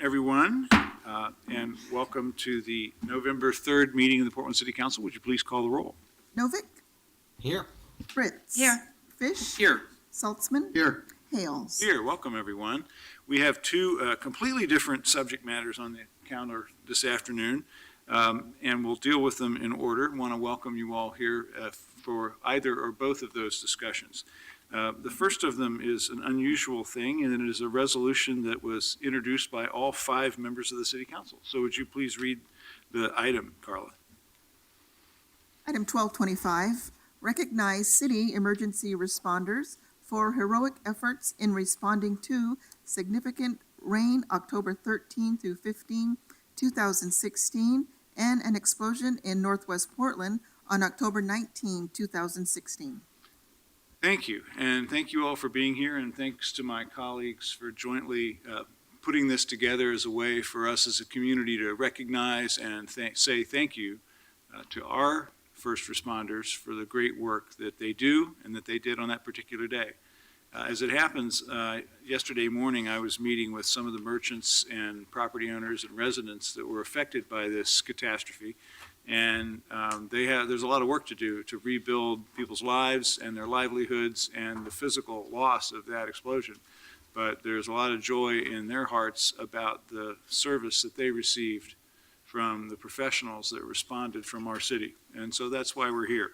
everyone, and welcome to the November 3rd meeting of the Portland City Council. Would you please call the roll? Novick? Here. Fritz? Here. Fish? Here. Saltzman? Here. Hales? Here. Welcome, everyone. We have two completely different subject matters on the calendar this afternoon, and we'll deal with them in order. I want to welcome you all here for either or both of those discussions. The first of them is an unusual thing, and it is a resolution that was introduced by all 5 members of the City Council. So would you please read the item, Carla? Item 1225, recognize city emergency responders for heroic efforts in responding to significant rain October 13 through 15, 2016, and an explosion in Northwest Portland on October 19, 2016. Thank you, and thank you all for being here, and thanks to my colleagues for jointly putting this together as a way for us as a community to recognize and say thank you to our first responders for the great work that they do and that they did on that particular day. As it happens, yesterday morning I was meeting with some of the merchants and property owners and residents that were affected by this catastrophe. And there's a lot of work to do to rebuild people's lives and their livelihoods and the physical loss of that explosion. But there's a lot of joy in their hearts about the service that they received from the professionals that responded from our city. And so that's why we're here.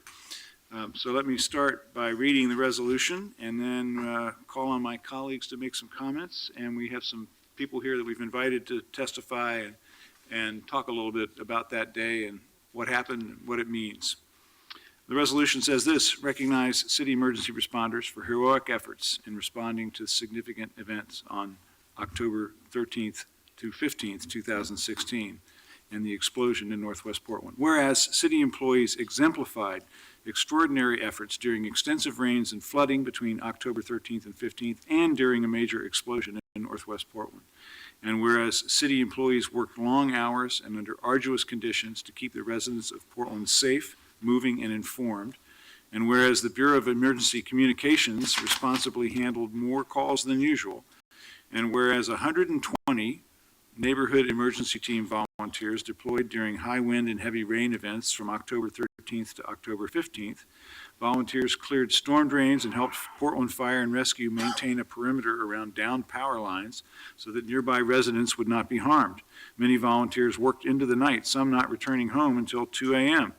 So let me start by reading the resolution and then call on my colleagues to make some comments. And we have some people here that we've invited to testify and talk a little bit about that day and what happened and what it means. The resolution says this: recognize city emergency responders for heroic efforts in responding to significant events on October 13th to 15th, 2016, and the explosion in Northwest Portland. Whereas city employees exemplified extraordinary efforts during extensive rains and flooding between October 13th and 15th and during a major explosion in Northwest Portland. And whereas city employees worked long hours and under arduous conditions to keep the residents of Portland safe, moving, and informed, and whereas the Bureau of Emergency Communications responsibly handled more calls than usual, and whereas 120 neighborhood emergency team volunteers deployed during high wind and heavy rain events from October 13th to October 15th, volunteers cleared storm drains and helped Portland Fire and Rescue maintain a perimeter around downed power lines so that nearby residents would not be harmed. Many volunteers worked into the night, some not returning home until 2 a.m.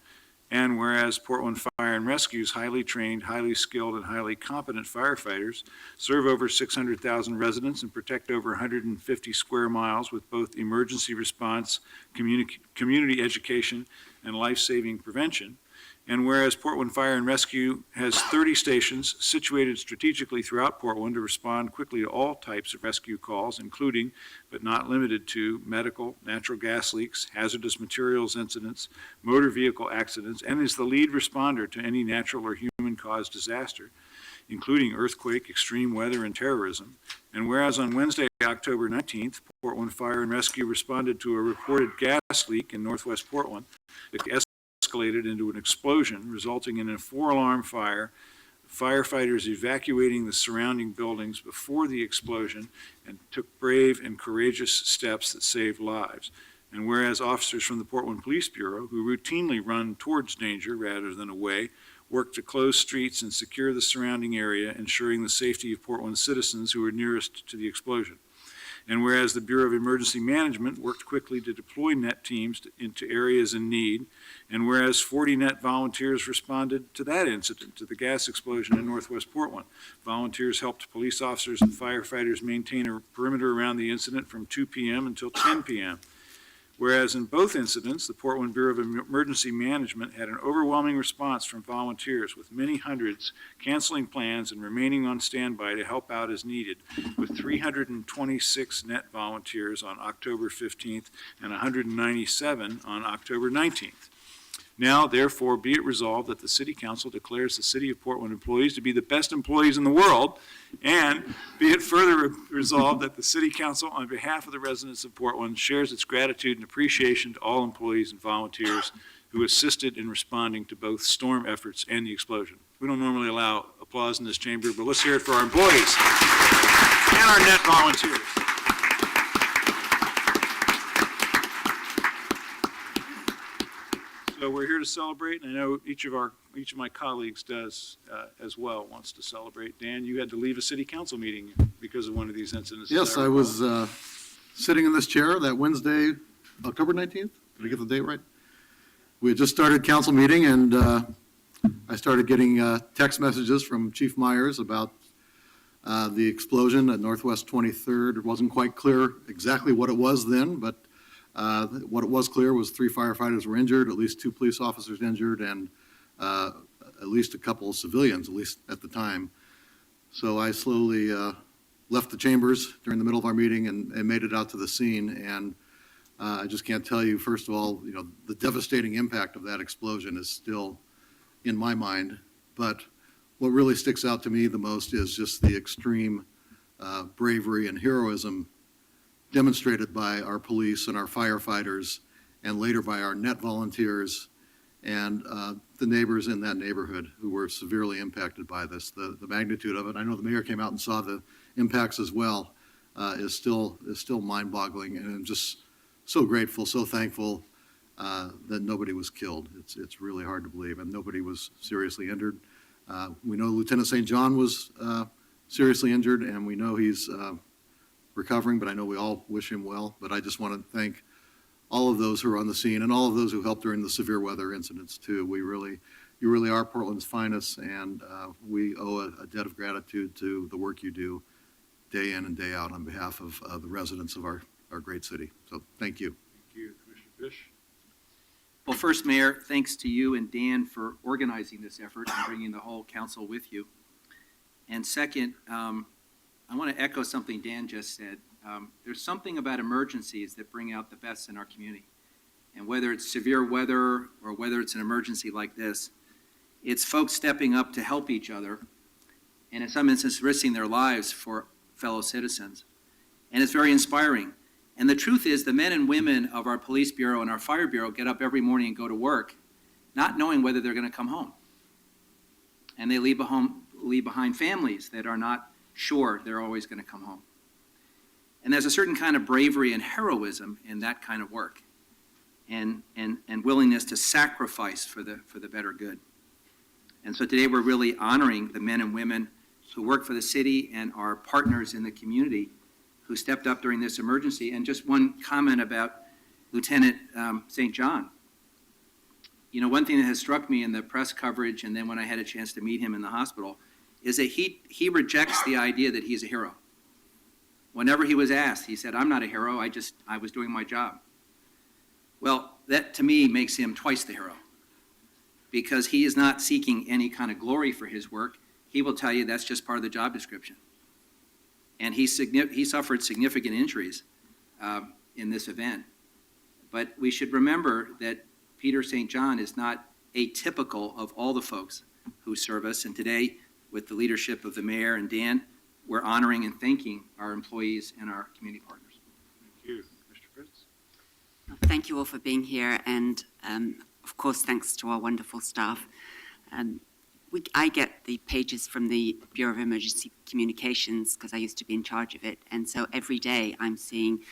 And whereas Portland Fire and Rescue's highly trained, highly skilled, and highly competent firefighters serve over 600,000 residents and protect over 150 square miles with both emergency response, community education, and life-saving prevention. And whereas Portland Fire and Rescue has 30 stations situated strategically throughout Portland to respond quickly to all types of rescue calls, including, but not limited to, medical, natural gas leaks, hazardous materials incidents, motor vehicle accidents, and is the lead responder to any natural or human-caused disaster, including earthquake, extreme weather, and terrorism. And whereas on Wednesday, October 19th, Portland Fire and Rescue responded to a reported gas leak in Northwest Portland. It escalated into an explosion, resulting in a 4-alarm fire, firefighters evacuating the surrounding buildings before the explosion and took brave and courageous steps that saved lives. And whereas officers from the Portland Police Bureau, who routinely run towards danger rather than away, worked to close streets and secure the surrounding area, ensuring the safety of Portland citizens who were nearest to the explosion. And whereas the Bureau of Emergency Management worked quickly to deploy net teams into areas in need, and whereas 40 net volunteers responded to that incident, to the gas explosion in Northwest Portland. Volunteers helped police officers and firefighters maintain a perimeter around the incident from 2 p.m. until 10 p.m. Whereas in both incidents, the Portland Bureau of Emergency Management had an overwhelming response from volunteers, with many hundreds canceling plans and remaining on standby to help out as needed, with 326 net volunteers on October 15th and 197 on October 19th. Now, therefore, be it resolved that the City Council declares the City of Portland employees to be the best employees in the world, and be it further resolved that the City Council, on behalf of the residents of Portland, shares its gratitude and appreciation to all employees and volunteers who assisted in responding to both storm efforts and the explosion. We don't normally allow applause in this chamber, but let's hear it for our employees and our net volunteers. So we're here to celebrate, and I know each of my colleagues does as well, wants to celebrate. Dan, you had to leave a city council meeting because of one of these incidents. Yes, I was sitting in this chair that Wednesday, October 19th. Did I get the date right? We had just started council meeting, and I started getting text messages from Chief Myers about the explosion at Northwest 23rd. It wasn't quite clear exactly what it was then, but what it was clear was 3 firefighters were injured, at least 2 police officers injured, and at least a couple of civilians, at least at the time. So I slowly left the chambers during the middle of our meeting and made it out to the scene. And I just can't tell you, first of all, the devastating impact of that explosion is still in my mind. But what really sticks out to me the most is just the extreme bravery and heroism demonstrated by our police and our firefighters, and later by our net volunteers and the neighbors in that neighborhood who were severely impacted by this. The magnitude of it, I know the mayor came out and saw the impacts as well, is still mind-boggling, and I'm just so grateful, so thankful that nobody was killed. It's really hard to believe, and nobody was seriously injured. We know Lieutenant St. John was seriously injured, and we know he's recovering, but I know we all wish him well. But I just want to thank all of those who are on the scene and all of those who helped during the severe weather incidents too. You really are Portland's finest, and we owe a debt of gratitude to the work you do day in and day out on behalf of the residents of our great city. So thank you. Thank you, Commissioner Fish. Well, first, Mayor, thanks to you and Dan for organizing this effort and bringing the whole council with you. And second, I want to echo something Dan just said. There's something about emergencies that bring out the best in our community. And whether it's severe weather or whether it's an emergency like this, it's folks stepping up to help each other, and in some instances risking their lives for fellow citizens. And it's very inspiring. And the truth is, the men and women of our police bureau and our fire bureau get up every morning and go to work, not knowing whether they're going to come home. And they leave behind families that are not sure they're always going to come home. And there's a certain kind of bravery and heroism in that kind of work, and willingness to sacrifice for the better good. And so today we're really honoring the men and women who work for the city and our partners in the community who stepped up during this emergency. And just one comment about Lieutenant St. John. You know, one thing that has struck me in the press coverage, and then when I had a chance to meet him in the hospital, is that he rejects the idea that he's a hero. Whenever he was asked, he said, "I'm not a hero, I was doing my job." Well, that to me makes him twice the hero, because he is not seeking any kind of glory for his work. He will tell you that's just part of the job description. And he suffered significant injuries in this event. But we should remember that Peter St. John is not atypical of all the folks who serve us. And today, with the leadership of the mayor and Dan, we're honoring and thanking our employees and our community partners. Thank you. Mr. Fritz? Thank you all for being here, and of course, thanks to our wonderful staff. I get the pages from the Bureau of Emergency Communications because I used to be in charge of it, and so every day I'm seeing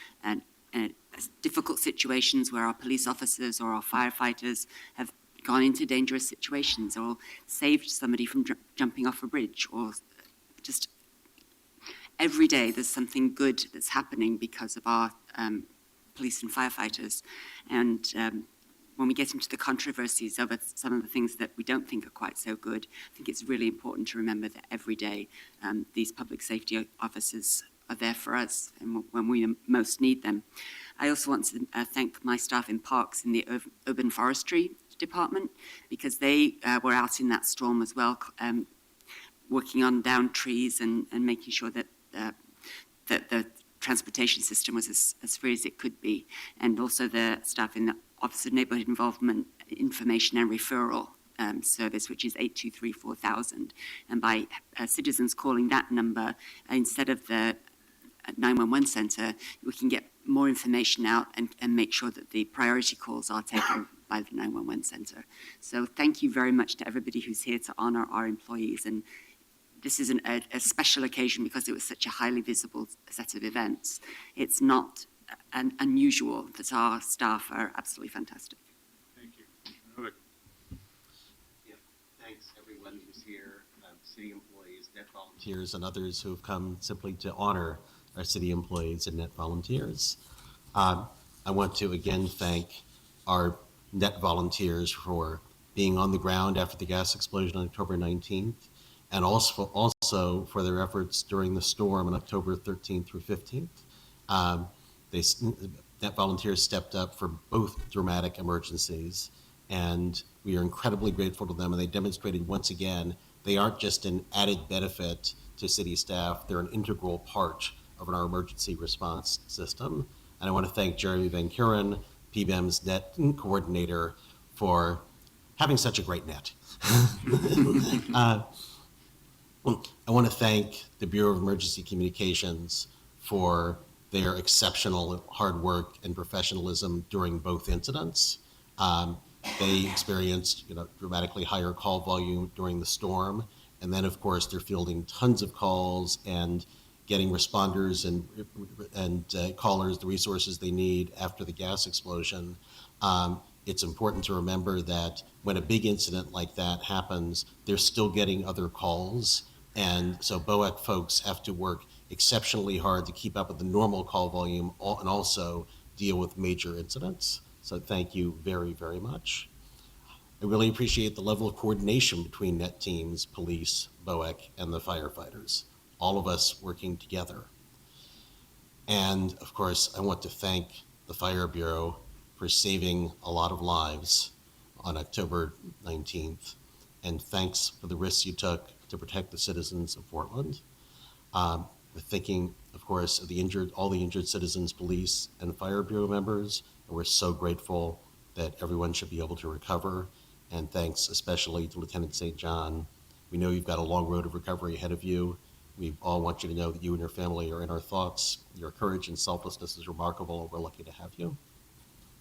difficult situations where our police officers or our firefighters have gone into dangerous situations or saved somebody from jumping off a bridge, or just every day there's something good that's happening because of our police and firefighters. And when we get into the controversies over some of the things that we don't think are quite so good, I think it's really important to remember that every day these public safety officers are there for us and when we most need them. I also want to thank my staff in parks in the urban forestry department, because they were out in that storm as well, working on downed trees and making sure that the transportation system was as free as it could be, and also the staff in the Office of Neighbourhood Involvement, Information and Referral service, which is 823-4000. And by citizens calling that number instead of the 911 centre, we can get more information out and make sure that the priority calls are taken by the 911 centre. So thank you very much to everybody who's here to honour our employees. And this is a special occasion because it was such a highly visible set of events. It's not unusual that our staff are absolutely fantastic. Thank you. Thanks, everyone who's here, city employees, net volunteers, and others who have come simply to honor our city employees and net volunteers. I want to again thank our net volunteers for being on the ground after the gas explosion on October 19th, and also for their efforts during the storm on October 13th through 15th. Net volunteers stepped up for both dramatic emergencies, and we are incredibly grateful to them, and they demonstrated once again they aren't just an added benefit to city staff, they're an integral part of our emergency response system. And I want to thank Jeremy Van Kuren, PBEM's net coordinator, for having such a great net. I want to thank the Bureau of Emergency Communications for their exceptional hard work and professionalism during both incidents. They experienced, dramatically higher call volume during the storm, and then, of course, they're fielding tons of calls and getting responders and callers the resources they need after the gas explosion. It's important to remember that when a big incident like that happens, they're still getting other calls, and so BOEC folks have to work exceptionally hard to keep up with the normal call volume and also deal with major incidents. So thank you very, very much. I really appreciate the level of coordination between net teams, police, BOEC, and the firefighters, all of us working together. And of course, I want to thank the Fire Bureau for saving a lot of lives on October 19th. And thanks for the risks you took to protect the citizens of Portland. We're thinking, of course, of all the injured citizens, police, and Fire Bureau members. And we're so grateful that everyone should be able to recover. And thanks especially to Lieutenant St. John. We know you've got a long road of recovery ahead of you. We all want you to know that you and your family are in our thoughts. Your courage and selflessness is remarkable, and we're lucky to have you.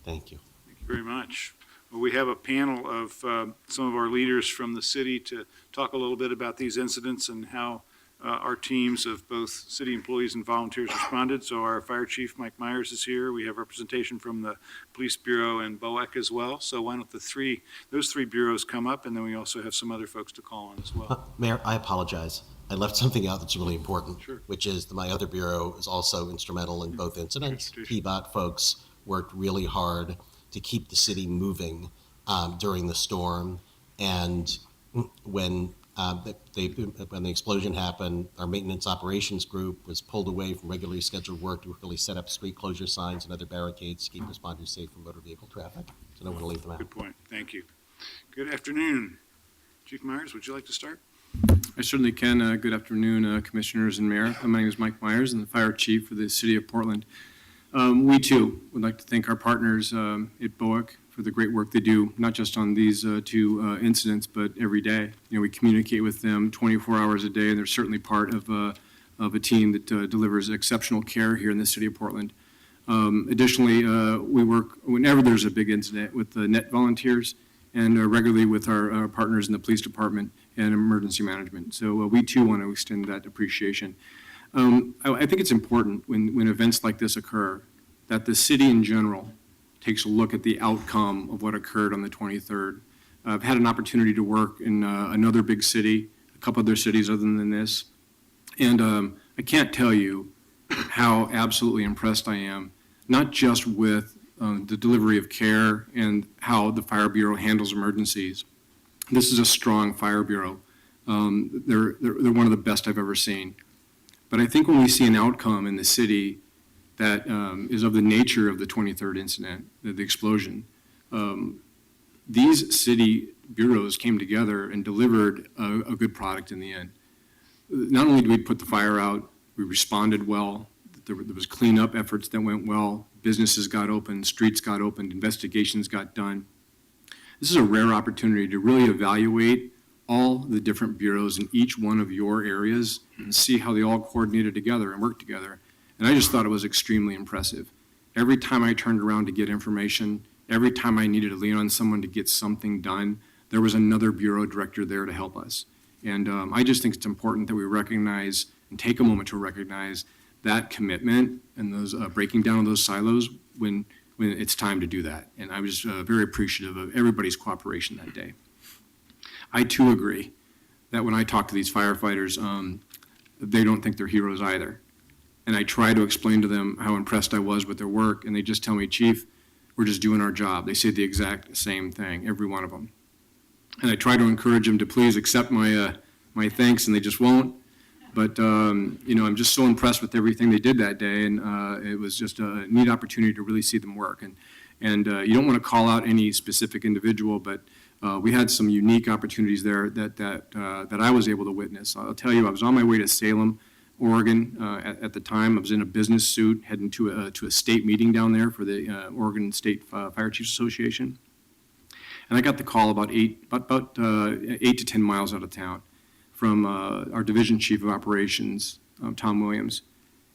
Thank you. Thank you very much. Well, we have a panel of some of our leaders from the city to talk a little bit about these incidents and how our teams of both city employees and volunteers responded. So our Fire Chief, Mike Myers, is here. We have representation from the Police Bureau and BOEC as well. So why don't those three bureaus come up, and then we also have some other folks to call on as well. Mayor, I apologize. I left something out that's really important, Sure. which is that my other bureau is also instrumental in both incidents. Transportation. PBOT folks worked really hard to keep the city moving during the storm. And when the explosion happened, our maintenance operations group was pulled away from regularly scheduled work to really set up street closure signs and other barricades to keep responders safe from motor vehicle traffic. So I don't want to leave them out. Good point. Thank you. Good afternoon. Chief Myers, would you like to start? I certainly can. Good afternoon, Commissioners and Mayor. My name is Mike Myers. I'm the Fire Chief for the City of Portland. We, too, would like to thank our partners at BOEC for the great work they do, not just on these two incidents, but every day. We communicate with them 24 hours a day, and they're certainly part of a team that delivers exceptional care here in the City of Portland. Additionally, we work whenever there's a big incident with the net volunteers and regularly with our partners in the police department and emergency management. So we too want to extend that appreciation. I think it's important when events like this occur that the city in general takes a look at the outcome of what occurred on the 23rd. I've had an opportunity to work in another big city, a couple other cities other than this, and I can't tell you how absolutely impressed I am, not just with the delivery of care and how the Fire Bureau handles emergencies. This is a strong Fire Bureau. They're one of the best I've ever seen. But I think when we see an outcome in the city that is of the nature of the 23rd incident, the explosion, these city bureaus came together and delivered a good product in the end. Not only did we put the fire out, we responded well. There was cleanup efforts that went well. Businesses got open, streets got opened, investigations got done. This is a rare opportunity to really evaluate all the different bureaus in each one of your areas and see how they all coordinated together and worked together. And I just thought it was extremely impressive. Every time I turned around to get information, every time I needed to lean on someone to get something done, there was another bureau director there to help us. And I just think it's important that we recognize and take a moment to recognize that commitment and those breaking down of those silos when when it's time to do that. And I was very appreciative of everybody's cooperation that day. I too agree that when I talk to these firefighters, they don't think they're heroes either. And I try to explain to them how impressed I was with their work, and they just tell me, Chief, we're just doing our job. They say the exact same thing, every one of them. And I try to encourage them to please accept my thanks, and they just won't. But, I'm just so impressed with everything they did that day, and it was just a neat opportunity to really see them work. And you don't want to call out any specific individual, but we had some unique opportunities there that I was able to witness. I'll tell you, I was on my way to Salem, Oregon at the time. I was in a business suit heading to a state meeting down there for the Oregon State Fire Chiefs Association. And I got the call about 8 to 10 miles out of town from our division chief of operations, Tom Williams.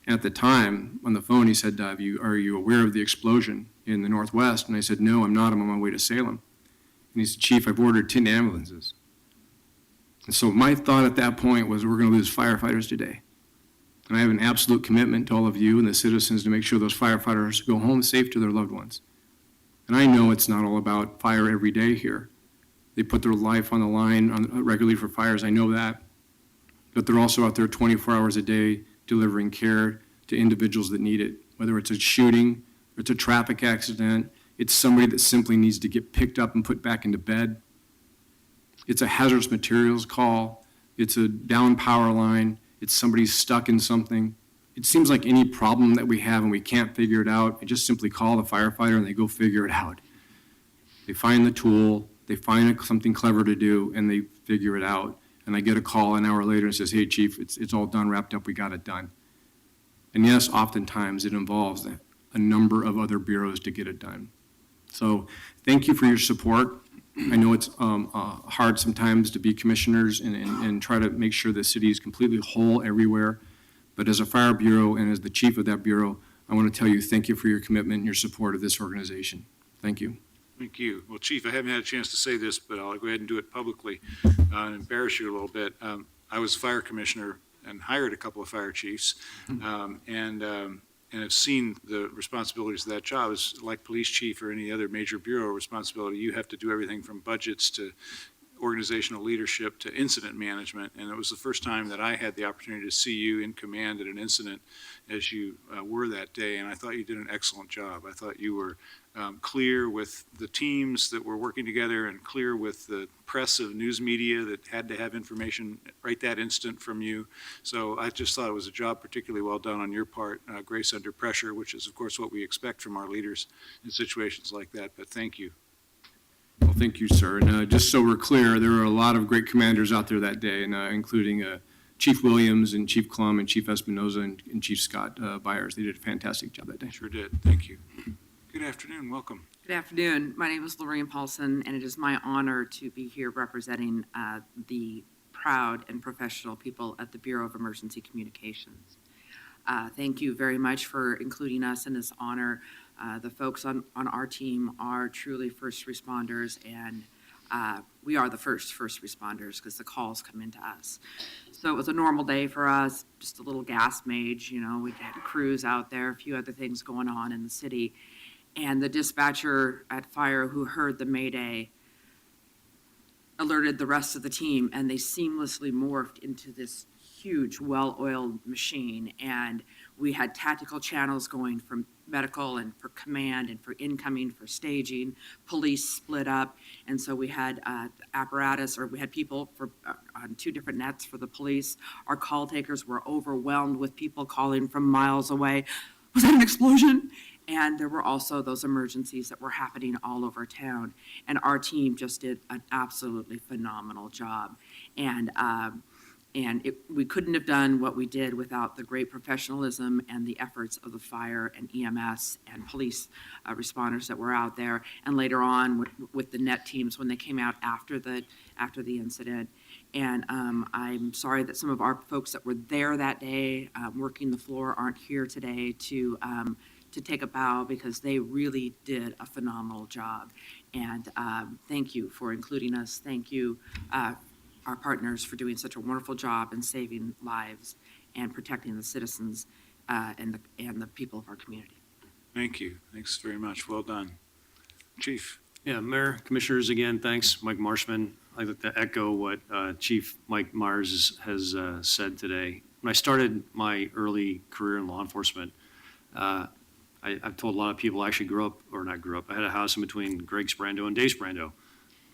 And at the time, on the phone, he said, are you aware of the explosion in the Northwest? And I said, no, I'm not. I'm on my way to Salem. And he said, Chief, I've ordered 10 ambulances. And so my thought at that point was, we're going to lose firefighters today. And I have an absolute commitment to all of you and the citizens to make sure those firefighters go home safe to their loved ones. And I know it's not all about fire every day here. They put their life on the line regularly for fires, I know that. But they're also out there 24 hours a day delivering care to individuals that need it, whether it's a shooting, or it's a traffic accident, it's somebody that simply needs to get picked up and put back into bed. It's a hazardous materials call, it's a down power line, it's somebody stuck in something. It seems like any problem that we have and we can't figure it out, I just simply call the firefighter and they go figure it out. They find the tool, they find something clever to do, and they figure it out. And I get a call an hour later and says, hey, Chief, it's all done, wrapped up, we got it done. And yes, oftentimes it involves a number of other bureaus to get it done. So thank you for your support. I know it's hard sometimes to be commissioners and try to make sure the city is completely whole everywhere. But as a fire bureau and as the chief of that bureau, I want to tell you thank you for your commitment and your support of this organization. Thank you. Thank you. Well, Chief, I haven't had a chance to say this, but I'll go ahead and do it publicly and embarrass you a little bit. I was fire commissioner and hired a couple of fire chiefs, and have seen the responsibilities of that job. It's like police chief or any other major bureau responsibility. You have to do everything from budgets to organizational leadership to incident management. And it was the first time that I had the opportunity to see you in command at an incident as you were that day. And I thought you did an excellent job. I thought you were clear with the teams that were working together and clear with the press of news media that had to have information right that instant from you. So I just thought it was a job particularly well done on your part, grace under pressure, which is of course what we expect from our leaders in situations like that. But thank you. Well, thank you, sir. And just so we're clear, there were a lot of great commanders out there that day, and including Chief Williams and Chief Klum and Chief Espinoza and Chief Scott Byers. They did a fantastic job that day. Sure did. Thank you. Good afternoon. Welcome. Good afternoon. My name is Lorraine Paulson, and it is my honor to be here representing the proud and professional people at the Bureau of Emergency Communications. Thank you very much for including us in this honor. The folks on our team are truly first responders, and we are the first responders because the calls come into us. So it was a normal day for us, just a little gas mage, we had crews out there, a few other things going on in the city. And the dispatcher at fire who heard the Mayday alerted the rest of the team, and they seamlessly morphed into this huge, well-oiled machine. And we had tactical channels going from medical and for command and for incoming, for staging. Police split up, and so we had apparatus, or we had people on two different nets for the police. Our call takers were overwhelmed with people calling from miles away. Was that an explosion? And there were also those emergencies that were happening all over town. And our team just did an absolutely phenomenal job. And we couldn't have done what we did without the great professionalism and the efforts of the fire and EMS and police responders that were out there. And later on with the net teams when they came out after the incident. And I'm sorry that some of our folks that were there that day working the floor aren't here today to take a bow, because they really did a phenomenal job. And thank you for including us. Thank you, our partners, for doing such a wonderful job in saving lives and protecting the citizens and the people of our community. Thank you. Thanks very much. Well done. Chief? Yeah, Mayor, Commissioners, again, thanks. Mike Marshman. I'd like to echo what Chief Mike Myers has said today. When I started my early career in law enforcement, I've told a lot of people I actually I had a house in between Greg Sprando and Dave Sprando.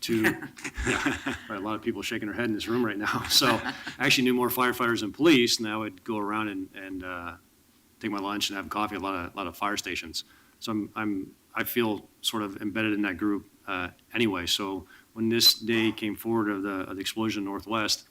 Right, a lot of people shaking their head in this room right now. So I actually knew more firefighters than police, and I would go around and take my lunch and have coffee at a lot of fire stations. So I feel sort of embedded in that group anyway. So when this day came forward of the explosion in Northwest,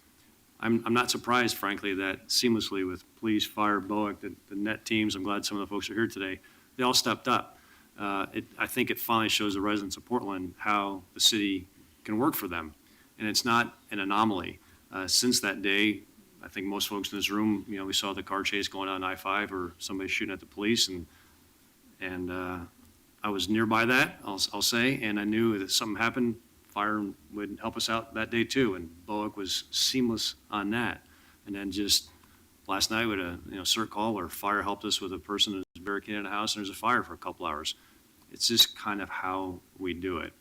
I'm not surprised, frankly, that seamlessly with police, fire, BOIC, the net teams, I'm glad some of the folks are here today, they all stepped up. I think it finally shows the residents of Portland how the city can work for them. And it's not an anomaly. Since that day, I think most folks in this room, we saw the car chase going on I-5 or somebody shooting at the police, and I was nearby that, I'll say, and I knew that if something happened, fire would help us out that day too, and BOIC was seamless on that. And then just last night with a CERT call where fire helped us with a person who's barricaded in a house and there's a fire for a couple hours. It's just kind of how we do it.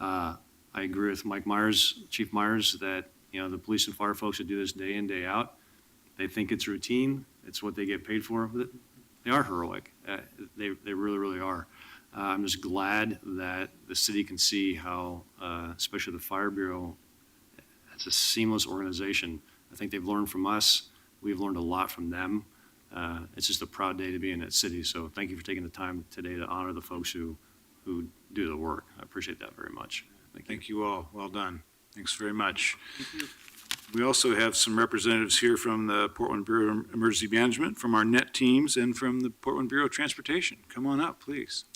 I agree with Mike Myers, Chief Myers, that the police and fire folks that do this day in, day out, they think it's routine. It's what they get paid for. They are heroic. They really, really are. I'm just glad that the city can see how, especially the Fire Bureau, it's a seamless organization. I think they've learned from us. We've learned a lot from them. It's just a proud day to be in that city. So thank you for taking the time today to honor the folks who do the work. I appreciate that very much. Thank you all. Well done. Thanks very much. We also have some representatives here from the Portland Bureau of Emergency Management, from our net teams, and from the Portland Bureau of Transportation. Come on up, please.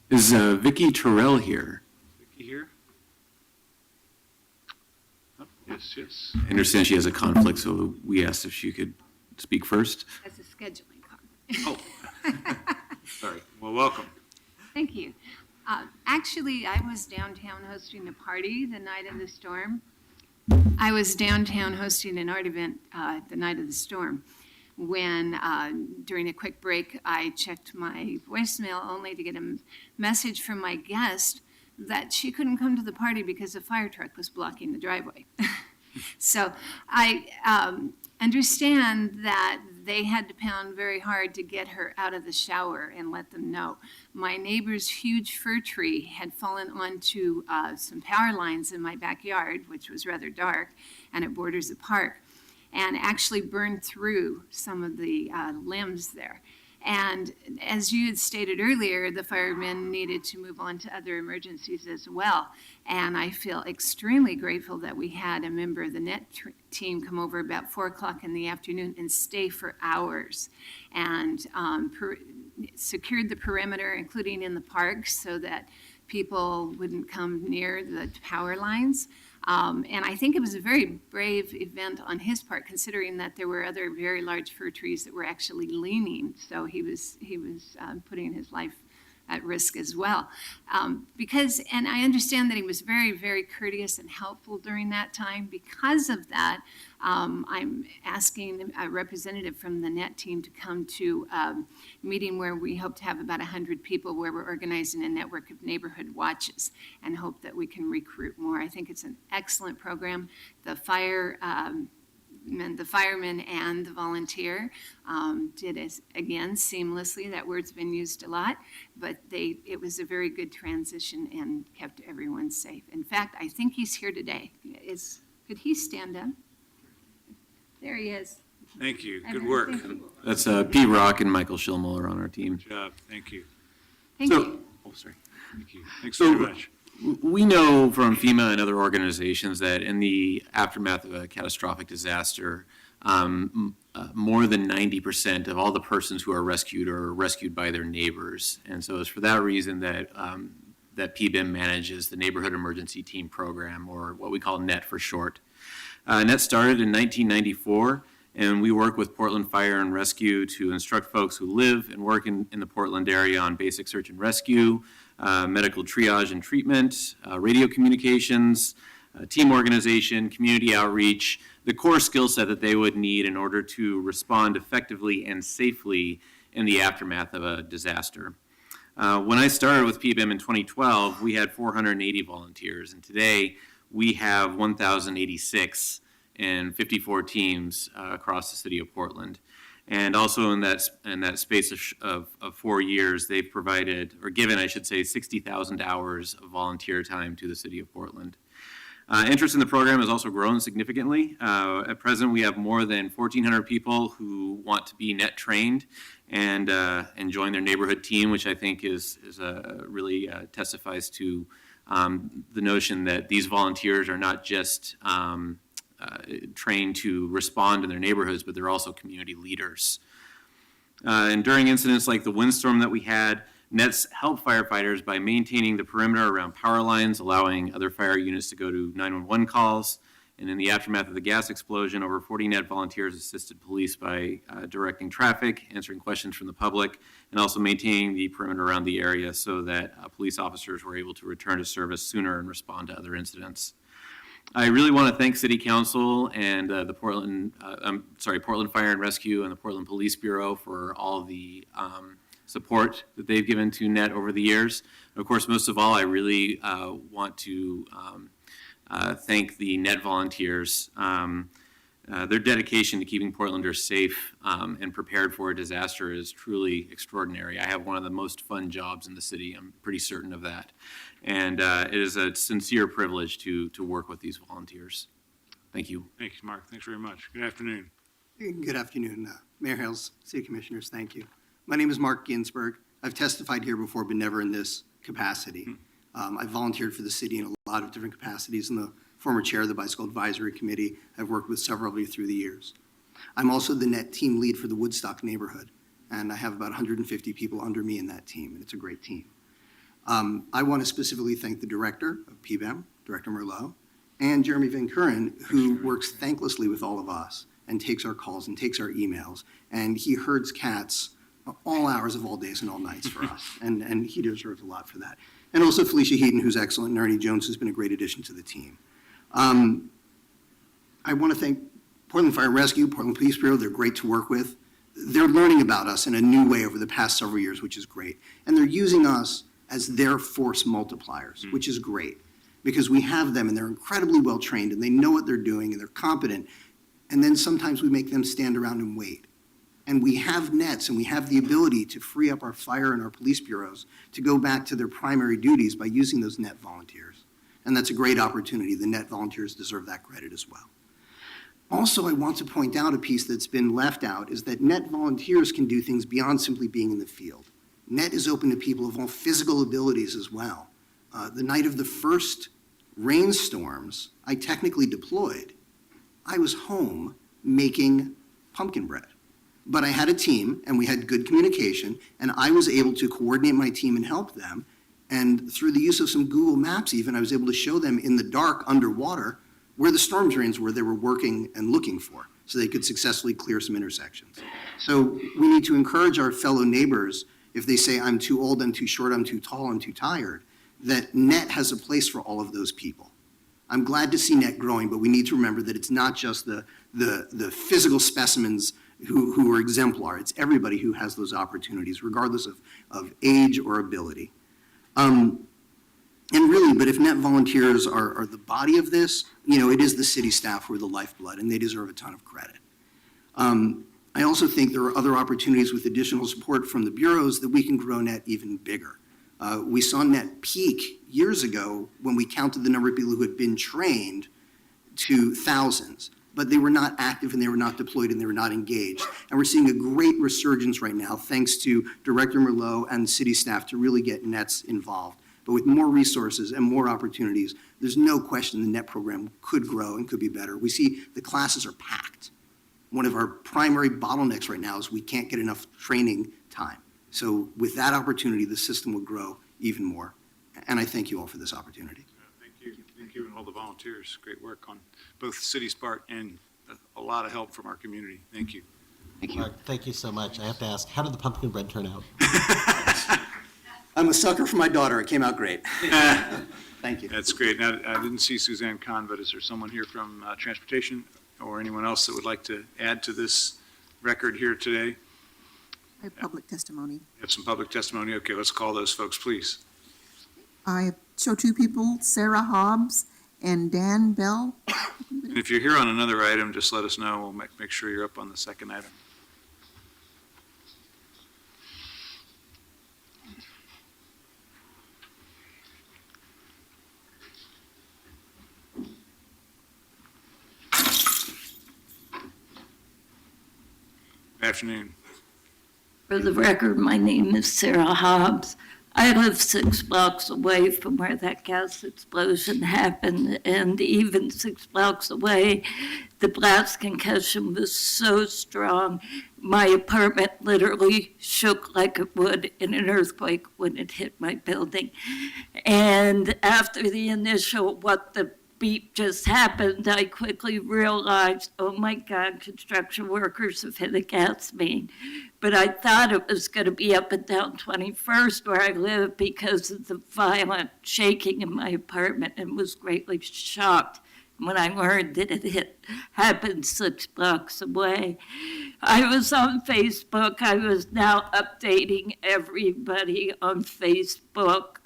Is Vicki Terrell here? Vicki here? Oh, yes. I understand she has a conflict, so we asked if she could speak first. As a scheduling conflict. Oh, sorry. Well, welcome. Thank you. Actually, I was downtown hosting a party the night of the storm. I was downtown hosting an art event the night of the storm when, during a quick break, I checked my voicemail only to get a message from my guest that she couldn't come to the party because a fire truck was blocking the driveway. So I understand that they had to pound very hard to get her out of the shower and let them know. My neighbor's huge fir tree had fallen onto some power lines in my backyard, which was rather dark, and it borders the park, and actually burned through some of the limbs there. And as you had stated earlier, the firemen needed to move on to other emergencies as well. And I feel extremely grateful that we had a member of the net team come over about 4 o'clock in the afternoon and stay for hours and secured the perimeter, including in the park, so that people wouldn't come near the power lines. And I think it was a very brave event on his part, considering that there were other very large fir trees that were actually leaning. So he was putting his life at risk as well. And I understand that he was very, very courteous and helpful during that time. Because of that, I'm asking a representative from the NET team to come to a meeting where we hope to have about 100 people, where we're organizing a network of neighborhood watches and hope that we can recruit more. I think it's an excellent program. The firemen and the volunteer did it again seamlessly. That word's been used a lot, but it was a very good transition and kept everyone safe. In fact, I think he's here today. Could he stand up? There he is. Thank you. Good work. That's Pete Rock and Michael Schillmuller on our team. Good job. Thank you. Thank you. Oh, sorry. Thank you. Thanks So- very much. We know from FEMA and other organizations that in the aftermath of a catastrophic disaster, more than 90% of all the persons who are rescued by their neighbors. And so it's for that reason that PBIM manages the Neighborhood Emergency Team Program, or what we call NET for short. NET started in 1994, and we work with Portland Fire and Rescue to instruct folks who live and work in the Portland area on basic search and rescue, medical triage and treatment, radio communications, team organization, community outreach, the core skill set that they would need in order to respond effectively and safely in the aftermath of a disaster. When I started with PBIM in 2012, we had 480 volunteers, and today we have 1,086 in 54 teams across the city of Portland. And also in that space of 4 years, they've provided, or given, I should say, 60,000 hours of volunteer time to the city of Portland. Interest in the program has also grown significantly. At present, we have more than 1,400 people who want to be net trained and join their neighborhood team, which I think is really testifies to the notion that these volunteers are not just trained to respond in their neighborhoods, but they're also community leaders. And during incidents like the windstorm that we had, NETs help firefighters by maintaining the perimeter around power lines, allowing other fire units to go to 911 calls. And in the aftermath of the gas explosion, over 40 NET volunteers assisted police by directing traffic, answering questions from the public, and also maintaining the perimeter around the area so that police officers were able to return to service sooner and respond to other incidents. I really want to thank City Council and the Portland Fire and Rescue and the Portland Police Bureau for all the support that they've given to NET over the years. And of course, most of all, I really want to thank the NET volunteers. Their dedication to keeping Portlanders safe and prepared for a disaster is truly extraordinary. I have one of the most fun jobs in the city. I'm pretty certain of that. And it is a sincere privilege to work with these volunteers. Thank you. Thank you, Mark. Thanks very much. Good afternoon. Good afternoon, Mayor Hales, City Commissioners, thank you. My name is Mark Ginsberg. I've testified here before, but never in this capacity. I've volunteered for the city in a lot of different capacities. I'm the former chair of the Bicycle Advisory Committee. I've worked with several of you through the years. I'm also the NET team lead for the Woodstock neighborhood, and I have about 150 people under me in that team, and it's a great team. I want to specifically thank the director of PBIM, Director Merlot, and Jeremy Van Kuren, who works thanklessly with all of us and takes our calls and takes our emails, and he herds cats all hours of all days and all nights for us, and he deserves a lot for that. And also Felicia Heaton, who's excellent, and Ernie Jones, who's been a great addition to the team. I want to thank Portland Fire and Rescue, Portland Police Bureau. They're great to work with. They're learning about us in a new way over the past several years, which is great. And they're using us as their force multipliers, which is great, because we have them and they're incredibly well trained and they know what they're doing and they're competent. And then sometimes we make them stand around and wait. And we have NETs and we have the ability to free up our fire and our police bureaus to go back to their primary duties by using those NET volunteers. And that's a great opportunity. The NET volunteers deserve that credit as well. Also, I want to point out a piece that's been left out is that NET volunteers can do things beyond simply being in the field. NET is open to people of all physical abilities as well. The night of the first rainstorms, I technically deployed. I was home making pumpkin bread. But I had a team, and we had good communication, and I was able to coordinate my team and help them. And through the use of some Google Maps even, I was able to show them in the dark, underwater, where the storm drains were they were working and looking for, so they could successfully clear some intersections. So we need to encourage our fellow neighbors, if they say, I'm too old, I'm too short, I'm too tall, I'm too tired, that NET has a place for all of those people. I'm glad to see NET growing, but we need to remember that it's not just the physical specimens who are exemplar. It's everybody who has those opportunities, regardless of age or ability. And really, but if NET volunteers are the body of this, it is the city staff who are the lifeblood, and they deserve a ton of credit. I also think there are other opportunities with additional support from the bureaus that we can grow NET even bigger. We saw NET peak years ago when we counted the number of people who had been trained to thousands, but they were not active and they were not deployed and they were not engaged. And we're seeing a great resurgence right now, thanks to Director Merlot and city staff to really get NETs involved. But with more resources and more opportunities, there's no question the NET program could grow and could be better. We see the classes are packed. One of our primary bottlenecks right now is we can't get enough training time. So with that opportunity, the system would grow even more. And I thank you all for this opportunity. Thank you. Thank you and all the volunteers. Great work on both the city's part and a lot of help from our community. Thank you. Mark, thank you so much. I have to ask, how did the pumpkin bread turn out? I'm a sucker for my daughter. It came out great. Thank you. That's great. Now, I didn't see Suzanne Kahn, but is there someone here from Transportation or anyone else that would like to add to this record here today? I have public testimony. Have some public testimony? Okay, let's call those folks, please. I show two people, Sarah Hobbs and Dan Bell. And if you're here on another item, just let us know. We'll make sure you're up on the second item. Good afternoon. For the record, my name is Sarah Hobbs. I live 6 blocks away from where that gas explosion happened, and even 6 blocks away, the blast concussion was so strong, my apartment literally shook like it would in an earthquake when it hit my building. And after the initial, what the beep just happened, I quickly realized, oh my God, construction workers have hit a gas main. But I thought it was going to be up and down 21st where I live because of the violent shaking in my apartment, and was greatly shocked when I learned that it happened 6 blocks away. I was on Facebook. I was now updating everybody on Facebook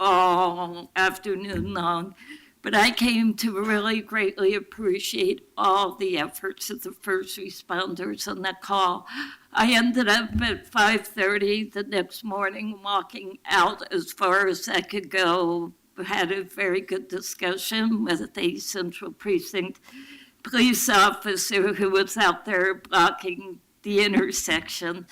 all afternoon long. But I came to really greatly appreciate all the efforts of the first responders on that call. I ended up at 5:30 the next morning, walking out as far as I could go. Had a very good discussion with the Central Precinct police officer who was out there blocking the intersection.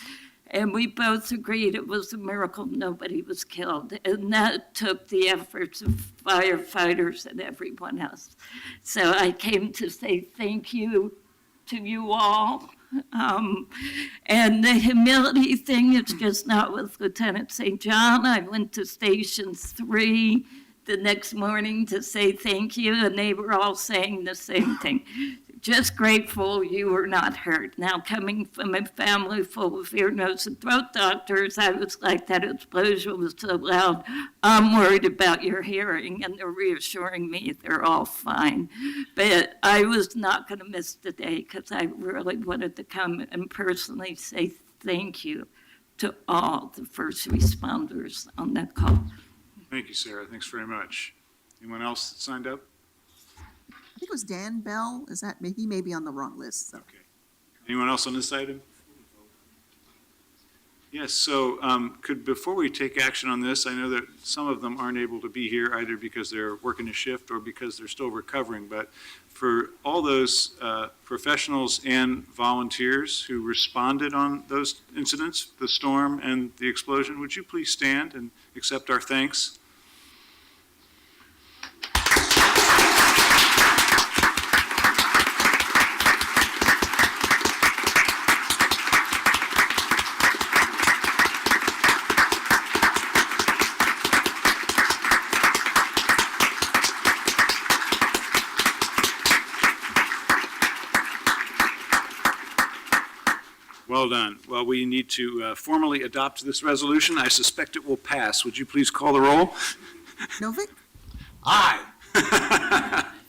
And we both agreed it was a miracle nobody was killed. And that took the efforts of firefighters and everyone else. So I came to say thank you to you all. And the humility thing is just not with Lieutenant St. John. I went to Station 3 the next morning to say thank you, and they were all saying the same thing. Just grateful you were not hurt. Now, coming from a family full of ear, nose, and throat doctors, I was like, that explosion was so loud. I'm worried about your hearing, and they're reassuring me they're all fine. But I was not going to miss the day because I really wanted to come and personally say thank you to all the first responders on that call. Thank you, Sarah. Thanks very much. Anyone else that signed up? I think it was Dan Bell. Is that, he may be on the wrong list. So. Okay. Anyone else on this item? Yes, so before we take action on this, I know that some of them aren't able to be here either because they're working a shift or because they're still recovering, but for all those professionals and volunteers who responded on those incidents, the storm and the explosion, would you please stand and accept our thanks? Well done. Well, we need to formally adopt this resolution. I suspect it will pass. Would you please call the roll? Novick, Aye.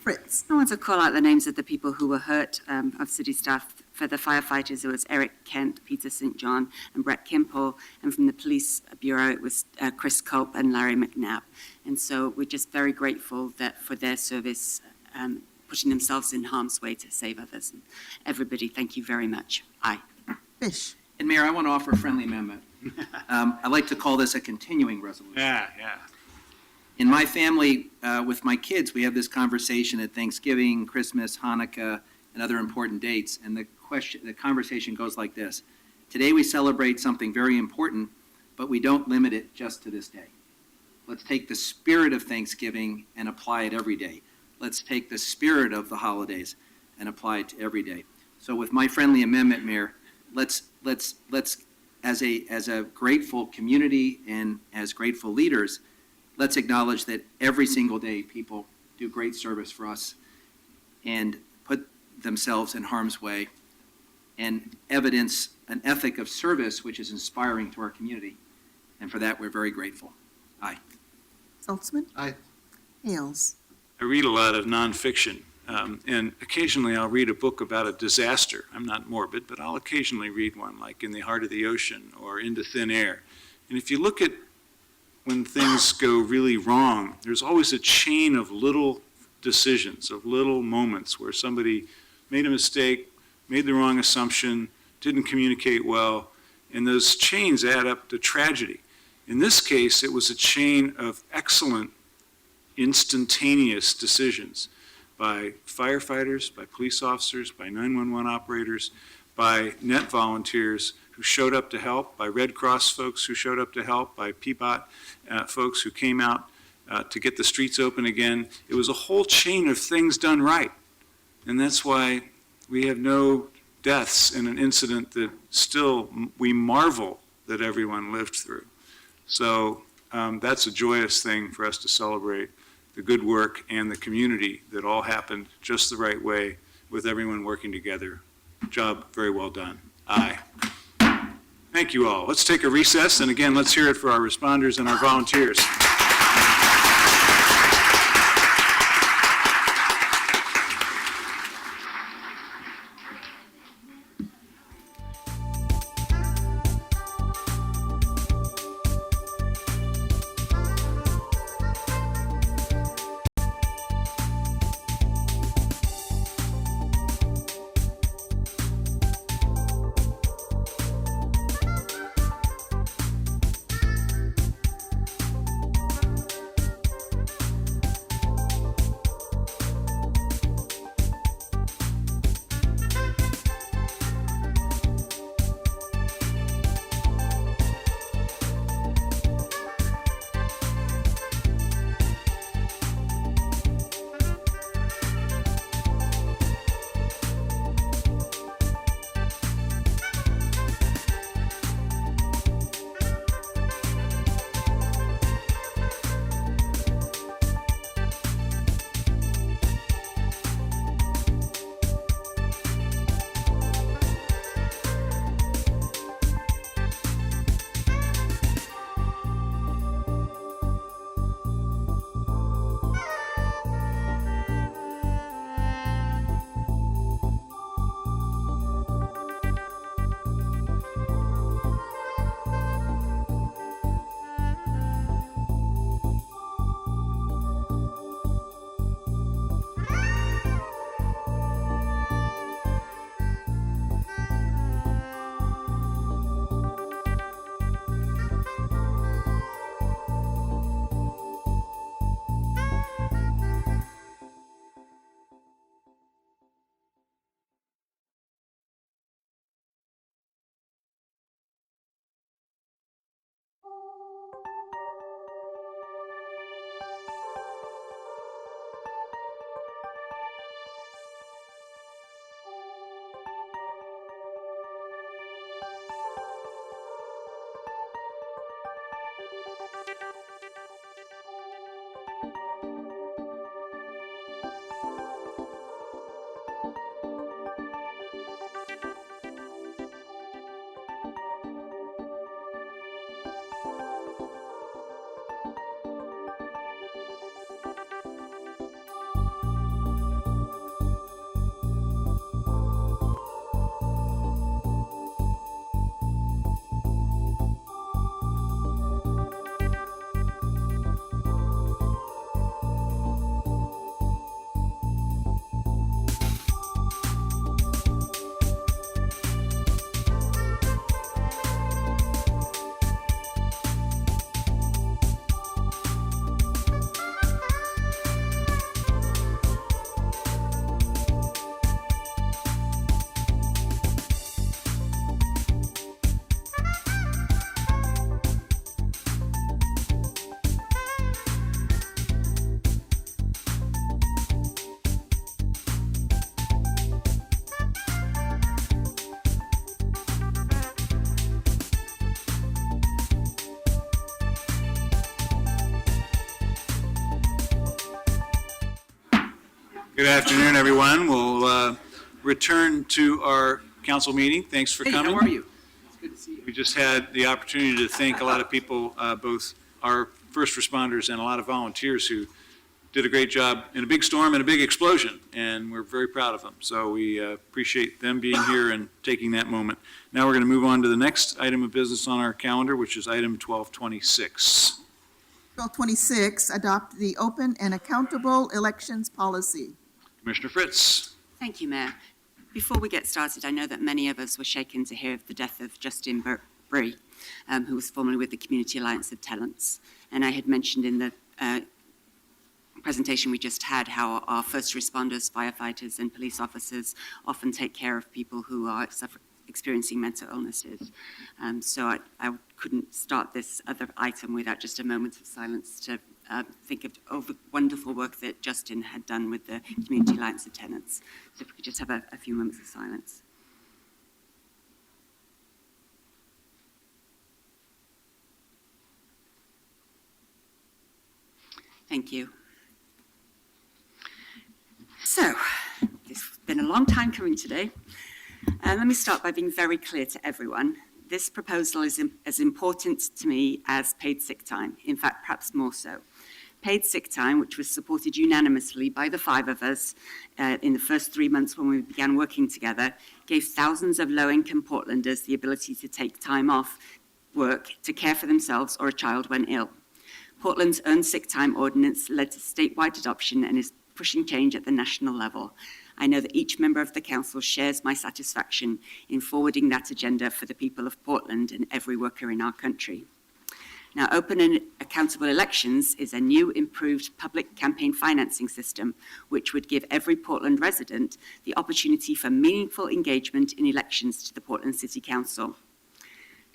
Fritz, I want to call out the names of the people who were hurt of city staff. For the firefighters, it was Eric Kent, Peter St. John, and Brett Kimpel. And from the police bureau, it was Chris Culp and Larry McNabb. And so we're just very grateful that for their service, putting themselves in harm's way to save others. And everybody, thank you very much. Aye. Fish, And Mayor, I want to offer a friendly amendment. I'd like to call this a continuing resolution. Yeah. In my family, with my kids, we have this conversation at Thanksgiving, Christmas, Hanukkah, and other important dates. And the conversation goes like this. Today we celebrate something very important, but we don't limit it just to this day. Let's take the spirit of Thanksgiving and apply it every day. Let's take the spirit of the holidays and apply it to every day. So with my friendly amendment, Mayor, let's as a grateful community and as grateful leaders, let's acknowledge that every single day people do great service for us and put themselves in harm's way and evidence an ethic of service which is inspiring to our community. And for that, we're very grateful. Aye. Saltzman? Aye. Hales? I read a lot of nonfiction, and occasionally I'll read a book about a disaster. I'm not morbid, but I'll occasionally read one like In the Heart of the Ocean or Into Thin Air. And if you look at when things go really wrong, there's always a chain of little decisions, of little moments where somebody made a mistake, made the wrong assumption, didn't communicate well, and those chains add up to tragedy. In this case, it was a chain of excellent, instantaneous decisions by firefighters, by police officers, by 911 operators, by net volunteers who showed up to help, by Red Cross folks who showed up to help, by PBOT folks who came out to get the streets open again. It was a whole chain of things done right. And that's why we have no deaths in an incident that still we marvel that everyone lived through. So that's a joyous thing for us to celebrate, the good work and the community that all happened just the right way with everyone working together. Job very well done. Aye. Thank you all. Let's take a recess, and again, let's hear it for our responders and our volunteers. Good afternoon, everyone. We'll return to our council meeting. Thanks for Hey, coming. how are you? Good to see you. We just had the opportunity to thank a lot of people, both our first responders and a lot of volunteers who did a great job in a big storm and a big explosion, and we're very proud of them. So we appreciate them being here and taking that moment. Now we're going to move on to the next item of business on our calendar, which is item 1226. 1226, adopt the open and accountable elections policy. Commissioner Fritz. Thank you, Mayor. Before we get started, I know that many of us were shaken to hear of the death of Justin Bree, who was formerly with the Community Alliance of Tenants. And I had mentioned in the presentation we just had how our first responders, firefighters, and police officers often take care of people who are experiencing mental illnesses. So I couldn't start this other item without just a moment of silence to think of all the wonderful work that Justin had done with the Community Alliance of Tenants. So if we could just have a few moments of silence. Thank you. So, it's been a long time coming today. Let me start by being very clear to everyone. This proposal is as important to me as paid sick time, in fact, perhaps more so. Paid sick time, which was supported unanimously by the 5 of us in the first 3 months when we began working together, gave thousands of low-income Portlanders the ability to take time off work to care for themselves or a child when ill. Portland's earned sick time ordinance led to statewide adoption and is pushing change at the national level. I know that each member of the council shares my satisfaction in forwarding that agenda for the people of Portland and every worker in our country. Now, open and accountable elections is a new, improved public campaign financing system, which would give every Portland resident the opportunity for meaningful engagement in elections to the Portland City Council.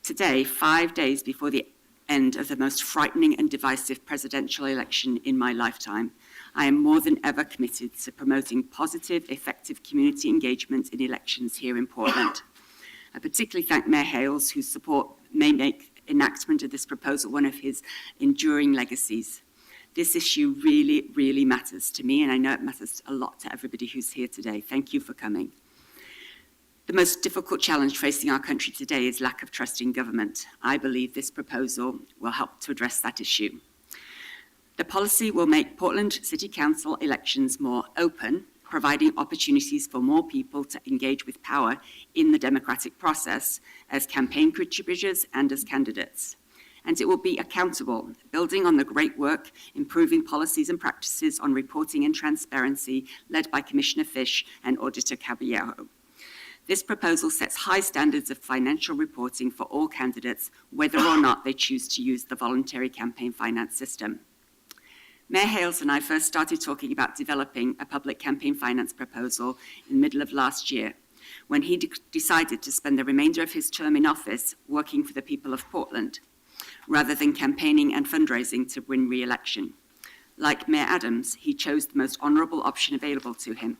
Today, 5 days before the end of the most frightening and divisive presidential election in my lifetime, I am more than ever committed to promoting positive, effective community engagement in elections here in Portland. I particularly thank Mayor Hales, whose support may make enactment of this proposal one of his enduring legacies. This issue really, really matters to me, and I know it matters a lot to everybody who's here today. Thank you for coming. The most difficult challenge facing our country today is lack of trust in government. I believe this proposal will help to address that issue. The policy will make Portland City Council elections more open, providing opportunities for more people to engage with power in the democratic process as campaign contributors and as candidates. And it will be accountable, building on the great work, improving policies and practices on reporting and transparency led by Commissioner Fish and Auditor Caballero. This proposal sets high standards of financial reporting for all candidates, whether or not they choose to use the voluntary campaign finance system. Mayor Hales and I first started talking about developing a public campaign finance proposal in the middle of last year, when he decided to spend the remainder of his term in office working for the people of Portland, rather than campaigning and fundraising to win re-election. Like Mayor Adams, he chose the most honourable option available to him.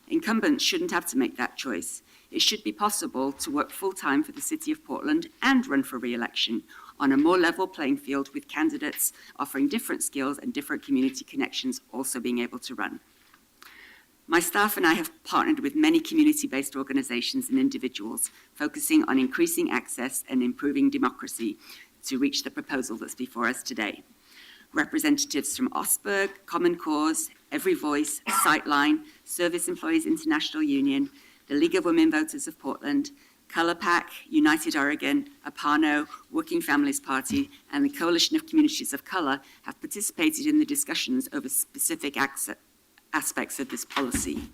Incumbents shouldn't have to make that choice. It should be possible to work full-time for the City of Portland and run for re-election on a more level playing field, with candidates offering different skills and different community connections also being able to run. My staff and I have partnered with many community-based organizations and individuals focusing on increasing access and improving democracy to reach the proposal that's before us today. Representatives from Osberg, Common Cause, Every Voice, Sightline, Service Employees International Union, the League of Women Voters of Portland, Color PAC, United Oregon, APANO, Working Families Party, and the Coalition of Communities of Color have participated in the discussions over specific aspects of this policy.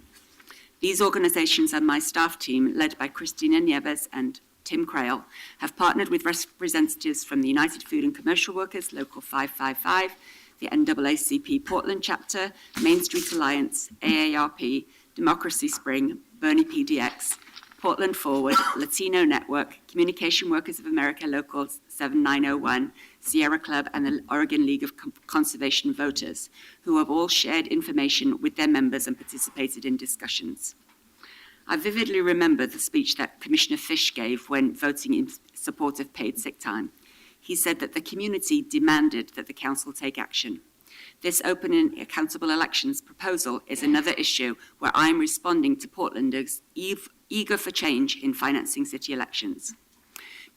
These organizations and my staff team, led by Christina Nieves and Tim Crail, have partnered with representatives from the United Food and Commercial Workers, Local 555, the NAACP Portland Chapter, Main Street Alliance, AARP, Democracy Spring, Bernie PDX, Portland Forward, Latino Network, Communication Workers of America Local 7901, Sierra Club, and the Oregon League of Conservation Voters, who have all shared information with their members and participated in discussions. I vividly remember the speech that Commissioner Fish gave when voting in support of paid sick time. He said that the community demanded that the council take action. This open and accountable elections proposal is another issue where I'm responding to Portlanders eager for change in financing city elections.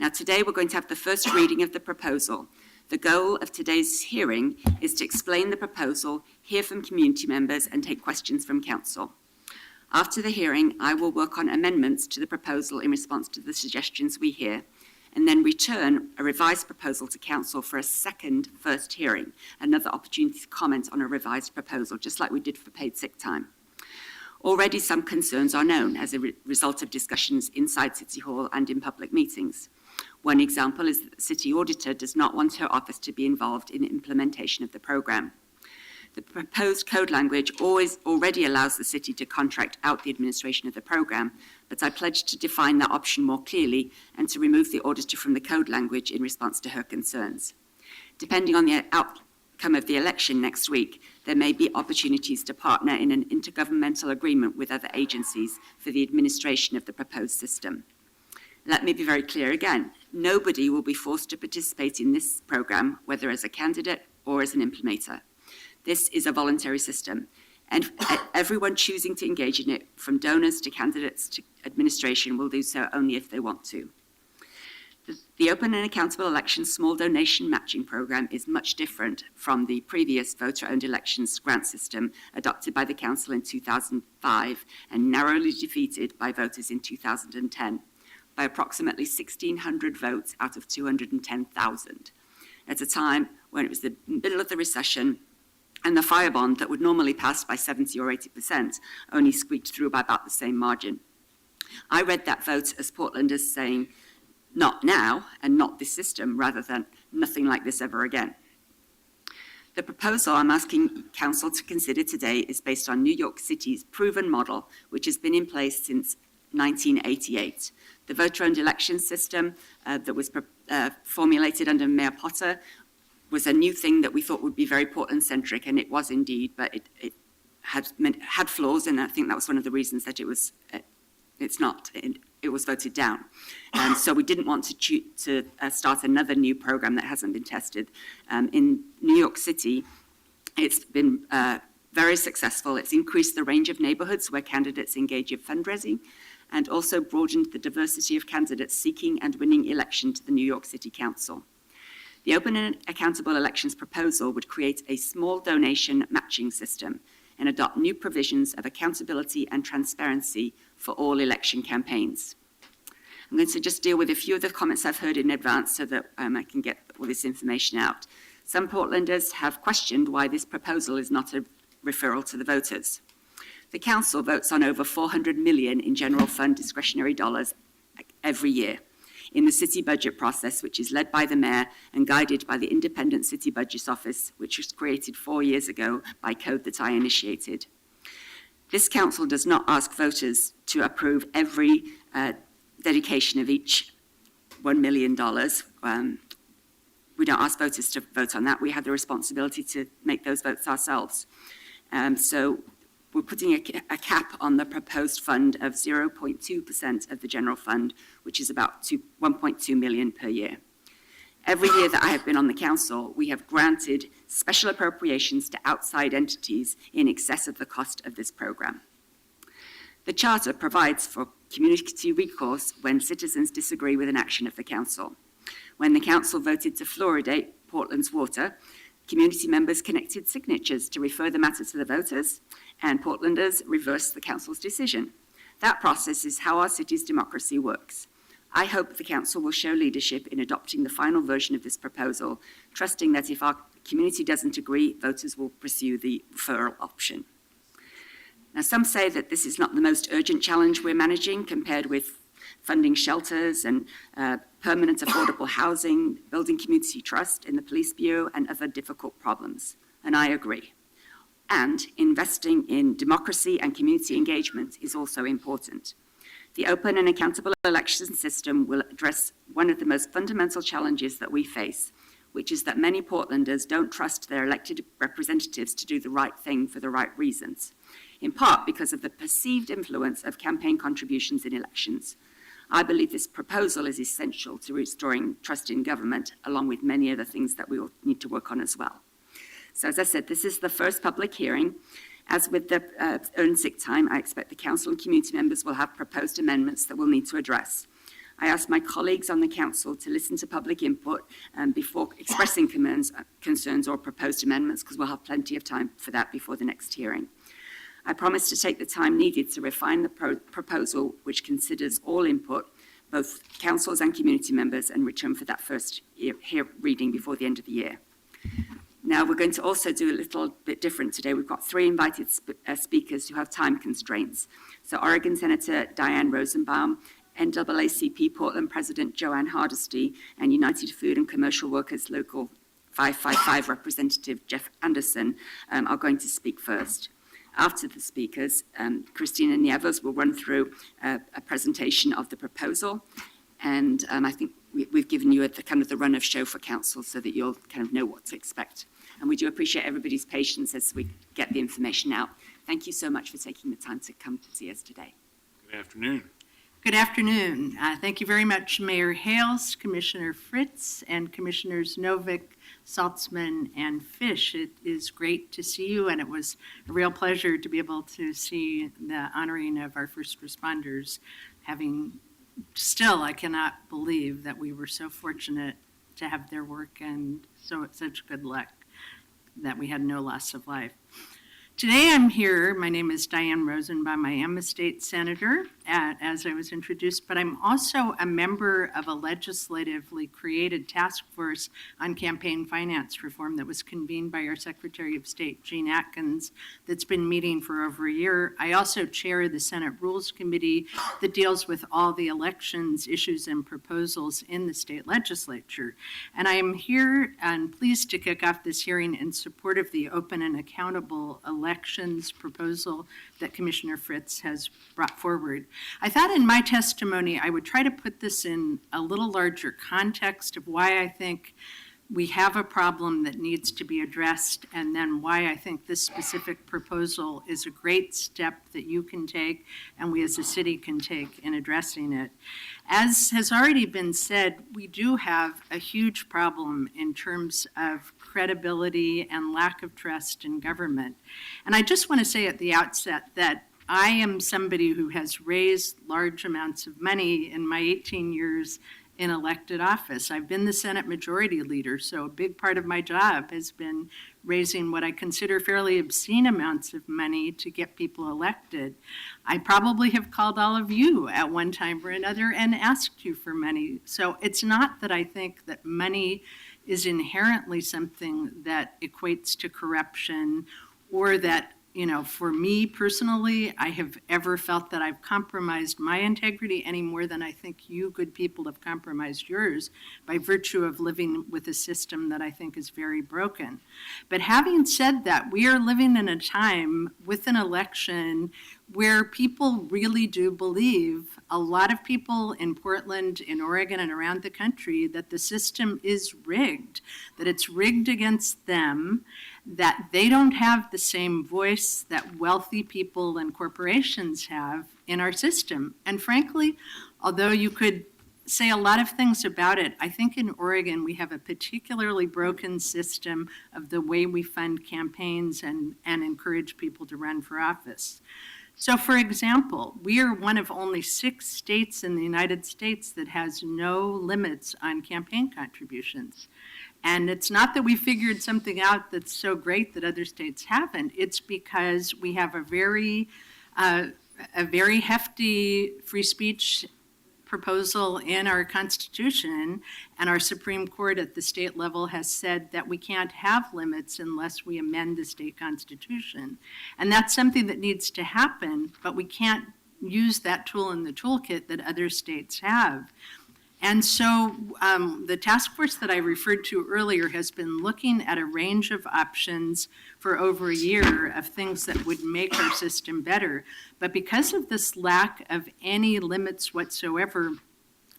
Now, today we're going to have the first reading of the proposal. The goal of today's hearing is to explain the proposal, hear from community members, and take questions from council. After the hearing, I will work on amendments to the proposal in response to the suggestions we hear, and then return a revised proposal to council for a first hearing, another opportunity to comment on a revised proposal, just like we did for paid sick time. Already some concerns are known as a result of discussions inside City Hall and in public meetings. One example is that the City Auditor does not want her office to be involved in implementation of the programme. The proposed code language already allows the City to contract out the administration of the programme, but I pledge to define that option more clearly and to remove the auditor from the code language in response to her concerns. Depending on the outcome of the election next week, there may be opportunities to partner in an intergovernmental agreement with other agencies for the administration of the proposed system. Let me be very clear again. Nobody will be forced to participate in this programme, whether as a candidate or as an implementer. This is a voluntary system, and everyone choosing to engage in it, from donors to candidates to administration, will do so only if they want to. The Open and Accountable Elections Small Donation Matching Programme is much different from the previous voter-owned elections grant system adopted by the Council in 2005 and narrowly defeated by voters in 2010 by approximately 1,600 votes out of 210,000, at a time when it was the middle of the recession and the fire bond that would normally pass by 70 or 80% only squeaked through by about the same margin. I read that vote as Portlanders saying, not now and not this system, rather than nothing like this ever again. The proposal I'm asking Council to consider today is based on New York City's proven model, which has been in place since 1988. The voter-owned election system that was formulated under Mayor Potter was a new thing that we thought would be very Portland-centric, and it was indeed, but it had flaws, and I think that was one of the reasons that it was voted down. So we didn't want to start another new program that hasn't been tested. In New York City, it's been very successful. It's increased the range of neighborhoods where candidates engage in fundraising, and also broadened the diversity of candidates seeking and winning election to the New York City Council. The Open and Accountable Elections proposal would create a small donation matching system and adopt new provisions of accountability and transparency for all election campaigns. I'm going to just deal with a few of the comments I've heard in advance so that I can get all this information out. Some Portlanders have questioned why this proposal is not a referral to the voters. The council votes on over $400 million in general fund discretionary dollars every year in the city budget process, which is led by the mayor and guided by the Independent City Budget Office, which was created 4 years ago by code that I initiated. This council does not ask voters to approve every dedication of each $1 million. We don't ask voters to vote on that. We have the responsibility to make those votes ourselves. So we're putting a cap on the proposed fund of 0.2% of the general fund, which is about $1.2 million per year. Every year that I have been on the council, we have granted special appropriations to outside entities in excess of the cost of this program. The Charter provides for community recourse when citizens disagree with an action of the council. When the council voted to fluoridate Portland's water, community members connected signatures to refer the matter to the voters, and Portlanders reversed the council's decision. That process is how our city's democracy works. I hope the council will show leadership in adopting the final version of this proposal, trusting that if our community doesn't agree, voters will pursue the referral option. Now, some say that this is not the most urgent challenge we're managing compared with funding shelters and permanent affordable housing, building community trust in the police bureau, and other difficult problems. And I agree. And investing in democracy and community engagement is also important. The open and accountable election system will address one of the most fundamental challenges that we face, which is that many Portlanders don't trust their elected representatives to do the right thing for the right reasons, in part because of the perceived influence of campaign contributions in elections. I believe this proposal is essential to restoring trust in government, along with many other things that we will need to work on as well. So as I said, this is the first public hearing. As with the earned sick time, I expect the council and community members will have proposed amendments that we'll need to address. I ask my colleagues on the council to listen to public input before expressing concerns or proposed amendments, because we'll have plenty of time for that before the next hearing. I promise to take the time needed to refine the proposal, which considers all input, both councils and community members, and return for that first reading before the end of the year. Now, we're going to also do a little bit different today. We've got 3 invited speakers who have time constraints. So Oregon Senator Diane Rosenbaum, NAACP Portland President Joanne Hardesty, and United Food and Commercial Workers Local 555 Representative Jeff Anderson are going to speak first. After the speakers, Christina Nieves will run through a presentation of the proposal, and I think we've given you the kind of the run of show for council so that you'll kind of know what to expect. And we do appreciate everybody's patience as we get the information out. Thank you so much for taking the time to come to see us today. Good afternoon. Good afternoon. Thank you very much, Mayor Hales, Commissioner Fritz, and Commissioners Novick, Saltzman, and Fish. It is great to see you, and it was a real pleasure to be able to see the honoring of our first responders. I cannot believe that we were so fortunate to have their work and such good luck that we had no loss of life. Today I'm here, my name is Diane Rosenbaum, I am a state senator, as I was introduced, but I'm also a member of a legislatively created task force on campaign finance reform that was convened by our Secretary of State, Gene Atkins, that's been meeting for over a year. I also chair the Senate Rules Committee that deals with all the elections, issues, and proposals in the state legislature. And I am here and pleased to kick off this hearing in support of the open and accountable elections proposal that Commissioner Fritz has brought forward. I thought in my testimony I would try to put this in a little larger context of why I think we have a problem that needs to be addressed, and then why I think this specific proposal is a great step that you can take and we as a city can take in addressing it. As has already been said, we do have a huge problem in terms of credibility and lack of trust in government. And I just want to say at the outset that I am somebody who has raised large amounts of money in my 18 years in elected office. I've been the Senate Majority Leader, so a big part of my job has been raising what I consider fairly obscene amounts of money to get people elected. I probably have called all of you at one time or another and asked you for money. So it's not that I think that money is inherently something that equates to corruption, or that, for me personally, I have ever felt that I've compromised my integrity any more than I think you good people have compromised yours by virtue of living with a system that I think is very broken. But having said that, we are living in a time with an election where people really do believe, a lot of people in Portland, in Oregon, and around the country, that the system is rigged, that it's rigged against them, that they don't have the same voice that wealthy people and corporations have in our system. And frankly, although you could say a lot of things about it, I think in Oregon we have a particularly broken system of the way we fund campaigns and encourage people to run for office. So, for example, we are one of only 6 states in the United States that has no limits on campaign contributions. And it's not that we figured something out that's so great that other states haven't. It's because we have a very hefty free speech proposal in our Constitution, and our Supreme Court at the state level has said that we can't have limits unless we amend the state constitution. And that's something that needs to happen, but we can't use that tool in the toolkit that other states have. And so the task force that I referred to earlier has been looking at a range of options for over a year of things that would make our system better. But because of this lack of any limits whatsoever,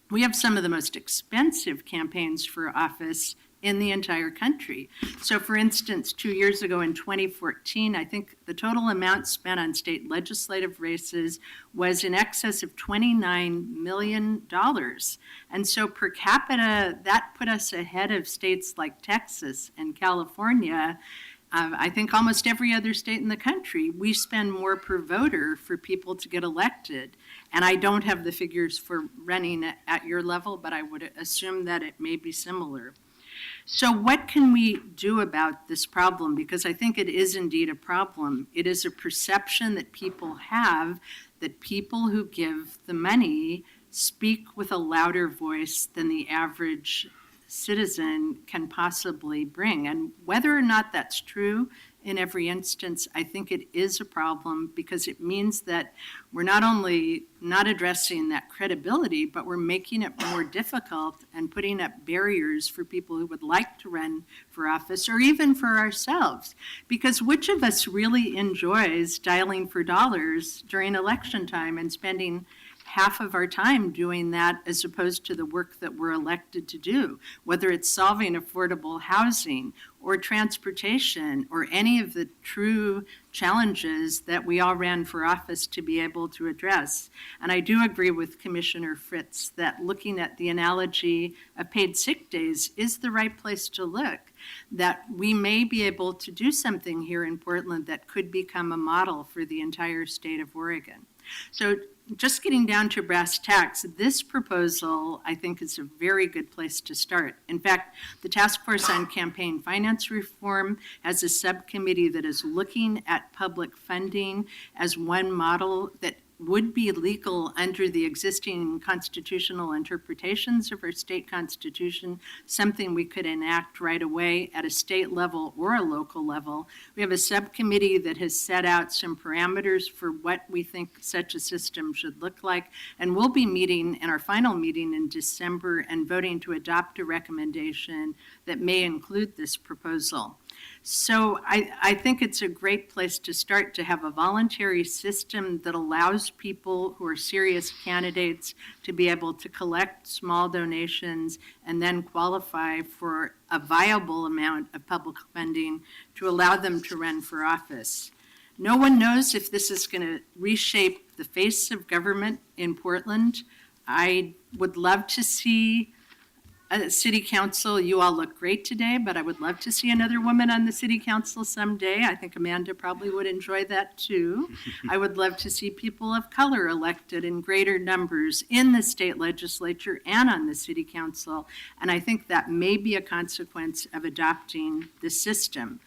we have some of the most expensive campaigns for office in the entire country. So for instance, 2 years ago in 2014, I think the total amount spent on state legislative races was in excess of $29 million. And so per capita, that put us ahead of states like Texas and California I think almost every other state in the country, we spend more per voter for people to get elected. And I don't have the figures for running at your level, but I would assume that it may be similar. So what can we do about this problem? Because I think it is indeed a problem. It is a perception that people have that people who give the money speak with a louder voice than the average citizen can possibly bring. And whether or not that's true in every instance, I think it is a problem because it means that we're not only not addressing that credibility, but we're making it more difficult and putting up barriers for people who would like to run for office or even for ourselves. Because which of us really enjoys dialing for dollars during election time and spending half of our time doing that as opposed to the work that we're elected to do, whether it's solving affordable housing or transportation or any of the true challenges that we all ran for office to be able to address. And I do agree with Commissioner Fritz that looking at the analogy of paid sick days is the right place to look, that we may be able to do something here in Portland that could become a model for the entire state of Oregon. So just getting down to brass tacks, this proposal, I think, is a very good place to start. In fact, the Task Force on Campaign Finance Reform has a subcommittee that is looking at public funding as one model that would be legal under the existing constitutional interpretations of our state constitution, something we could enact right away at a state level or a local level. We have a subcommittee that has set out some parameters for what we think such a system should look like, and we'll be meeting in our final meeting in December and voting to adopt a recommendation that may include this proposal. So I think it's a great place to start to have a voluntary system that allows people who are serious candidates to be able to collect small donations and then qualify for a viable amount of public funding to allow them to run for office. No one knows if this is going to reshape the face of government in Portland. I would love to see City Council. You all look great today, but I would love to see another woman on the City Council someday. I think Amanda probably would enjoy that too. I would love to see people of color elected in greater numbers in the state legislature and on the City Council. And I think that may be a consequence of adopting the system.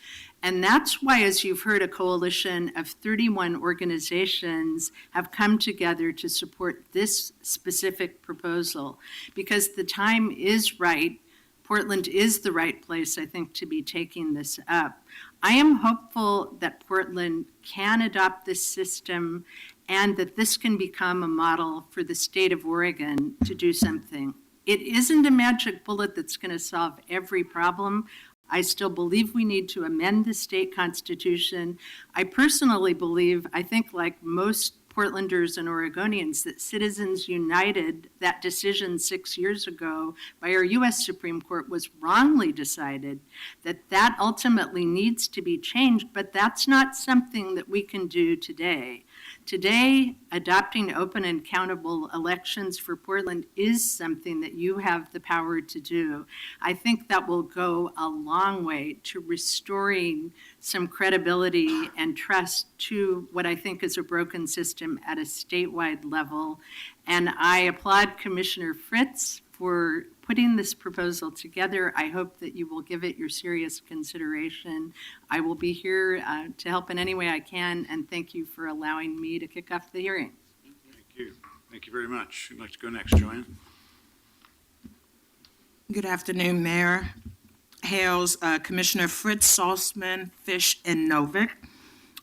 And that's why, as you've heard, a coalition of 31 organizations have come together to support this specific proposal, because the time is right. Portland is the right place, I think, to be taking this up. I am hopeful that Portland can adopt this system and that this can become a model for the state of Oregon to do something. It isn't a magic bullet that's going to solve every problem. I still believe we need to amend the state constitution. I personally believe, I think like most Portlanders and Oregonians, that Citizens United, that decision 6 years ago by our U.S. Supreme Court, was wrongly decided, that ultimately needs to be changed, but that's not something that we can do today. Today, adopting open and accountable elections for Portland is something that you have the power to do. I think that will go a long way to restoring some credibility and trust to what I think is a broken system at a statewide level. And I applaud Commissioner Fritz for putting this proposal together. I hope that you will give it your serious consideration. I will be here to help in any way I can, and thank you for allowing me to kick off the hearing. Thank you. Thank you very much. Who'd like to go next, Joanne? Good afternoon, Mayor Hales, Commissioner Fritz, Salzman, Fish, and Novick.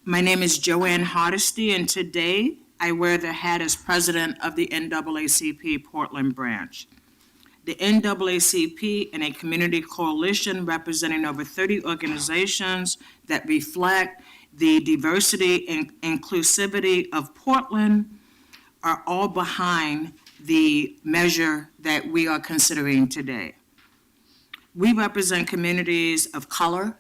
My name is Joanne Hardesty, and today I wear the hat as president of the NAACP Portland branch. The NAACP and a community coalition representing over 30 organizations that reflect the diversity and inclusivity of Portland are all behind the measure that we are considering today. We represent communities of color,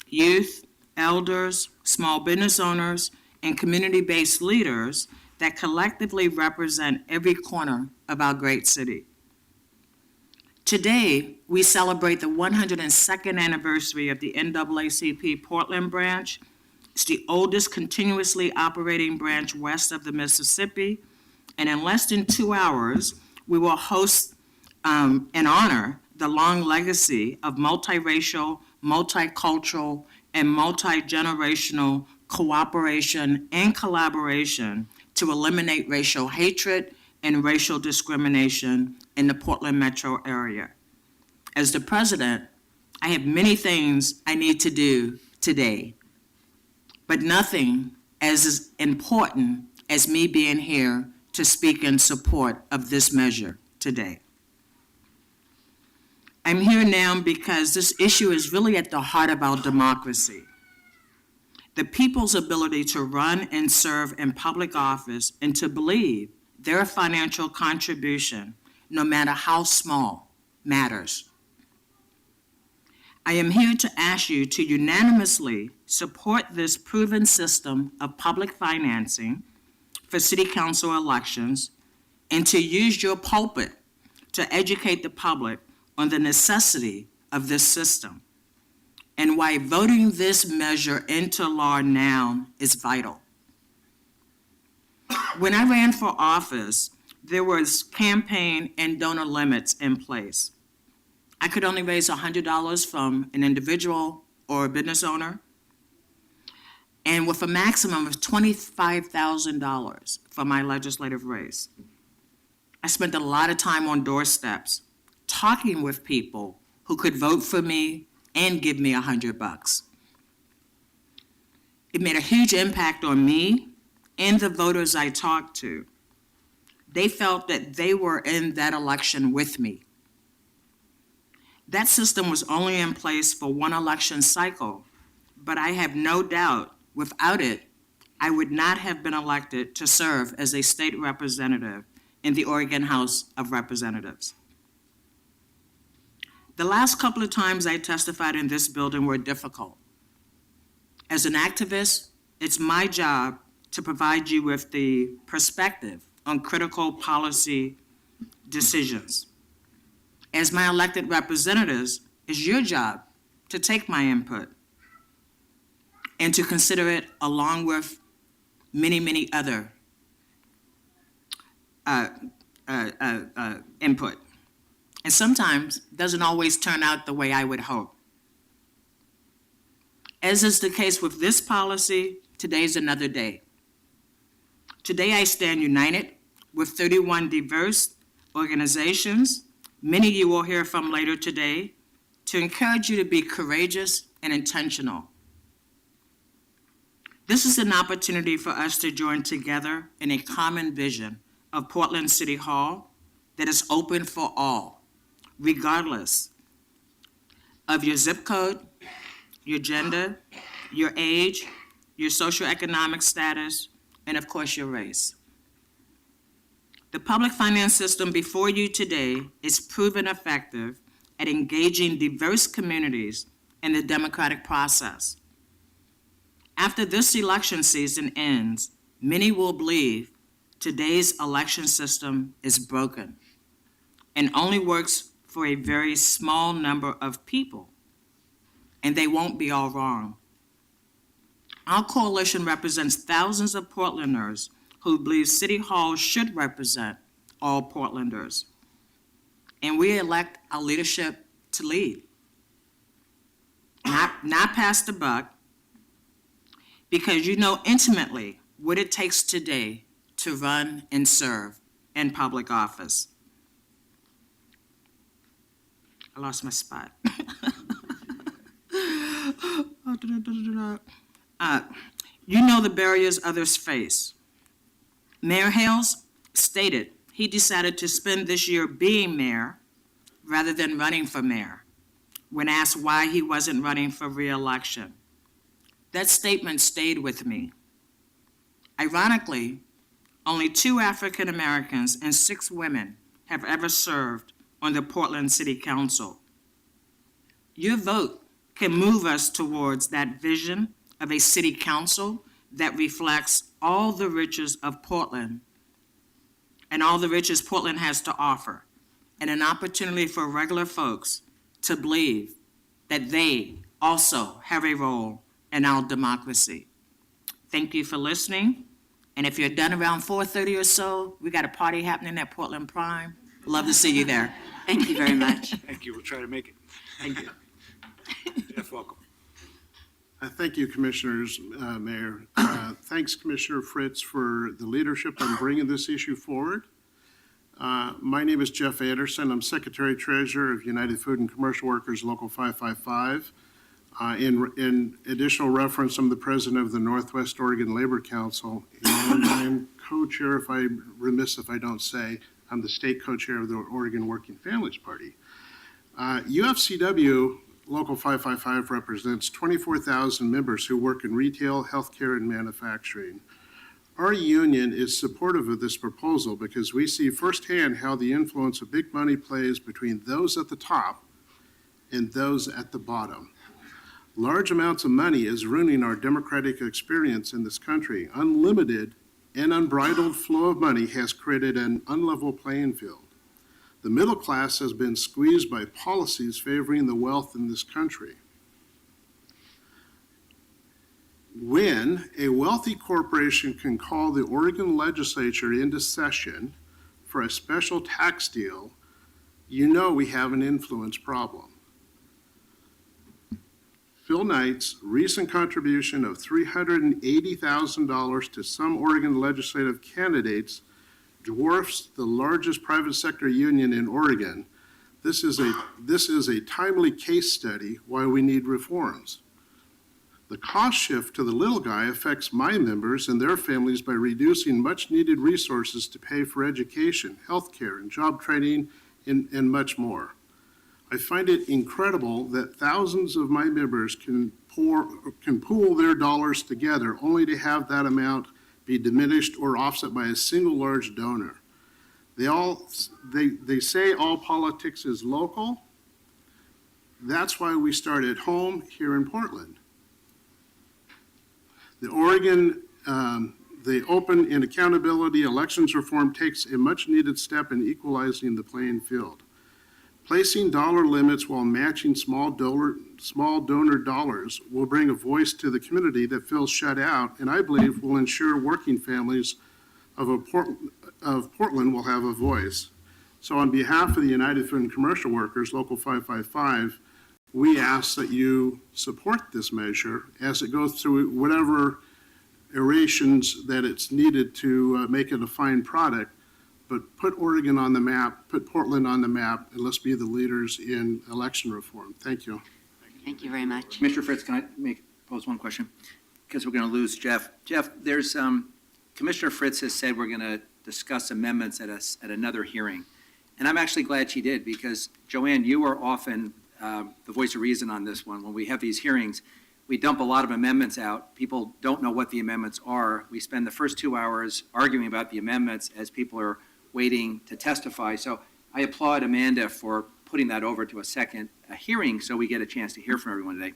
youth, elders, small business owners, and community-based leaders that collectively represent every corner of our great city. Today, we celebrate the 102nd anniversary of the NAACP Portland branch. It's the oldest continuously operating branch west of the Mississippi. And in less than 2 hours, we will host and honor the long legacy of multiracial, multicultural, and multi-generational cooperation and collaboration to eliminate racial hatred and racial discrimination in the Portland metro area. As the president, I have many things I need to do today, but nothing as important as me being here to speak in support of this measure today. I'm here now because this issue is really at the heart of our democracy. The people's ability to run and serve in public office and to believe their financial contribution, no matter how small, matters. I am here to ask you to unanimously support this proven system of public financing for city council elections and to use your pulpit to educate the public on the necessity of this system and why voting this measure into law now is vital. When I ran for office, there was campaign and donor limits in place. I could only raise $100 from an individual or a business owner, and with a maximum of $25,000 for my legislative race. I spent a lot of time on doorsteps, talking with people who could vote for me and give me $100. It made a huge impact on me and the voters I talked to. They felt that they were in that election with me. That system was only in place for one election cycle, but I have no doubt without it, I would not have been elected to serve as a state representative in the Oregon House of Representatives. The last couple of times I testified in this building were difficult. As an activist, it's my job to provide you with the perspective on critical policy decisions. As my elected representatives, it's your job to take my input and to consider it along with many, many other input. And sometimes it doesn't always turn out the way I would hope. As is the case with this policy, today's another day. Today I stand united with 31 diverse organizations, many you will hear from later today, to encourage you to be courageous and intentional. This is an opportunity for us to join together in a common vision of Portland City Hall that is open for all, regardless of your zip code, your gender, your age, your socioeconomic status, and of course your race. The public finance system before you today is proven effective at engaging diverse communities in the democratic process. After this election season ends, many will believe today's election system is broken and only works for a very small number of people, and they won't be all wrong. Our coalition represents thousands of Portlanders who believe City Hall should represent all Portlanders. And we elect our leadership to lead, not pass the buck, because you know intimately what it takes today to run and serve in public office. I lost my spot. You know the barriers others face. Mayor Hales stated he decided to spend this year being mayor rather than running for mayor when asked why he wasn't running for re-election. That statement stayed with me. Ironically, only 2 African Americans and 6 women have ever served on the Portland City Council. Your vote can move us towards that vision of a city council that reflects all the riches of Portland and all the riches Portland has to offer, and an opportunity for regular folks to believe that they also have a role in our democracy. Thank you for listening. And if you're done around 4:30 or so, we got a party happening at Portland Prime. Love to see you there. Thank you very much. Thank you. We'll try to make it. Thank you. Jeff, welcome. Thank you, Commissioners, Mayor. Thanks, Commissioner Fritz, for the leadership on bringing this issue forward. My name is Jeff Anderson. I'm Secretary Treasurer of United Food and Commercial Workers Local 555. In additional reference, I'm the President of the Northwest Oregon Labor Council, and I'm co-chair, if I'm remiss if I don't say, I'm the state co-chair of the Oregon Working Families Party. UFCW Local 555 represents 24,000 members who work in retail, healthcare, and manufacturing. Our union is supportive of this proposal because we see firsthand how the influence of big money plays between those at the top and those at the bottom. Large amounts of money is ruining our democratic experience in this country. Unlimited and unbridled flow of money has created an unlevel playing field. The middle class has been squeezed by policies favoring the wealth in this country. When a wealthy corporation can call the Oregon legislature into session for a special tax deal, you know we have an influence problem. Phil Knight's recent contribution of $380,000 to some Oregon legislative candidates dwarfs the largest private sector union in Oregon. This is a timely case study why we need reforms. The cost shift to the little guy affects my members and their families by reducing much-needed resources to pay for education, healthcare, and job training, and much more. I find it incredible that thousands of my members can pool their dollars together only to have that amount be diminished or offset by a single large donor. They say all politics is local. That's why we start at home here in Portland. The Open and Accountability Elections Reform takes a much-needed step in equalizing the playing field. Placing dollar limits while matching small donor dollars will bring a voice to the community that feels shut out, and I believe will ensure working families of Portland will have a voice. So on behalf of the United Food and Commercial Workers, Local 555, we ask that you support this measure as it goes through whatever iterations that it's needed to make it a fine product. But put Oregon on the map, put Portland on the map, and let's be the leaders in election reform. Thank you. Thank you very much. Commissioner Fritz, can I pose one question? Because we're going to lose Jeff. Jeff, there's, Commissioner Fritz has said we're going to discuss amendments at another hearing. And I'm actually glad she did, because Joanne, you are often the voice of reason on this one. When we have these hearings, we dump a lot of amendments out. People don't know what the amendments are. We spend the first 2 hours arguing about the amendments as people are waiting to testify. So I applaud Amanda for putting that over to a hearing so we get a chance to hear from everyone today.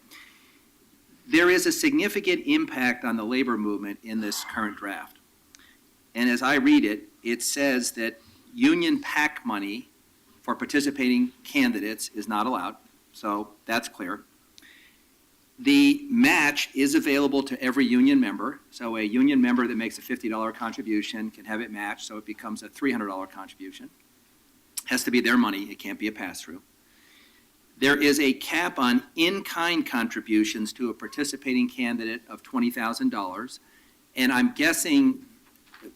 There is a significant impact on the labor movement in this current draft. And as I read it, it says that union PAC money for participating candidates is not allowed. So that's clear. The match is available to every union member. So a union member that makes a $50 contribution can have it matched, so it becomes a $300 contribution. Has to be their money. It can't be a pass-through. There is a cap on in-kind contributions to a participating candidate of $20,000. And I'm guessing,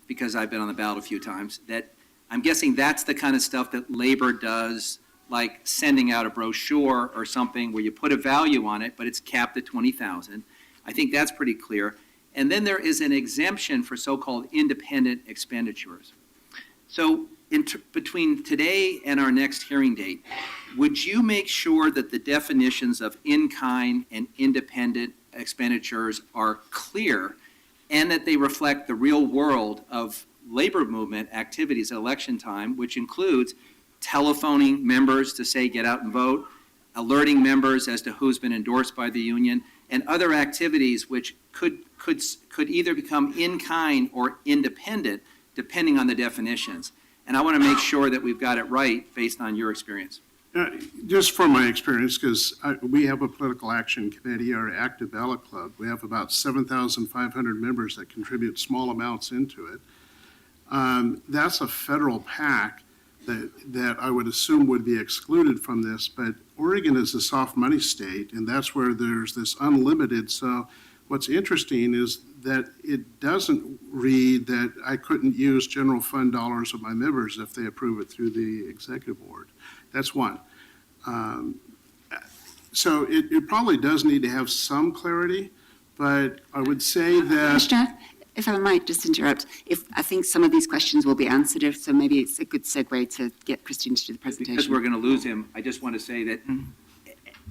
because I've been on the ballot a few times, that I'm guessing that's the kind of stuff that labor does, like sending out a brochure or something where you put a value on it, but it's capped at $20,000. I think that's pretty clear. And then there is an exemption for so-called independent expenditures. So between today and our next hearing date, would you make sure that the definitions of in-kind and independent expenditures are clear and that they reflect the real world of labor movement activities at election time, which includes telephoning members to say get out and vote, alerting members as to who's been endorsed by the union, and other activities which could either become in-kind or independent, depending on the definitions. And I want to make sure that we've got it right based on your experience. Just from my experience, because we have a political action committee, our Active Ballot Club. We have about 7,500 members that contribute small amounts into it. That's a federal PAC that I would assume would be excluded from this, but Oregon is a soft money state, and that's where there's this unlimited. So what's interesting is that it doesn't read that I couldn't use general fund dollars of my members if they approve it through the executive board. That's one. So it probably does need to have some clarity, but I would say that. Commissioner, if I might just interrupt, I think some of these questions will be answered, so maybe it's a good segue to get Christine to do the presentation. Because we're going to lose him, I just want to say that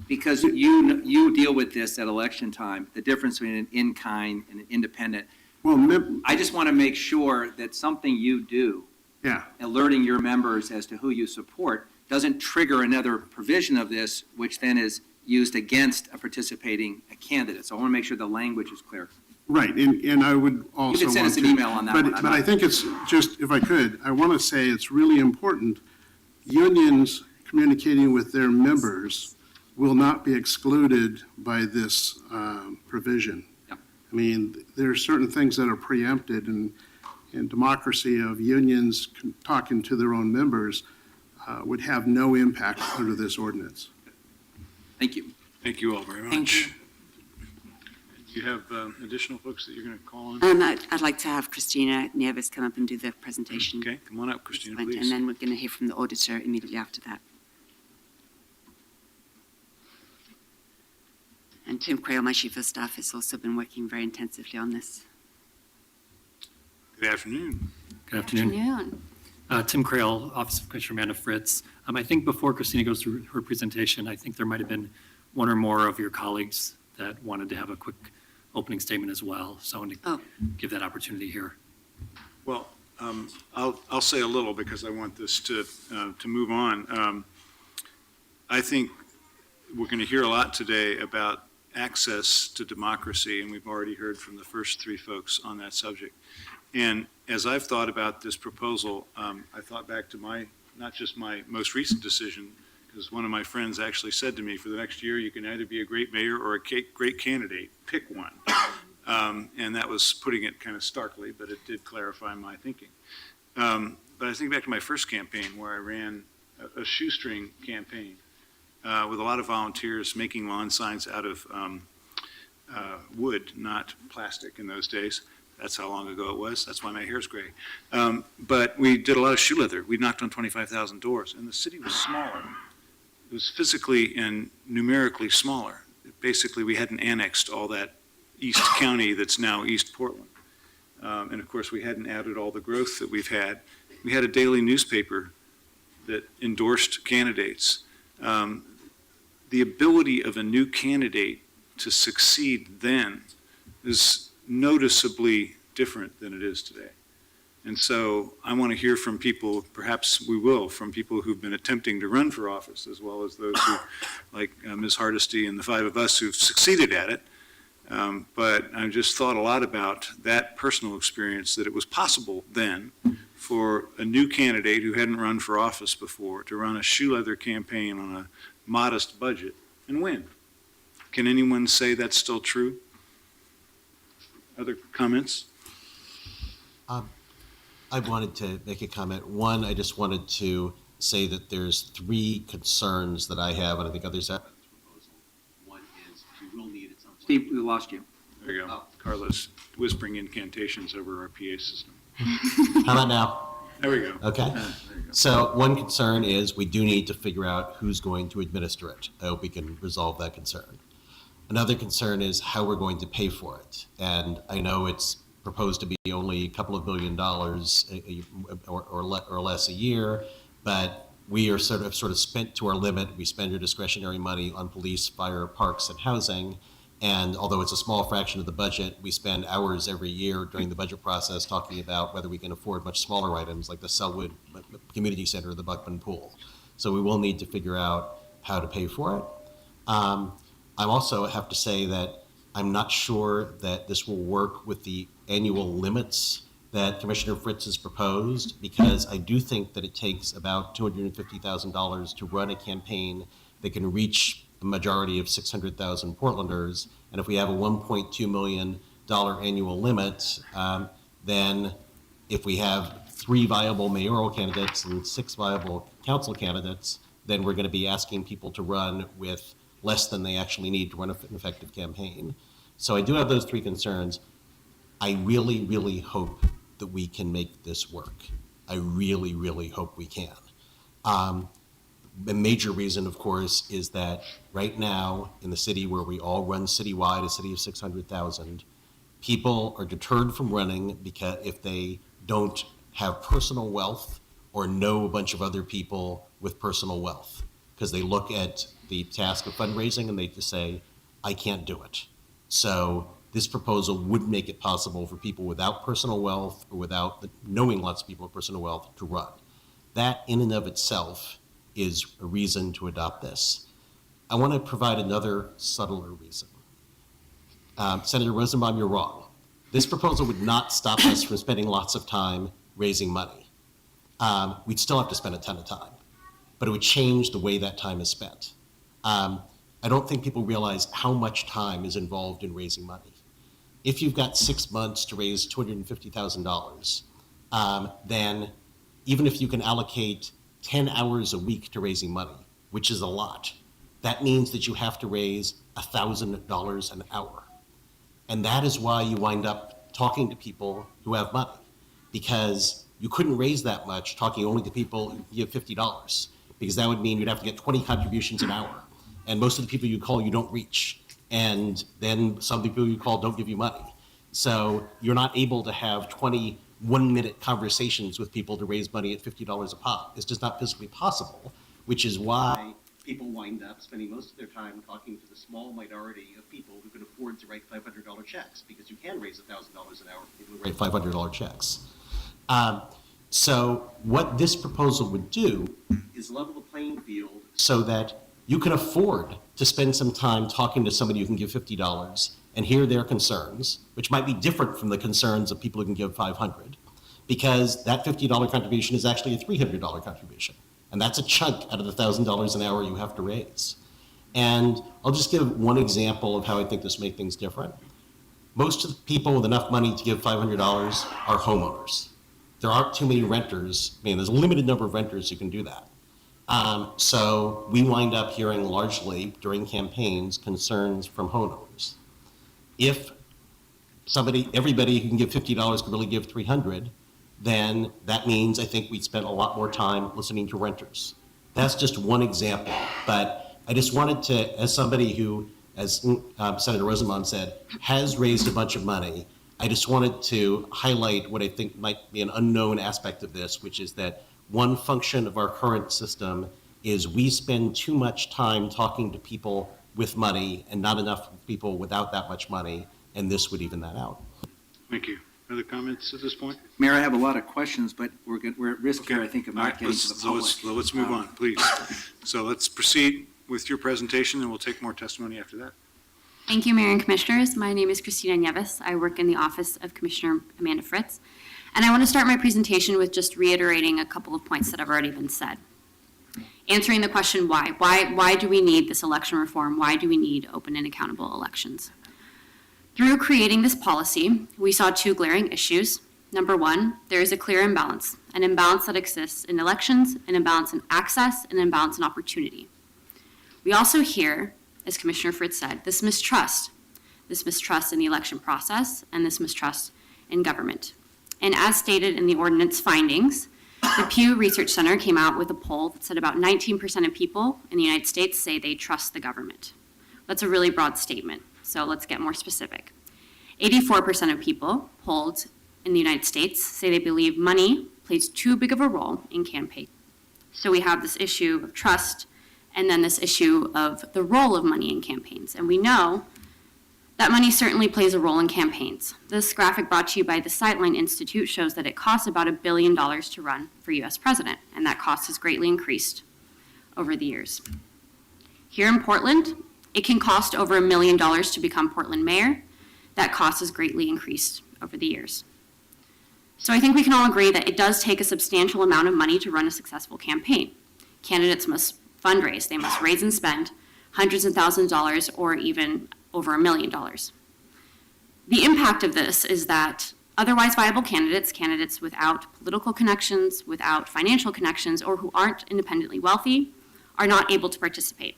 because you deal with this at election time, the difference between an in-kind and an independent. Well, I just want to make sure that something you do, yeah, alerting your members as to who you support, doesn't trigger another provision of this, which then is used against a participating candidate. So I want to make sure the language is clear. right, and I would also. You can send us an email on that one. But I think it's just, if I could, I want to say it's really important. Unions communicating with their members will not be excluded by this provision. Yeah. I mean, there are certain things that are preempted in democracy of unions talking to their own members would have no impact under this ordinance. Thank you. Thank you all very much. Thank you. Do you have additional folks that you're going to call on? I'd like to have Christina Nieves come up and do the presentation. Okay, come on up, Christina, And please. then we're going to hear from the auditor immediately after that. And Tim Quayle, my chief of staff, has also been working very intensively on this. Good afternoon. Good afternoon. Tim Crail, Office of Commissioner Amanda Fritz. I think before Christina goes through her presentation, I think there might have been one or more of your colleagues that wanted to have a quick opening statement as well. So I want to give that opportunity here. Well, I'll say a little because I want this to move on. I think we're going to hear a lot today about access to democracy, and we've already heard from the first three folks on that subject. And as I've thought about this proposal, I thought back to not just my most recent decision, because one of my friends actually said to me, for the next year, you can either be a great mayor or a great candidate, pick one. And that was putting it kind of starkly, but it did clarify my thinking. But I think back to my first campaign where I ran a shoestring campaign with a lot of volunteers making lawn signs out of wood, not plastic in those days. That's how long ago it was. That's why my hair's gray. But we did a lot of shoe leather. We knocked on 25,000 doors, and the city was smaller. It was physically and numerically smaller. Basically, we hadn't annexed all that East County that's now East Portland. And of course, we hadn't added all the growth that we've had. We had a daily newspaper that endorsed candidates. The ability of a new candidate to succeed then is noticeably different than it is today. And so I want to hear from people, perhaps we will, from people who've been attempting to run for office, as well as those who, like Ms. Hardesty and the five of us who've succeeded at it. But I've just thought a lot about that personal experience, that it was possible then for a new candidate who hadn't run for office before to run a shoe leather campaign on a modest budget and win. Can anyone say that's still true? Other comments? I wanted to make a comment. One, I just wanted to say that there's three concerns that I have, and I think others have. One is we will need at some point. Steve, we lost you. There you go. Carlos whispering incantations over our PA system. How about now? There we go. Okay. So one concern is we do need to figure out who's going to administer it. I hope we can resolve that concern. Another concern is how we're going to pay for it. And I know it's proposed to be only a couple of $1 billion or less a year, but we are sort of spent to our limit. We spend our discretionary money on police, fire, parks, and housing. And although it's a small fraction of the budget, we spend hours every year during the budget process talking about whether we can afford much smaller items like the Selwood Community Center or the Buckman Pool. So we will need to figure out how to pay for it. I also have to say that I'm not sure that this will work with the annual limits that Commissioner Fritz has proposed, because I do think that it takes about $250,000 to run a campaign that can reach the majority of 600,000 Portlanders. And if we have a $1.2 million annual limit, then if we have 3 viable mayoral candidates and 6 viable council candidates, then we're going to be asking people to run with less than they actually need to run an effective campaign. So I do have those 3 concerns. I really, really hope that we can make this work. I really, really hope we can. The major reason, of course, is that right now in the city where we all run citywide, a city of 600,000, people are deterred from running because if they don't have personal wealth or know a bunch of other people with personal wealth, because they look at the task of fundraising and they just say, I can't do it. So this proposal would make it possible for people without personal wealth or without knowing lots of people with personal wealth to run. That in and of itself is a reason to adopt this. I want to provide another subtler reason. Senator Rosenbaum, you're wrong. This proposal would not stop us from spending lots of time raising money. We'd still have to spend a ton of time, but it would change the way that time is spent. I don't think people realize how much time is involved in raising money. If you've got 6 months to raise $250,000, then even if you can allocate 10 hours a week to raising money, which is a lot, that means that you have to raise $1,000 an hour. And that is why you wind up talking to people who have money, because you couldn't raise that much talking only to people who give $50, because that would mean you'd have to get 20 contributions an hour. And most of the people you call, you don't reach. And then some people you call don't give you money. So you're not able to have 20 one-minute conversations with people to raise money at $50 a pop. It's just not physically possible, which is why people wind up spending most of their time talking to the small minority of people who can afford to write $500 checks, because you can raise $1,000 an hour for people who write $500 checks. So what this proposal would do is level the playing field so that you can afford to spend some time talking to somebody who can give $50 and hear their concerns, which might be different from the concerns of people who can give $500, because that $50 contribution is actually a $300 contribution. And that's a chunk out of the $1,000 an hour you have to raise. And I'll just give one example of how I think this makes things different. Most of the people with enough money to give $500 are homeowners. There aren't too many renters. I mean, there's a limited number of renters who can do that. So we wind up hearing largely during campaigns concerns from homeowners. If everybody who can give $50 could really give $300, then that means I think we'd spend a lot more time listening to renters. That's just one example, but I just wanted to, as somebody who, as Senator Rosenbaum said, has raised a bunch of money, I just wanted to highlight what I think might be an unknown aspect of this, which is that one function of our current system is we spend too much time talking to people with money and not enough people without that much money, and this would even that out. Thank you. Other comments at this point? Mayor, I have a lot of questions, but we're at risk here, I think, of All not right, getting to the public. let's move on, please. So let's proceed with your presentation, and we'll take more testimony after that. Thank you, Mayor and Commissioners. My name is Christina Nieves. I work in the office of Commissioner Amanda Fritz. And I want to start my presentation with just reiterating a couple of points that have already been said. Answering the question why. Why do we need this election reform? Why do we need open and accountable elections? Through creating this policy, we saw 2 glaring issues. Number 1, there is a clear imbalance, an imbalance that exists in elections, an imbalance in access, and an imbalance in opportunity. We also hear, as Commissioner Fritz said, this mistrust in the election process and this mistrust in government. And as stated in the ordinance findings, the Pew Research Center came out with a poll that said about 19% of people in the United States say they trust the government. That's a really broad statement, so let's get more specific. 84% of people polled in the United States say they believe money plays too big of a role in campaign. So we have this issue of trust and then this issue of the role of money in campaigns. And we know that money certainly plays a role in campaigns. This graphic brought to you by the Sightline Institute shows that it costs about $1 billion to run for U.S. president, and that cost has greatly increased over the years. Here in Portland, it can cost over $1 million to become Portland mayor. That cost has greatly increased over the years. So I think we can all agree that it does take a substantial amount of money to run a successful campaign. Candidates must fundraise, they must raise and spend hundreds of thousands of dollars or even over $1 million. The impact of this is that otherwise viable candidates, candidates without political connections, without financial connections, or who aren't independently wealthy, are not able to participate.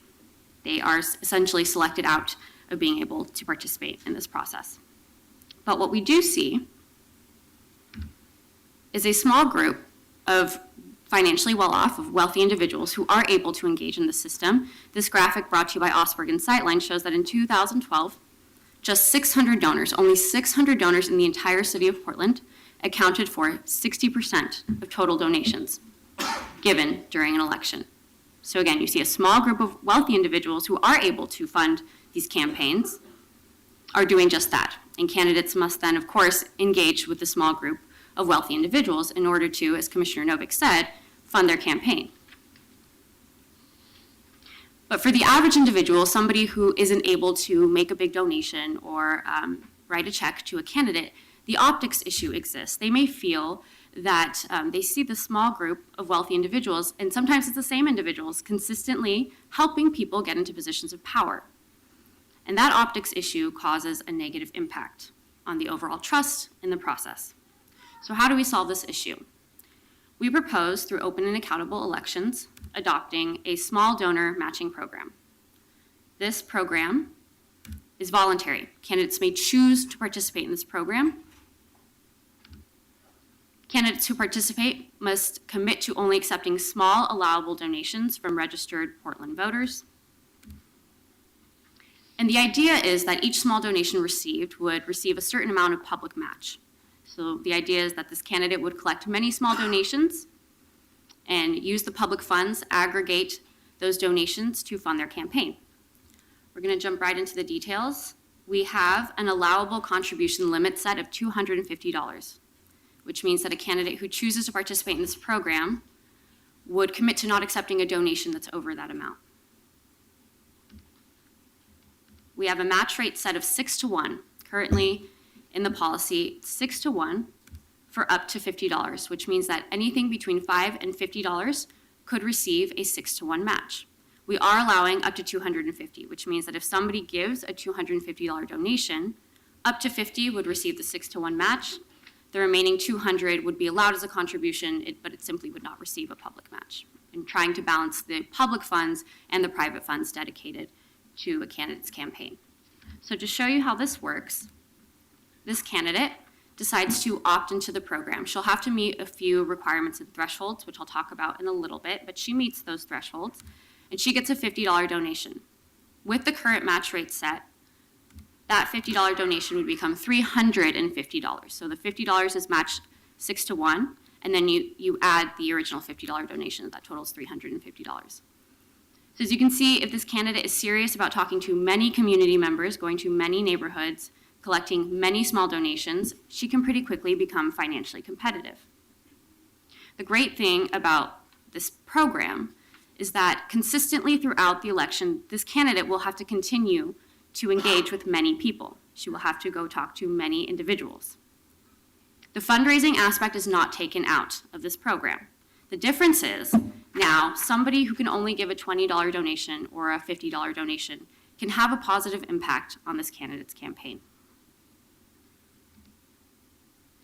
They are essentially selected out of being able to participate in this process. But what we do see is a small group of financially well-off, of wealthy individuals who are able to engage in the system. This graphic brought to you by Osberg and Sightline shows that in 2012, just 600 donors, only 600 donors in the entire city of Portland, accounted for 60% of total donations given during an election. So again, you see a small group of wealthy individuals who are able to fund these campaigns are doing just that. And candidates must then, of course, engage with the small group of wealthy individuals in order to, as Commissioner Novick said, fund their campaign. But for the average individual, somebody who isn't able to make a big donation or write a check to a candidate, the optics issue exists. They may feel that they see the small group of wealthy individuals, and sometimes it's the same individuals, consistently helping people get into positions of power. And that optics issue causes a negative impact on the overall trust in the process. So how do we solve this issue? We propose, through open and accountable elections, adopting a small donor matching program. This program is voluntary. Candidates may choose to participate in this program. Candidates who participate must commit to only accepting small allowable donations from registered Portland voters. And the idea is that each small donation received would receive a certain amount of public match. So the idea is that this candidate would collect many small donations and use the public funds, aggregate those donations to fund their campaign. We're going to jump right into the details. We have an allowable contribution limit set of $250, which means that a candidate who chooses to participate in this program would commit to not accepting a donation that's over that amount. We have a match rate set of 6-to-1. Currently in the policy, 6-to-1 for up to $50, which means that anything between $5 and $50 could receive a 6-to-1 match. We are allowing up to $250, which means that if somebody gives a $250 donation, up to 50 would receive the 6-to-1 match. The remaining 200 would be allowed as a contribution, but it simply would not receive a public match. And trying to balance the public funds and the private funds dedicated to a candidate's campaign. So to show you how this works, this candidate decides to opt into the program. She'll have to meet a few requirements and thresholds, which I'll talk about in a little bit, but she meets those thresholds, and she gets a $50 donation. With the current match rate set, that $50 donation would become $350. So the $50 is matched 6-to-1, and then you add the original $50 donation. That totals $350. So as you can see, if this candidate is serious about talking to many community members, going to many neighborhoods, collecting many small donations, she can pretty quickly become financially competitive. The great thing about this program is that consistently throughout the election, this candidate will have to continue to engage with many people. She will have to go talk to many individuals. The fundraising aspect is not taken out of this program. The difference is now somebody who can only give a $20 donation or a $50 donation can have a positive impact on this candidate's campaign.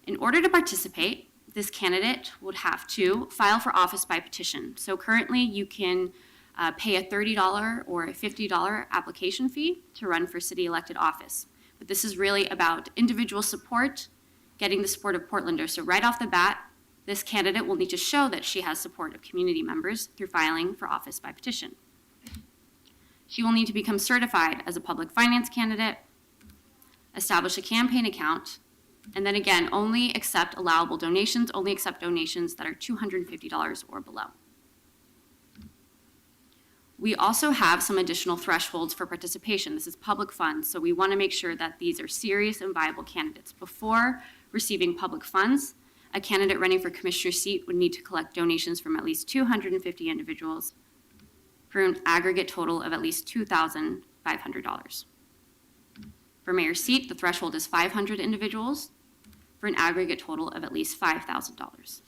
In order to participate, this candidate would have to file for office by petition. So currently you can pay a $30 or a $50 application fee to run for city elected office. But this is really about individual support, getting the support of Portlanders. So right off the bat, this candidate will need to show that she has support of community members through filing for office by petition. She will need to become certified as a public finance candidate, establish a campaign account, and then again, only accept allowable donations, only accept donations that are $250 or below. We also have some additional thresholds for participation. This is public funds, so we want to make sure that these are serious and viable candidates. Before receiving public funds, a candidate running for commissioner's seat would need to collect donations from at least 250 individuals for an aggregate total of at least $2,500. For mayor's seat, the threshold is 500 individuals. for an aggregate total of at least $5,000.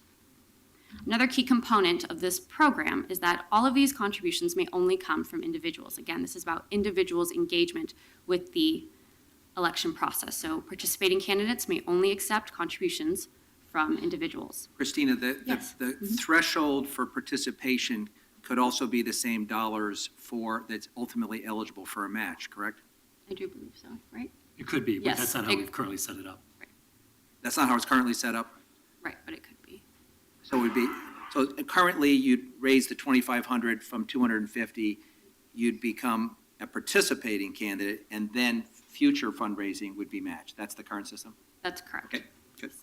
Another key component of this program is that all of these contributions may only come from individuals. Again, this is about individuals' engagement with the election process. So participating candidates may only accept contributions from individuals. Christina, the Yes. threshold for participation could also be the same dollars for, that's ultimately eligible for a match, correct? I do believe so, right? It could be, but Yes, that's not how it- we've currently set it up. That's not how it's currently set up? Right, but it could be. So it would be, so currently you'd raise the 2,500 from 250, you'd become a participating candidate, and then future fundraising would be matched. That's the current system? That's correct. Okay, good.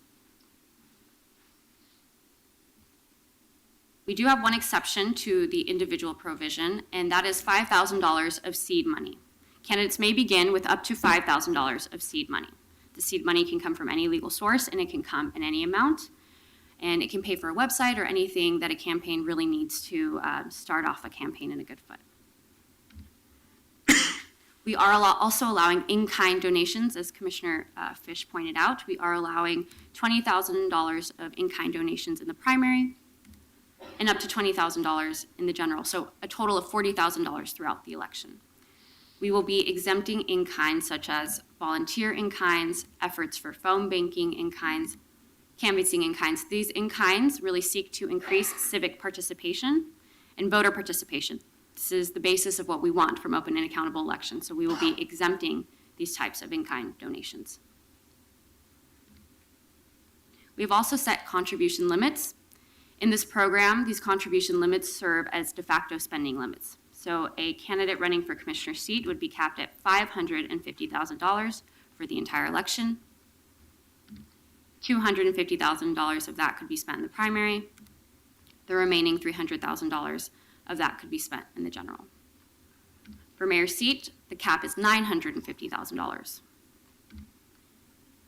We do have one exception to the individual provision, and that is $5,000 of seed money. Candidates may begin with up to $5,000 of seed money. The seed money can come from any legal source, and it can come in any amount, and it can pay for a website or anything that a campaign really needs to start off a campaign in a good foot. We are also allowing in-kind donations, as Commissioner Fish pointed out. We are allowing $20,000 of in-kind donations in the primary, and up to $20,000 in the general, so a total of $40,000 throughout the election. We will be exempting in-kinds such as volunteer in-kinds, efforts for phone banking in-kinds, canvassing in-kinds. These in-kinds really seek to increase civic participation and voter participation. This is the basis of what we want from open and accountable elections, so we will be exempting these types of in-kind donations. We've also set contribution limits. In this program, these contribution limits serve as de facto spending limits. So a candidate running for commissioner's seat would be capped at $550,000 for the entire election. $250,000 of that could be spent in the primary. The remaining $300,000 of that could be spent in the general. For mayor's seat, the cap is $950,000.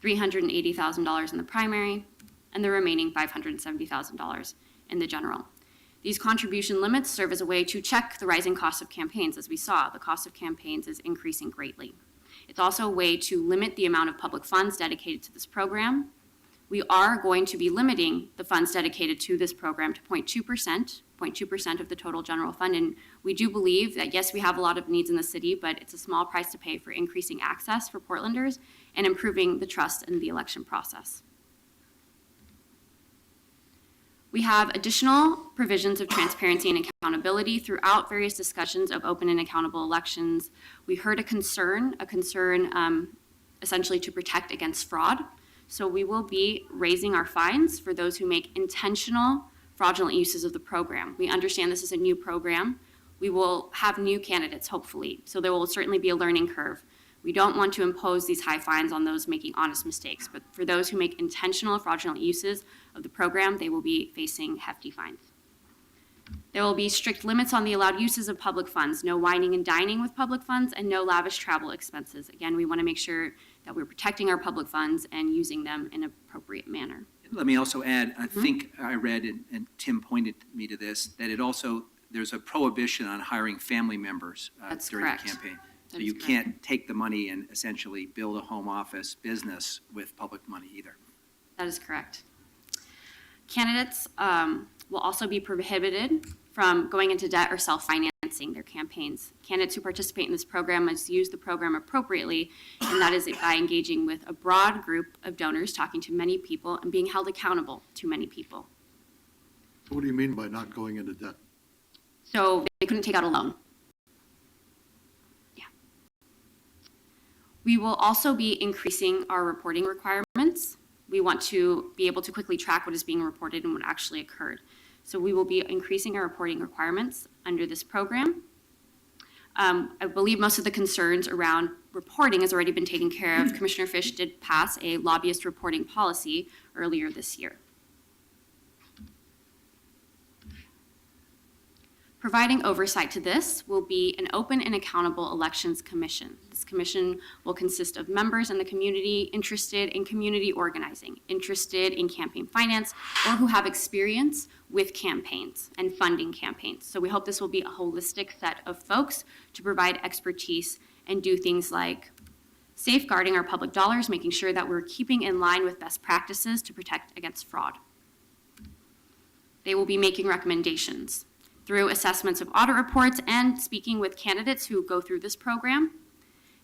$380,000 in the primary, and the remaining $570,000 in the general. These contribution limits serve as a way to check the rising cost of campaigns. As we saw, the cost of campaigns is increasing greatly. It's also a way to limit the amount of public funds dedicated to this program. We are going to be limiting the funds dedicated to this program to 0.2% of the total general fund. And we do believe that, yes, we have a lot of needs in the city, but it's a small price to pay for increasing access for Portlanders and improving the trust in the election process. We have additional provisions of transparency and accountability throughout various discussions of open and accountable elections. We heard a concern essentially to protect against fraud. So we will be raising our fines for those who make intentional fraudulent uses of the program. We understand this is a new program. We will have new candidates, hopefully, so there will certainly be a learning curve. We don't want to impose these high fines on those making honest mistakes, but for those who make intentional fraudulent uses of the program, they will be facing hefty fines. There will be strict limits on the allowed uses of public funds, no wining and dining with public funds, and no lavish travel expenses. Again, we want to make sure that we're protecting our public funds and using them in an appropriate manner. Let me also add, I think I read, and Tim pointed me to this, that it also, there's a prohibition on hiring family members That's during correct. the campaign. So That is you correct. can't take the money and essentially build a home office business with public money either. That is correct. Candidates will also be prohibited from going into debt or self-financing their campaigns. Candidates who participate in this program must use the program appropriately, and that is by engaging with a broad group of donors, talking to many people, and being held accountable to many people. What do you mean by not going into debt? So they couldn't take out a loan. Yeah. We will also be increasing our reporting requirements. We want to be able to quickly track what is being reported and what actually occurred. So we will be increasing our reporting requirements under this program. I believe most of the concerns around reporting has already been taken care of. Commissioner Fish did pass a lobbyist reporting policy earlier this year. Providing oversight to this will be an open and accountable elections commission. This commission will consist of members in the community interested in community organizing, interested in campaign finance, or who have experience with campaigns and funding campaigns. So we hope this will be a holistic set of folks to provide expertise and do things like safeguarding our public dollars, making sure that we're keeping in line with best practices to protect against fraud. They will be making recommendations through assessments of audit reports and speaking with candidates who go through this program.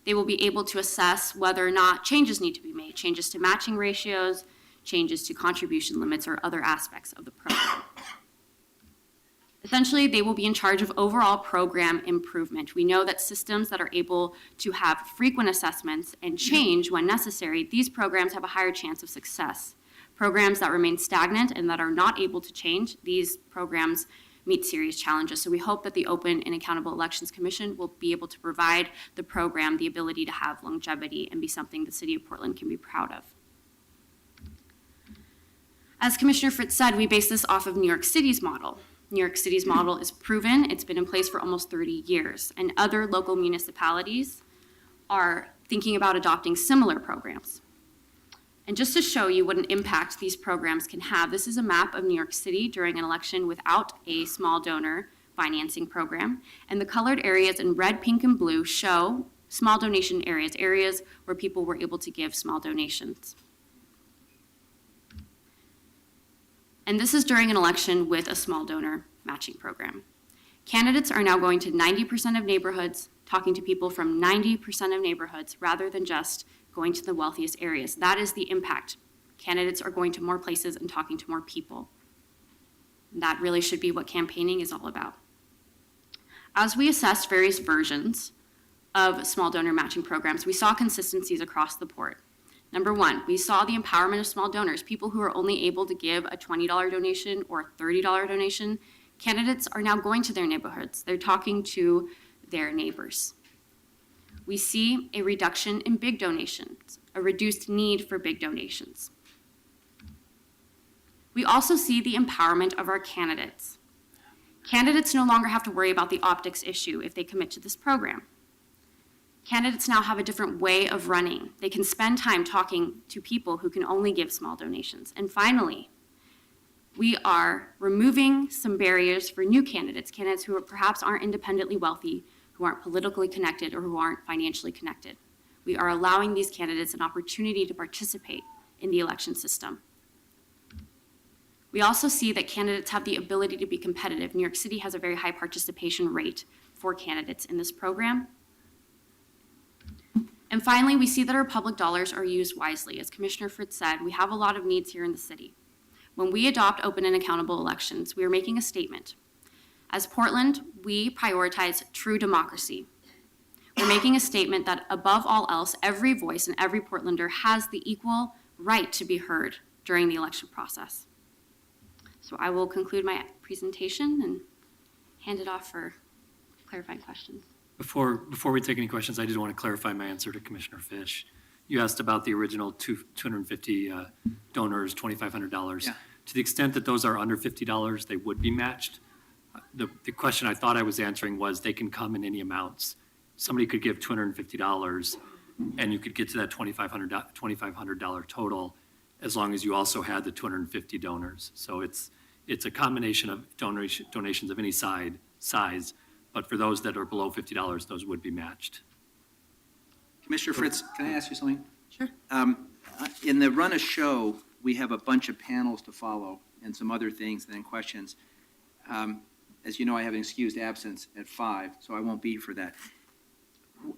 They will be able to assess whether or not changes need to be made, changes to matching ratios, changes to contribution limits, or other aspects of the program. Essentially, they will be in charge of overall program improvement. We know that systems that are able to have frequent assessments and change when necessary, these programs have a higher chance of success. Programs that remain stagnant and that are not able to change, these programs meet serious challenges. So we hope that the Open and Accountable Elections Commission will be able to provide the program the ability to have longevity and be something the City of Portland can be proud of. As Commissioner Fritz said, we base this off of New York City's model. New York City's model is proven. It's been in place for almost 30 years, and other local municipalities are thinking about adopting similar programs. And just to show you what an impact these programs can have, this is a map of New York City during an election without a small donor financing program. And the colored areas in red, pink, and blue show small donation areas, areas where people were able to give small donations. And this is during an election with a small donor matching program. Candidates are now going to 90% of neighborhoods, talking to people from 90% of neighborhoods, rather than just going to the wealthiest areas. That is the impact. Candidates are going to more places and talking to more people. That really should be what campaigning is all about. As we assessed various versions of small donor matching programs, we saw consistencies across the board. Number one, we saw the empowerment of small donors, people who are only able to give a $20 donation or a $30 donation. Candidates are now going to their neighborhoods. They're talking to their neighbors. We see a reduction in big donations, a reduced need for big donations. We also see the empowerment of our candidates. Candidates no longer have to worry about the optics issue if they commit to this program. Candidates now have a different way of running. They can spend time talking to people who can only give small donations. And finally, we are removing some barriers for new candidates, candidates who perhaps aren't independently wealthy, who aren't politically connected, or who aren't financially connected. We are allowing these candidates an opportunity to participate in the election system. We also see that candidates have the ability to be competitive. New York City has a very high participation rate for candidates in this program. And finally, we see that our public dollars are used wisely. As Commissioner Fritz said, we have a lot of needs here in the city. When we adopt open and accountable elections, we are making a statement. As Portland, we prioritize true democracy. We're making a statement that above all else, every voice and every Portlander has the equal right to be heard during the election process. So I will conclude my presentation and hand it off for clarifying questions. Before we take any questions, I did want to clarify my answer to Commissioner Fish. You asked about the original 250 donors, $2,500. Yeah. To the extent that those are under $50, they would be matched. The question I thought I was answering was they can come in any amounts. Somebody could give $250 and you could get to that $2,500 total as long as you also had the 250 donors. So it's a combination of donations of any size, but for those that are below $50, those would be matched. Commissioner Fritz, can I ask you something? Sure. In the run of show, we have a bunch of panels to follow and some other things and then questions. As you know, I have an excused absence at 5, so I won't be for that.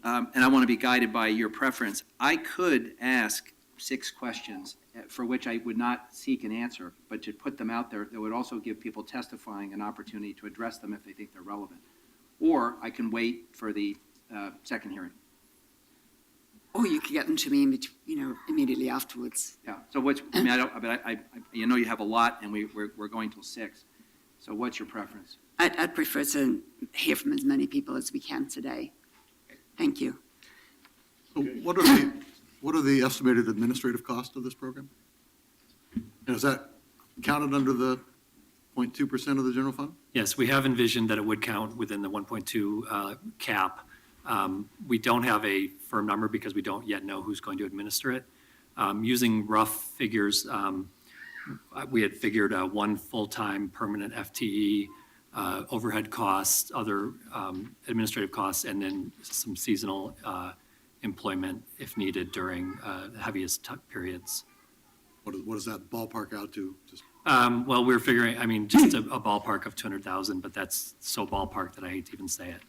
And I want to be guided by your preference. I could ask 6 questions for which I would not seek an answer, but to put them out there that would also give people testifying an opportunity to address them if they think they're relevant. Or I can wait for the second hearing. Or you could get them to me, immediately afterwards. Yeah. So what's? I mean, I you have a lot, and we're going till 6. So what's your preference? I'd prefer to hear from as many people as we can today. Thank you. So what are the estimated administrative costs of this program? And is that counted under the 0.2% of the general fund? Yes, we have envisioned that it would count within the 1.2 cap. We don't have a firm number because we don't yet know who's going to administer it. Using rough figures, we had figured one full-time permanent FTE, overhead costs, other administrative costs, and then some seasonal employment if needed during the heaviest periods. What does that ballpark out to? Just Well, we're figuring, I mean, just a ballpark of 200,000, but that's so ballpark that I hate to even say it.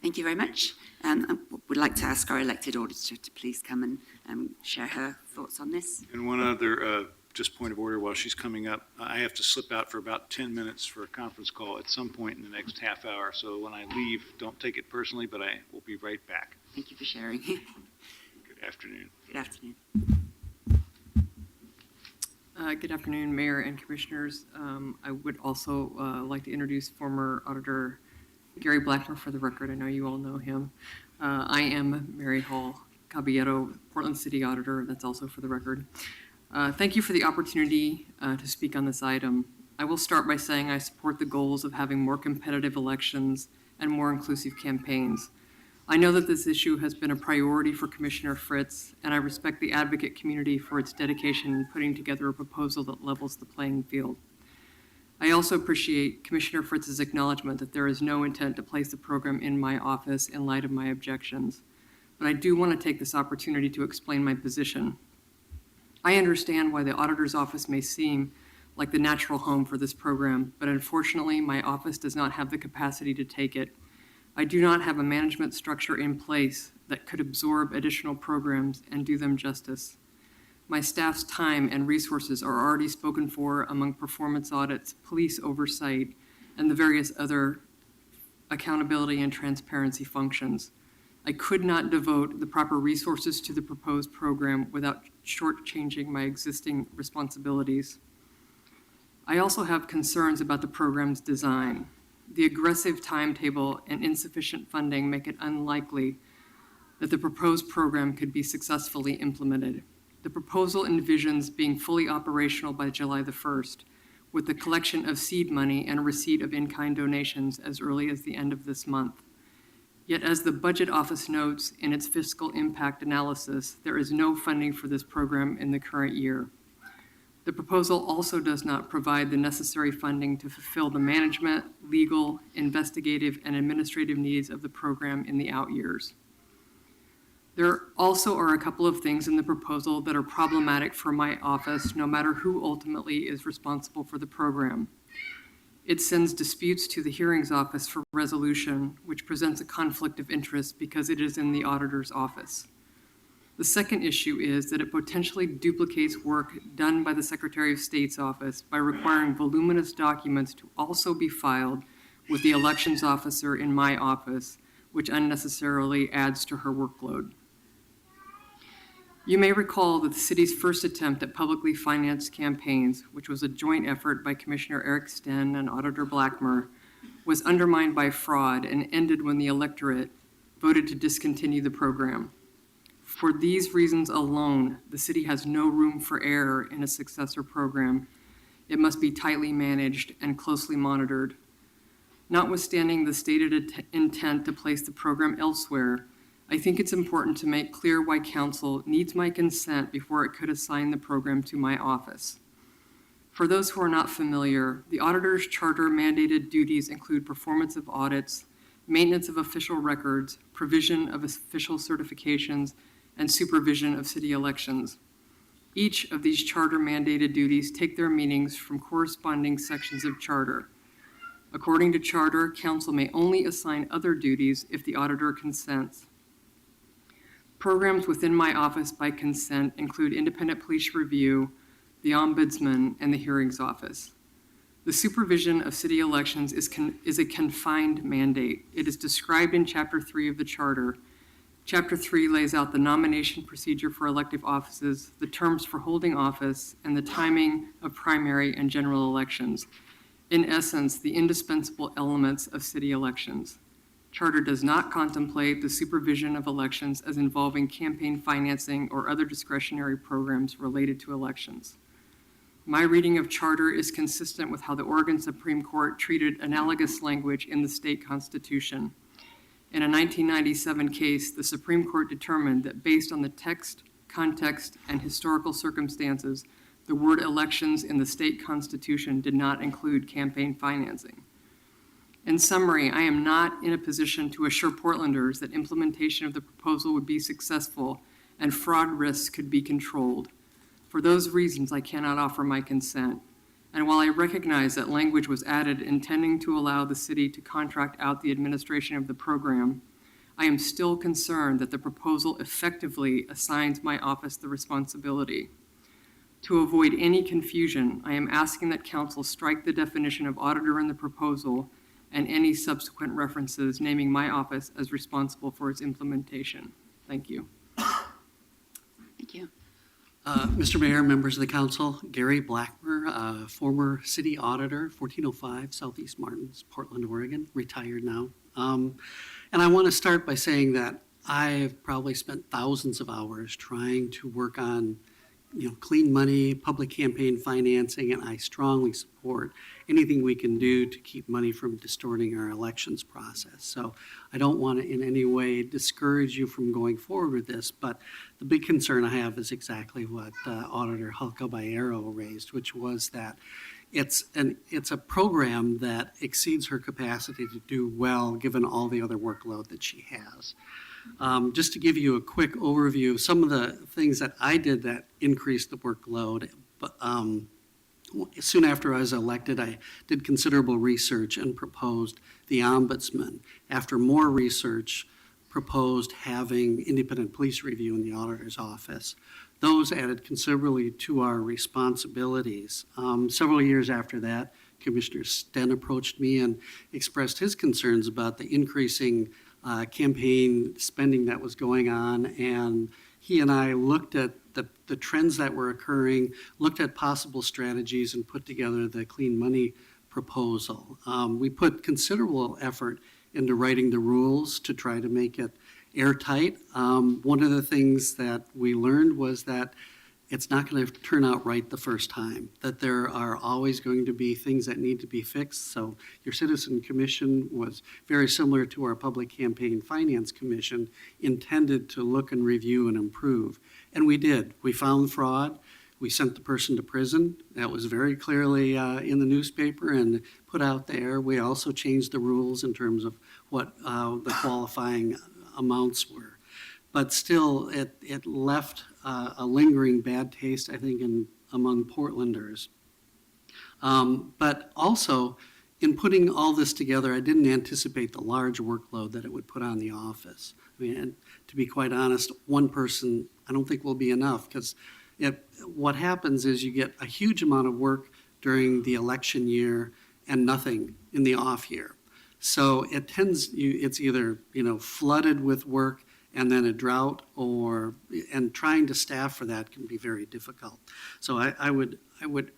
Thank you very much. I would like to ask our elected auditor to please come and share her thoughts on this. And one other, just point of order while she's coming up, I have to slip out for about 10 minutes for a conference call at some point in the next half hour. So when I leave, don't take it personally, but I will be right back. Thank you for sharing. Good afternoon. Good afternoon. Good afternoon, Mayor and Commissioners. I would also like to introduce former Auditor Gary Blackmer for the record. I know you all know him. I am Mary Hall Caballero, Portland City Auditor. That's also for the record. Thank you for the opportunity to speak on this item. I will start by saying I support the goals of having more competitive elections and more inclusive campaigns. I know that this issue has been a priority for Commissioner Fritz, and I respect the advocate community for its dedication in putting together a proposal that levels the playing field. I also appreciate Commissioner Fritz's acknowledgement that there is no intent to place the program in my office in light of my objections, but I do want to take this opportunity to explain my position. I understand why the auditor's office may seem like the natural home for this program, but unfortunately, my office does not have the capacity to take it. I do not have a management structure in place that could absorb additional programs and do them justice. My staff's time and resources are already spoken for among performance audits, police oversight, and the various other accountability and transparency functions. I could not devote the proper resources to the proposed program without shortchanging my existing responsibilities. I also have concerns about the program's design. The aggressive timetable and insufficient funding make it unlikely that the proposed program could be successfully implemented. The proposal envisions being fully operational by July the 1st, with the collection of seed money and receipt of in-kind donations as early as the end of this month. Yet, as the Budget Office notes in its fiscal impact analysis, there is no funding for this program in the current year. The proposal also does not provide the necessary funding to fulfill the management, legal, investigative, and administrative needs of the program in the out years. There also are a couple of things in the proposal that are problematic for my office, no matter who ultimately is responsible for the program. It sends disputes to the hearings office for resolution, which presents a conflict of interest because it is in the auditor's office. The second issue is that it potentially duplicates work done by the Secretary of State's office by requiring voluminous documents to also be filed with the elections officer in my office, which unnecessarily adds to her workload. You may recall that the city's first attempt at publicly financed campaigns, which was a joint effort by Commissioner Eric Sten and Auditor Blackmer, was undermined by fraud and ended when the electorate voted to discontinue the program. For these reasons alone, the city has no room for error in a successor program. It must be tightly managed and closely monitored. Notwithstanding the stated intent to place the program elsewhere, I think it's important to make clear why council needs my consent before it could assign the program to my office. For those who are not familiar, the auditor's charter mandated duties include performance of audits, maintenance of official records, provision of official certifications, and supervision of city elections. Each of these charter mandated duties take their meanings from corresponding sections of charter. According to charter, council may only assign other duties if the auditor consents. Programs within my office by consent include independent police review, the ombudsman, and the hearings office. The supervision of city elections is a confined mandate. It is described in Chapter 3 of the charter. Chapter 3 lays out the nomination procedure for elective offices, the terms for holding office, and the timing of primary and general elections. In essence, the indispensable elements of city elections. Charter does not contemplate the supervision of elections as involving campaign financing or other discretionary programs related to elections. My reading of charter is consistent with how the Oregon Supreme Court treated analogous language in the state constitution. In a 1997 case, the Supreme Court determined that based on the text, context, and historical circumstances, the word elections in the state constitution did not include campaign financing. In summary, I am not in a position to assure Portlanders that implementation of the proposal would be successful and fraud risks could be controlled. For those reasons, I cannot offer my consent. And while I recognize that language was added intending to allow the city to contract out the administration of the program, I am still concerned that the proposal effectively assigns my office the responsibility. To avoid any confusion, I am asking that council strike the definition of auditor in the proposal and any subsequent references naming my office as responsible for its implementation. Thank you. Thank you. Mr. Mayor, members of the council, Gary Blackmer, former city auditor, 1405 Southeast Martins, Portland, Oregon, retired now. And I want to start by saying that I've probably spent thousands of hours trying to work on, clean money, public campaign financing, and I strongly support anything we can do to keep money from distorting our elections process. So I don't want to in any way discourage you from going forward with this, but the big concern I have is exactly what Auditor Hulk Caballero raised, which was that it's a program that exceeds her capacity to do well, given all the other workload that she has. Just to give you a quick overview of some of the things that I did that increased the workload, but soon after I was elected, I did considerable research and proposed the ombudsman. After more research, proposed having independent police review in the auditor's office. Those added considerably to our responsibilities. Several years after that, Commissioner Sten approached me and expressed his concerns about the increasing campaign spending that was going on, and he and I looked at the trends that were occurring, looked at possible strategies, and put together the clean money proposal. We put considerable effort into writing the rules to try to make it airtight. One of the things that we learned was that it's not going to turn out right the first time, that there are always going to be things that need to be fixed. So your Citizen Commission was very similar to our Public Campaign Finance Commission, intended to look and review and improve. And we did. We found fraud. We sent the person to prison. That was very clearly in the newspaper and put out there. We also changed the rules in terms of what the qualifying amounts were. But still, it left a lingering bad taste, I think, among Portlanders. But also, in putting all this together, I didn't anticipate the large workload that it would put on the office. I mean, and to be quite honest, one person I don't think will be enough, because what happens is you get a huge amount of work during the election year and nothing in the off year. So it's either flooded with work and then a drought, and trying to staff for that can be very difficult. So I would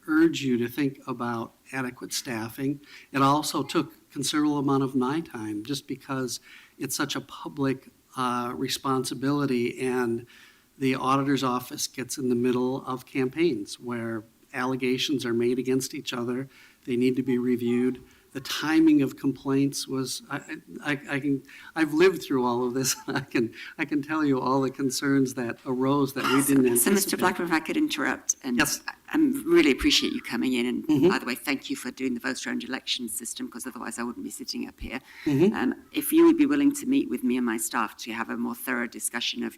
urge you to think about adequate staffing. It also took considerable amount of my time, just because it's such a public responsibility, and the auditor's office gets in the middle of campaigns where allegations are made against each other. They need to be reviewed. The timing of complaints was, I've lived through all of this. I can tell you all the concerns that arose that we didn't anticipate. So, Mr. Blackman, if I could interrupt, and Yes. I really appreciate you coming in. And by the way, thank you for doing the voter-owned election system, because otherwise I wouldn't be sitting up here. If you would be willing to meet with me and my staff to have a more thorough discussion of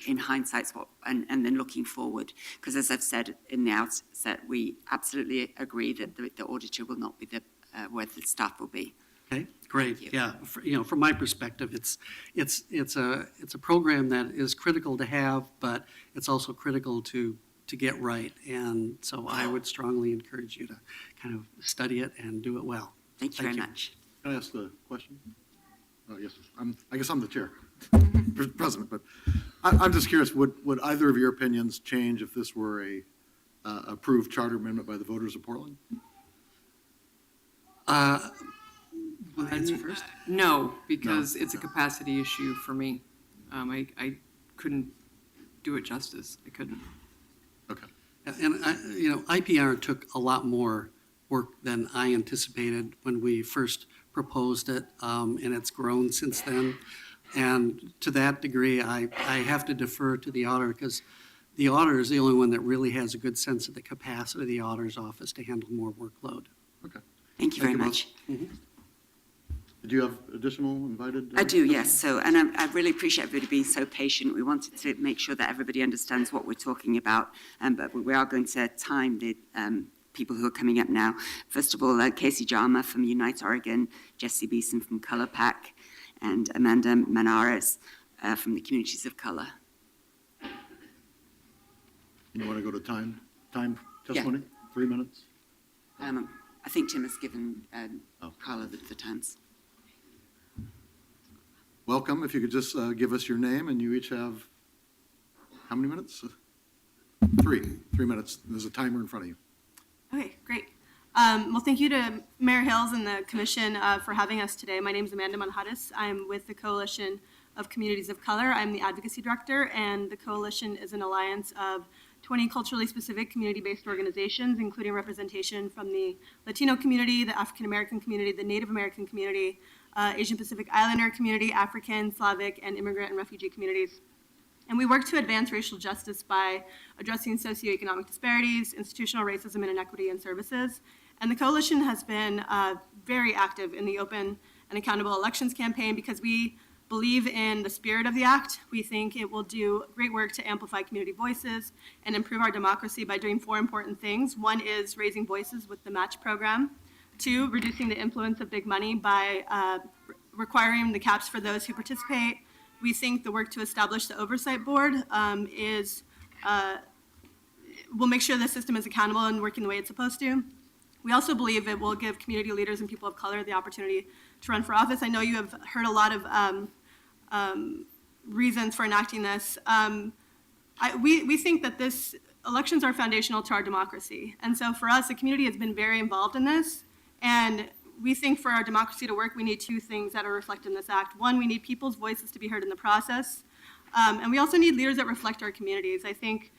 in hindsight, and then looking forward, because as I've said in the outset, we absolutely agree that the auditor will not be where the staff will be. Okay, great. Yeah, from my perspective, it's a program that is critical to have, but it's also critical to get right. And so I would strongly encourage you to kind of study it and do it well. Thank you very much. Can I ask the question? Yes, I guess I'm the chair, president, but I'm just curious, would either of your opinions change if this were a approved charter amendment by the voters of Portland? Answer first? No, because it's a capacity issue for me. I couldn't do it justice. I couldn't. Okay. And IPR took a lot more work than I anticipated when we first proposed it, and it's grown since then. And to that degree, I have to defer to the auditor, because the auditor is the only one that really has a good sense of the capacity of the auditor's office to handle more workload. Okay. Thank you very much. Did you have additional invited? I do, yes. So, and I really appreciate everybody being so patient. We wanted to make sure that everybody understands what we're talking about, but we are going to time the people who are coming up now. First of all, Casey Jarma from Unite Oregon, Jesse Beeson from Color Pack, and Amanda Manares from the Communities of Color. You want to go to time testimony? 3 minutes? I think Tim has given Carla the times. Welcome. If you could just give us your name, and you each have, how many minutes? 3 minutes. There's a timer in front of you. Okay, great. Well, thank you to Mayor Hales and the commission for having us today. My name is Amanda Manhadas. I'm with the Coalition of Communities of Color. I'm the advocacy director, and the coalition is an alliance of 20 culturally specific community-based organizations, including representation from the Latino community, the African American community, the Native American community, Asian Pacific Islander community, African, Slavic, and immigrant and refugee communities. And we work to advance racial justice by addressing socioeconomic disparities, institutional racism and inequity in services. And the coalition has been very active in the Open and Accountable Elections campaign because we believe in the spirit of the act. We think it will do great work to amplify community voices and improve our democracy by doing 4 important things. 1 is raising voices with the Match program. 2, reducing the influence of big money by requiring the caps for those who participate. We think the work to establish the oversight board will make sure the system is accountable and working the way it's supposed to. We also believe it will give community leaders and people of color the opportunity to run for office. I know you have heard a lot of reasons for enacting this. We think that elections are foundational to our democracy. And so for us, the community has been very involved in this. And we think for our democracy to work, we need 2 things that are reflected in this act. 1, we need people's voices to be heard in the process. And we also need leaders that reflect our communities. I think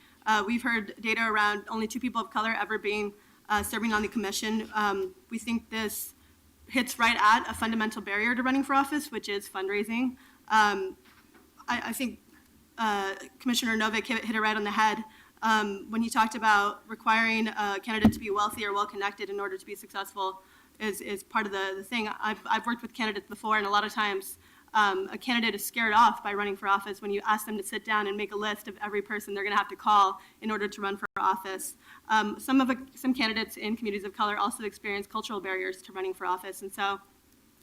we've heard data around only 2 people of color ever being serving on the commission. We think this hits right at a fundamental barrier to running for office, which is fundraising. I think Commissioner Novick hit it right on the head when he talked about requiring a candidate to be wealthy or well-connected in order to be successful is part of the thing. I've worked with candidates before, and a lot of times a candidate is scared off by running for office when you ask them to sit down and make a list of every person they're going to have to call in order to run for office. Some candidates in communities of color also experience cultural barriers to running for office, and so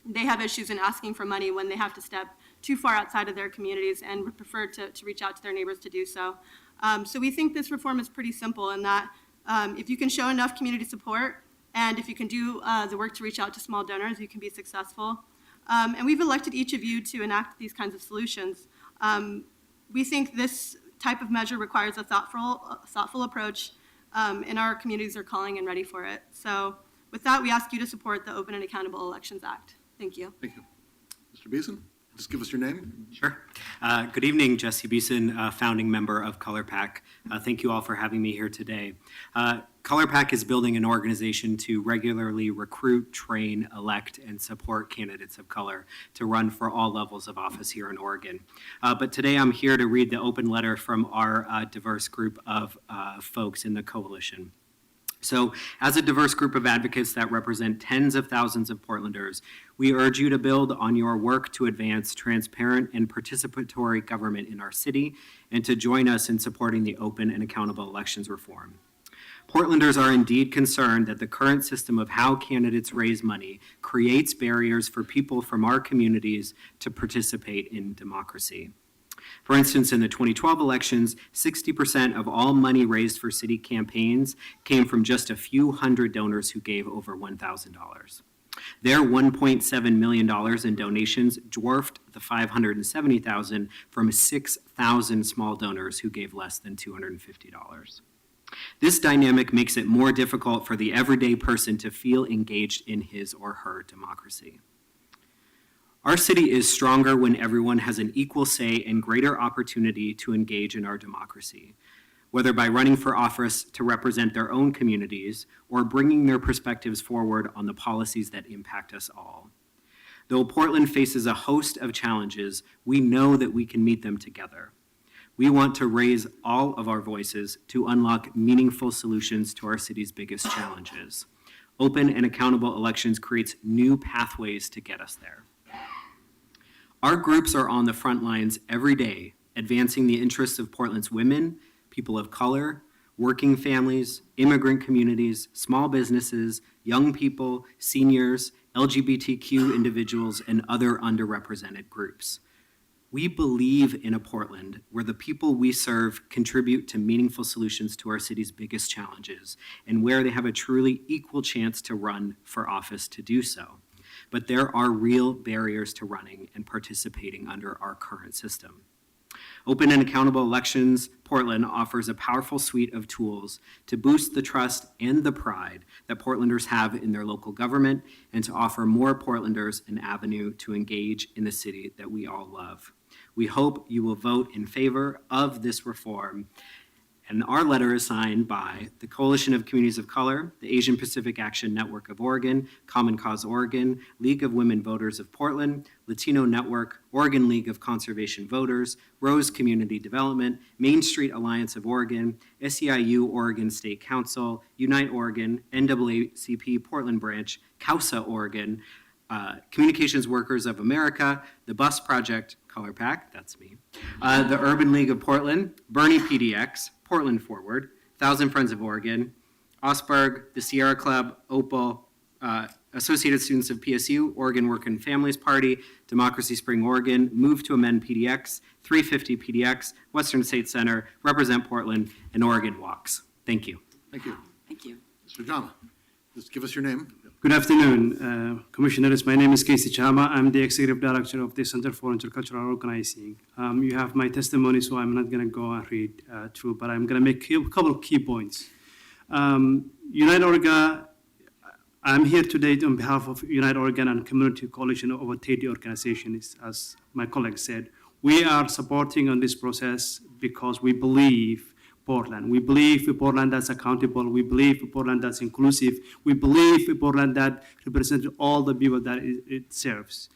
they have issues in asking for money when they have to step too far outside of their communities and would prefer to reach out to their neighbors to do so. So we think this reform is pretty simple in that if you can show enough community support and if you can do the work to reach out to small donors, you can be successful. And we've elected each of you to enact these kinds of solutions. We think this type of measure requires a thoughtful approach, and our communities are calling and ready for it. So with that, we ask you to support the Open and Accountable Elections Act. Thank you. Thank you. Mr. Beeson, just give us your name. Sure. Good evening, Jesse Beeson, founding member of Color Pack. Thank you all for having me here today. Color Pack is building an organization to regularly recruit, train, elect, and support candidates of color to run for all levels of office here in Oregon. But today I'm here to read the open letter from our diverse group of folks in the coalition. So, as a diverse group of advocates that represent tens of thousands of Portlanders, we urge you to build on your work to advance transparent and participatory government in our city and to join us in supporting the open and accountable elections reform. Portlanders are indeed concerned that the current system of how candidates raise money creates barriers for people from our communities to participate in democracy. For instance, in the 2012 elections, 60% of all money raised for city campaigns came from just a few hundred donors who gave over $1,000. Their $1.7 million in donations dwarfed the $570,000 from 6,000 small donors who gave less than $250. This dynamic makes it more difficult for the everyday person to feel engaged in his or her democracy. Our city is stronger when everyone has an equal say and greater opportunity to engage in our democracy, whether by running for office to represent their own communities or bringing their perspectives forward on the policies that impact us all. Though Portland faces a host of challenges, we know that we can meet them together. We want to raise all of our voices to unlock meaningful solutions to our city's biggest challenges. Open and accountable elections creates new pathways to get us there. Our groups are on the front lines every day, advancing the interests of Portland's women, people of color, working families, immigrant communities, small businesses, young people, seniors, LGBTQ individuals, and other underrepresented groups. We believe in a Portland where the people we serve contribute to meaningful solutions to our city's biggest challenges and where they have a truly equal chance to run for office to do so. But there are real barriers to running and participating under our current system. Open and Accountable Elections Portland offers a powerful suite of tools to boost the trust and the pride that Portlanders have in their local government and to offer more Portlanders an avenue to engage in the city that we all love. We hope you will vote in favor of this reform. And our letter is signed by the Coalition of Communities of Color, the Asian Pacific Action Network of Oregon, Common Cause Oregon, League of Women Voters of Portland, Latino Network, Oregon League of Conservation Voters, Rose Community Development, Main Street Alliance of Oregon, SEIU Oregon State Council, Unite Oregon, NAACP Portland Branch, CAUSA Oregon, Communications Workers of America, the Bus Project, Color Pack, that's me, the Urban League of Portland, Bernie PDX, Portland Forward, Thousand Friends of Oregon, Osberg, the Sierra Club, Opal, Associated Students of PSU, Oregon Work and Families Party, Democracy Spring Oregon, Move to Amend PDX, 350 PDX, Western State Center, Represent Portland, and Oregon Walks. Thank you. Thank you. Thank you. Mr. Jama, just give us your name. Good afternoon, Commissioners. My name is Casey Chama. I'm the Executive Director of the Center for Intercultural Organizing. You have my testimony, so I'm not going to go and read through, but I'm going to make a couple of key points. Unite Oregon, I'm here today on behalf of Unite Oregon and Community Coalition of over 30 organizations, as my colleague said. We are supporting on this process because we believe Portland. We believe a Portland that's accountable. We believe a Portland that's inclusive. We believe a Portland that represents all the people that it serves.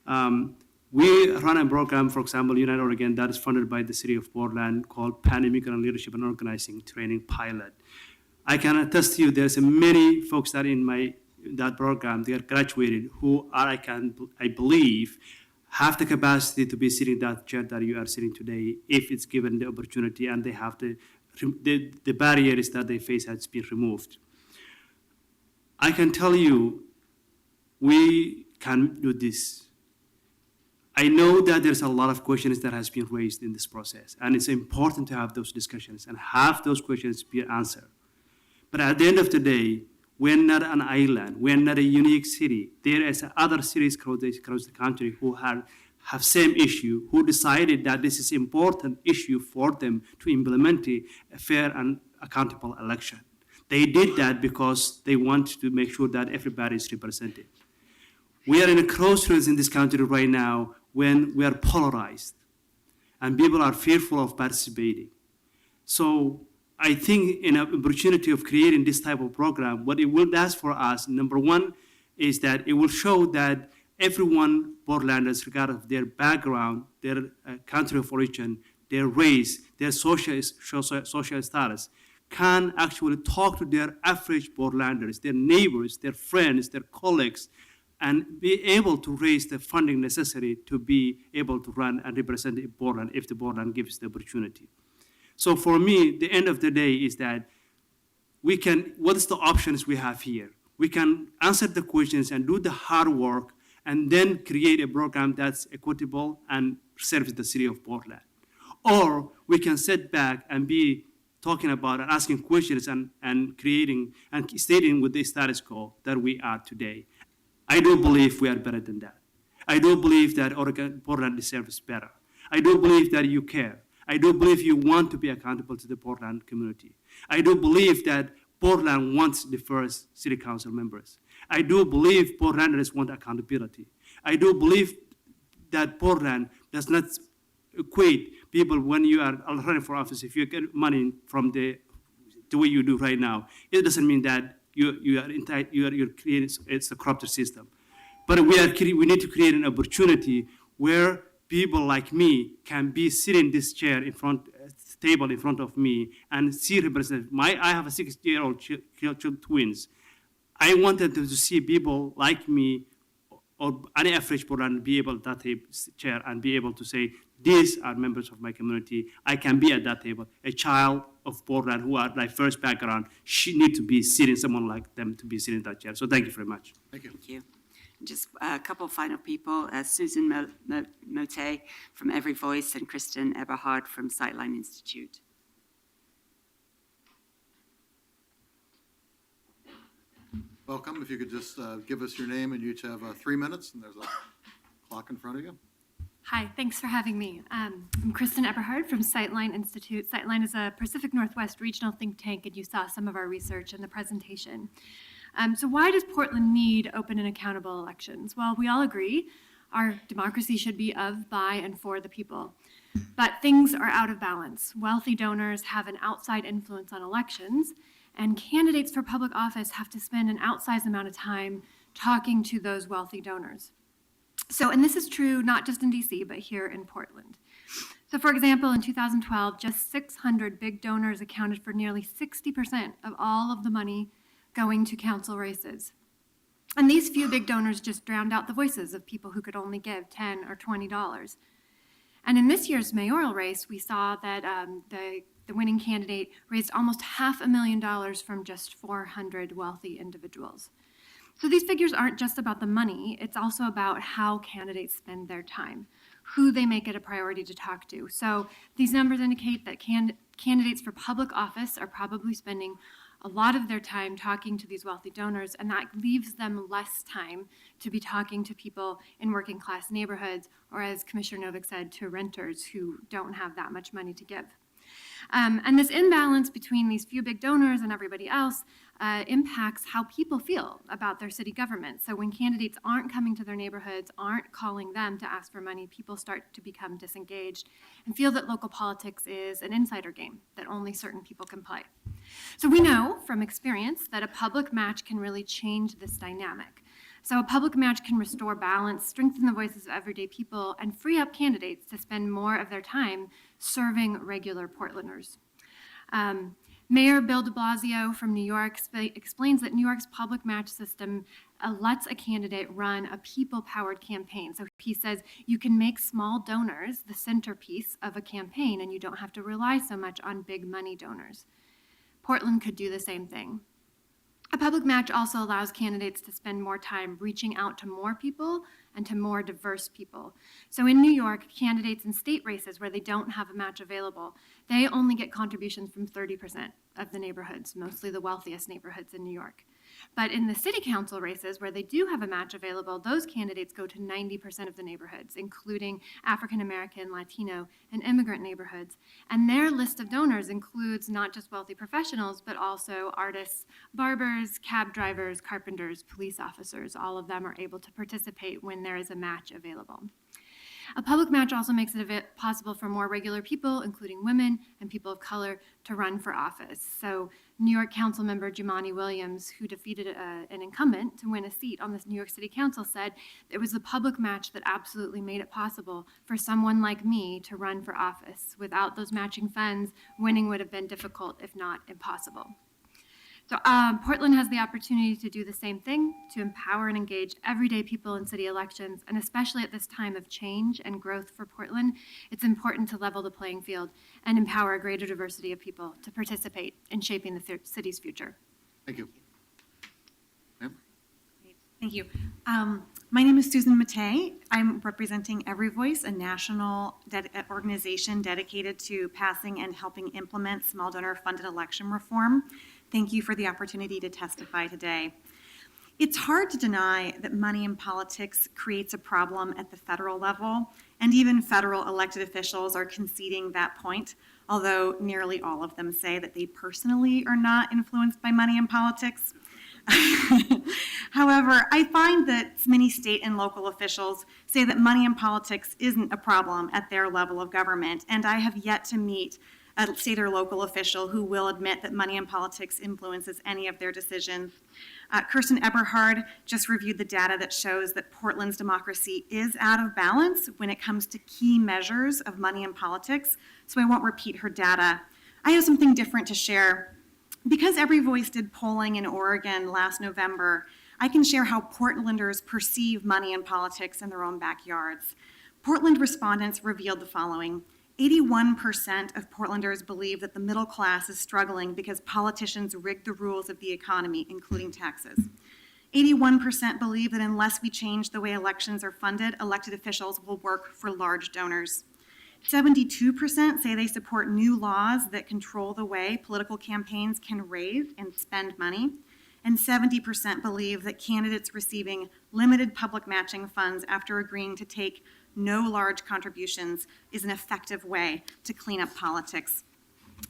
We run a program, for example, Unite Oregon, that is funded by the city of Portland called Pan-Immigrant Leadership and Organizing Training Pilot. I can attest to you, there's many folks that in that program, they are graduated who are, I believe, have the capacity to be sitting in that chair that you are sitting today if it's given the opportunity and they have the barriers that they face has been removed. I can tell you, we can do this. I know that there's a lot of questions that has been raised in this process, and it's important to have those discussions and have those questions be answered. But at the end of the day, we're not an island. We're not a unique city. There is other cities across the country who have same issue, who decided that this is important issue for them to implement a fair and accountable election. They did that because they want to make sure that everybody is represented. We are in a crossroads in this country right now when we are polarized and people are fearful of participating. So I think in an opportunity of creating this type of program, what it will do for us, number one, is that it will show that everyone, Portlanders, regardless of their background, their country of origin, their race, their social status, can actually talk to their average Portlanders, their neighbors, their friends, their colleagues, and be able to raise the funding necessary to be able to run and represent Portland if the Portland gives the opportunity. So for me, the end of the day is that what is the options we have here? We can answer the questions and do the hard work and then create a program that's equitable and serves the city of Portland. Or we can sit back and be talking about and asking questions and creating and staying with the status quo that we are today. I do believe we are better than that. I do believe that Portland deserves better. I do believe that you care. I do believe you want to be accountable to the Portland community. I do believe that Portland wants the first city council members. I do believe Portlanders want accountability. I do believe that Portland does not equate people when you are running for office. If you get money from the way you do right now, it doesn't mean that you're creating it's a corrupted system. But we need to create an opportunity where people like me can be sitting in this chair table in front of me and see represent. I have a 6-year-old twins. I wanted to see people like me or any average Portland be able at that chair and be able to say, these are members of my community. I can be at that table. A child of Portland who are diverse background, she need to be sitting, someone like them to be sitting in that chair. So thank you very much. Thank you. Thank you. Just a couple of final people, Susan Mote from Every Voice and Kristen Eberhard from Sightline Institute. Welcome. If you could just give us your name, and you each have 3 minutes, and there's a clock in front of you. Hi, thanks for having me. I'm Kristen Eberhard from Sightline Institute. Sightline is a Pacific Northwest regional think tank, and you saw some of our research in the presentation. So why does Portland need open and accountable elections? Well, we all agree our democracy should be of, by, and for the people. But things are out of balance. Wealthy donors have an outside influence on elections, and candidates for public office have to spend an outsized amount of time talking to those wealthy donors. So, and this is true not just in DC, but here in Portland. So for example, in 2012, just 600 big donors accounted for nearly 60% of all of the money going to council races. And these few big donors just drowned out the voices of people who could only give $10 or $20. And in this year's mayoral race, we saw that the winning candidate raised almost $500,000 from just 400 wealthy individuals. So these figures aren't just about the money, it's also about how candidates spend their time, who they make it a priority to talk to. So these numbers indicate that candidates for public office are probably spending a lot of their time talking to these wealthy donors, and that leaves them less time to be talking to people in working class neighborhoods, or as Commissioner Novick said, to renters who don't have that much money to give. And this imbalance between these few big donors and everybody else impacts how people feel about their city government. So when candidates aren't coming to their neighborhoods, aren't calling them to ask for money, people start to become disengaged and feel that local politics is an insider game that only certain people can play. So we know from experience that a public match can really change this dynamic. So a public match can restore balance, strengthen the voices of everyday people, and free up candidates to spend more of their time serving regular Portlanders. Mayor Bill de Blasio from New York explains that New York's public match system lets a candidate run a people-powered campaign. So he says you can make small donors the centerpiece of a campaign, and you don't have to rely so much on big money donors. Portland could do the same thing. A public match also allows candidates to spend more time reaching out to more people and to more diverse people. So in New York, candidates in state races where they don't have a match available, they only get contributions from 30% of the neighborhoods, mostly the wealthiest neighborhoods in New York. But in the city council races where they do have a match available, those candidates go to 90% of the neighborhoods, including African American, Latino, and immigrant neighborhoods. And their list of donors includes not just wealthy professionals, but also artists, barbers, cab drivers, carpenters, police officers. All of them are able to participate when there is a match available. A public match also makes it possible for more regular people, including women and people of color, to run for office. So New York Council member Jumaane Williams, who defeated an incumbent to win a seat on the New York City Council, said it was the public match that absolutely made it possible for someone like me to run for office. Without those matching funds, winning would have been difficult, if not impossible. So Portland has the opportunity to do the same thing, to empower and engage everyday people in city elections, and especially at this time of change and growth for Portland, it's important to level the playing field and empower a greater diversity of people to participate in shaping the city's future. Thank you. Ma'am? Thank you. My name is Susan Matei. I'm representing Every Voice, a national organization dedicated to passing and helping implement small donor-funded election reform. Thank you for the opportunity to testify today. It's hard to deny that money in politics creates a problem at the federal level, and even federal elected officials are conceding that point, although nearly all of them say that they personally are not influenced by money in politics. However, I find that many state and local officials say that money in politics isn't a problem at their level of government, and I have yet to meet a state or local official who will admit that money in politics influences any of their decisions. Kirsten Eberhard just reviewed the data that shows that Portland's democracy is out of balance when it comes to key measures of money in politics, so I won't repeat her data. I have something different to share. Because Every Voice did polling in Oregon last November, I can share how Portlanders perceive money and politics in their own backyards. Portland respondents revealed the following. 81% of Portlanders believe that the middle class is struggling because politicians rigged the rules of the economy, including taxes. 81% believe that unless we change the way elections are funded, elected officials will work for large donors. 72% say they support new laws that control the way political campaigns can raise and spend money. And 70% believe that candidates receiving limited public matching funds after agreeing to take no large contributions is an effective way to clean up politics.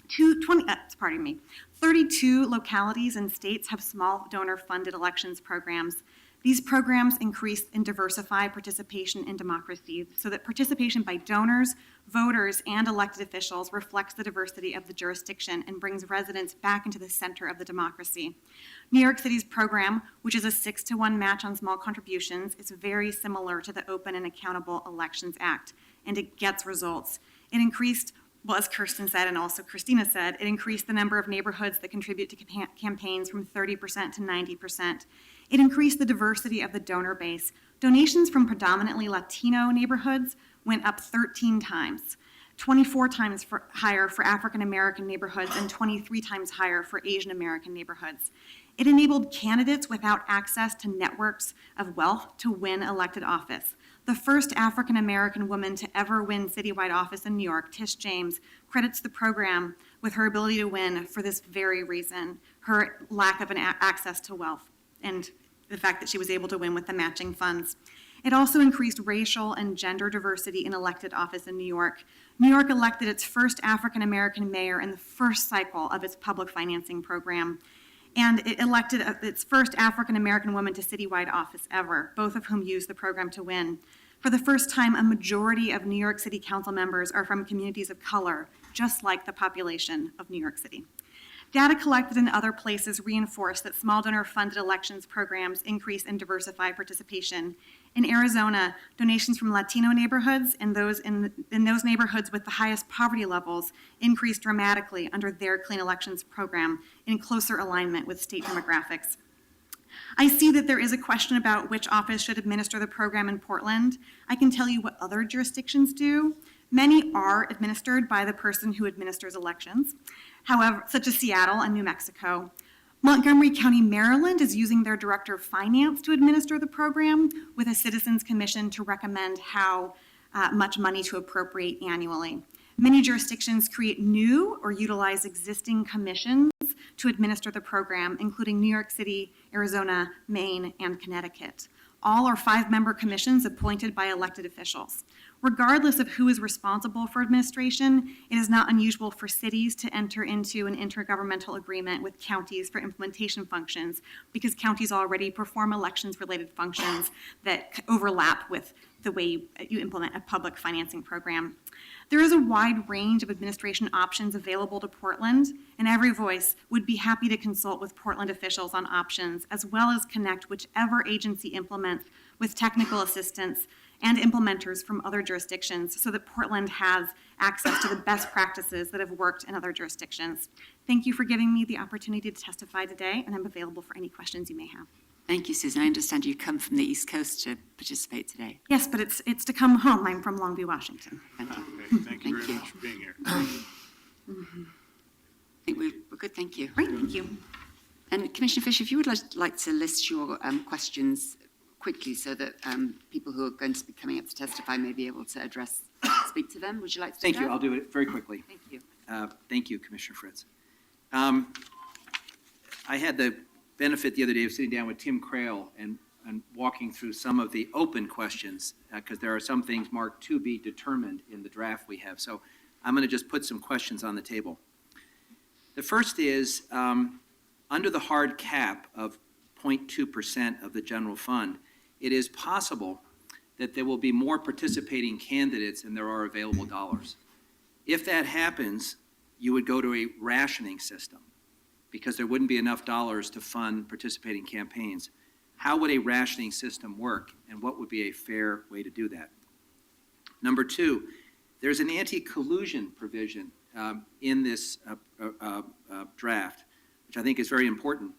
32 localities and states have small donor-funded elections programs. These programs increase and diversify participation in democracy so that participation by donors, voters, and elected officials reflects the diversity of the jurisdiction and brings residents back into the center of the democracy. New York City's program, which is a 6-to-1 match on small contributions, is very similar to the Open and Accountable Elections Act, and it gets results. It increased, well, as Kirsten said and also Christina said, it increased the number of neighborhoods that contribute to campaigns from 30% to 90%. It increased the diversity of the donor base. Donations from predominantly Latino neighborhoods went up 13 times, 24 times higher for African American neighborhoods and 23 times higher for Asian American neighborhoods. It enabled candidates without access to networks of wealth to win elected office. The first African American woman to ever win citywide office in New York, Tish James, credits the program with her ability to win for this very reason, her lack of access to wealth and the fact that she was able to win with the matching funds. It also increased racial and gender diversity in elected office in New York. New York elected its first African American mayor in the first cycle of its public financing program. And it elected its first African American woman to citywide office ever, both of whom used the program to win. For the first time, a majority of New York City Council members are from communities of color, just like the population of New York City. Data collected in other places reinforce that small donor-funded elections programs increase and diversify participation. In Arizona, donations from Latino neighborhoods and those in those neighborhoods with the highest poverty levels increased dramatically under their Clean Elections program in closer alignment with state demographics. I see that there is a question about which office should administer the program in Portland. I can tell you what other jurisdictions do. Many are administered by the person who administers elections, however, such as Seattle and New Mexico. Montgomery County, Maryland is using their Director of Finance to administer the program with a Citizens Commission to recommend how much money to appropriate annually. Many jurisdictions create new or utilize existing commissions to administer the program, including New York City, Arizona, Maine, and Connecticut. All are 5-member commissions appointed by elected officials. Regardless of who is responsible for administration, it is not unusual for cities to enter into an intergovernmental agreement with counties for implementation functions because counties already perform elections-related functions that overlap with the way you implement a public financing program. There is a wide range of administration options available to Portland, and Every Voice would be happy to consult with Portland officials on options, as well as connect whichever agency implements with technical assistance and implementers from other jurisdictions so that Portland has access to the best practices that have worked in other jurisdictions. Thank you for giving me the opportunity to testify today, and I'm available for any questions you may have. Thank you, Susan. I understand you come from the East Coast to participate today. Yes, but it's to come home. I'm from Longview, Washington. Thank you. Thank you very much for being here. I think we're good, thank you. Great, thank you. And Commissioner Fisher, if you would like to list your questions quickly so that people who are going to be coming up to testify may be able to speak to them. Would you like to do Thank that? you. I'll do it very quickly. Thank you. Thank you, Commissioner Fritz. I had the benefit the other day of sitting down with Tim Crail and walking through some of the open questions because there are some things marked to be determined in the draft we have. So I'm going to just put some questions on the table. The first is, under the hard cap of 0.2% of the general fund, it is possible that there will be more participating candidates than there are available dollars. If that happens, you would go to a rationing system because there wouldn't be enough dollars to fund participating campaigns. How would a rationing system work, and what would be a fair way to do that? Number two, there's an anti-collusion provision in this draft, which I think is very important.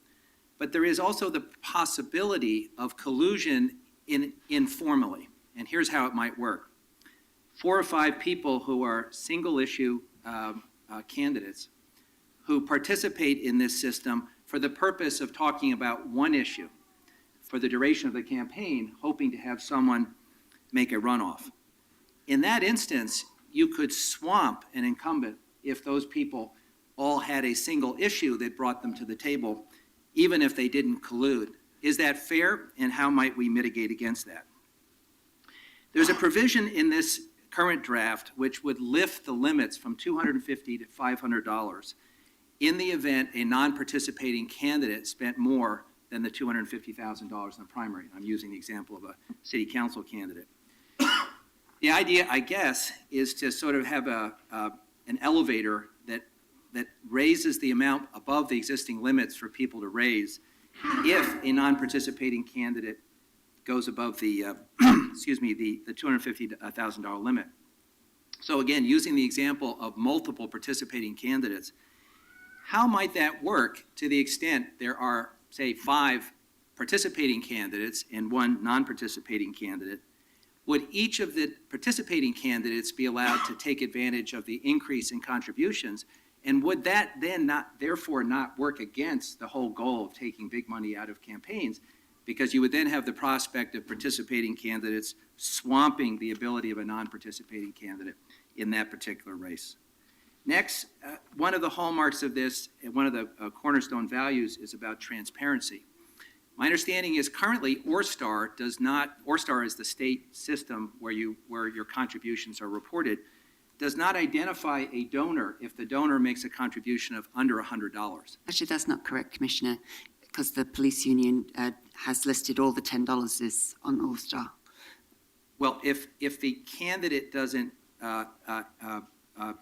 But there is also the possibility of collusion informally. And here's how it might work. 4 or 5 people who are single-issue candidates who participate in this system for the purpose of talking about one issue for the duration of the campaign, hoping to have someone make a runoff. In that instance, you could swamp an incumbent if those people all had a single issue that brought them to the table, even if they didn't collude. Is that fair, and how might we mitigate against that? There's a provision in this current draft which would lift the limits from $250 to $500 in the event a non-participating candidate spent more than the $250,000 in the primary. I'm using the example of a city council candidate. The idea, I guess, is to sort of have an elevator that raises the amount above the existing limits for people to raise if a non-participating candidate goes above the, the $250,000 limit. So again, using the example of multiple participating candidates, how might that work to the extent there are, say, 5 participating candidates and 1 non-participating candidate? Would each of the participating candidates be allowed to take advantage of the increase in contributions? And would that then therefore not work against the whole goal of taking big money out of campaigns? Because you would then have the prospect of participating candidates swamping the ability of a non-participating candidate in that particular race. Next, one of the hallmarks of this, and one of the cornerstone values, is about transparency. My understanding is currently ORSTAR is the state system where your contributions are reported, does not identify a donor if the donor makes a contribution of under $100. Actually, that's not correct, Commissioner, because the police union has listed all the $10 is on All-Star. Well, if the candidate doesn't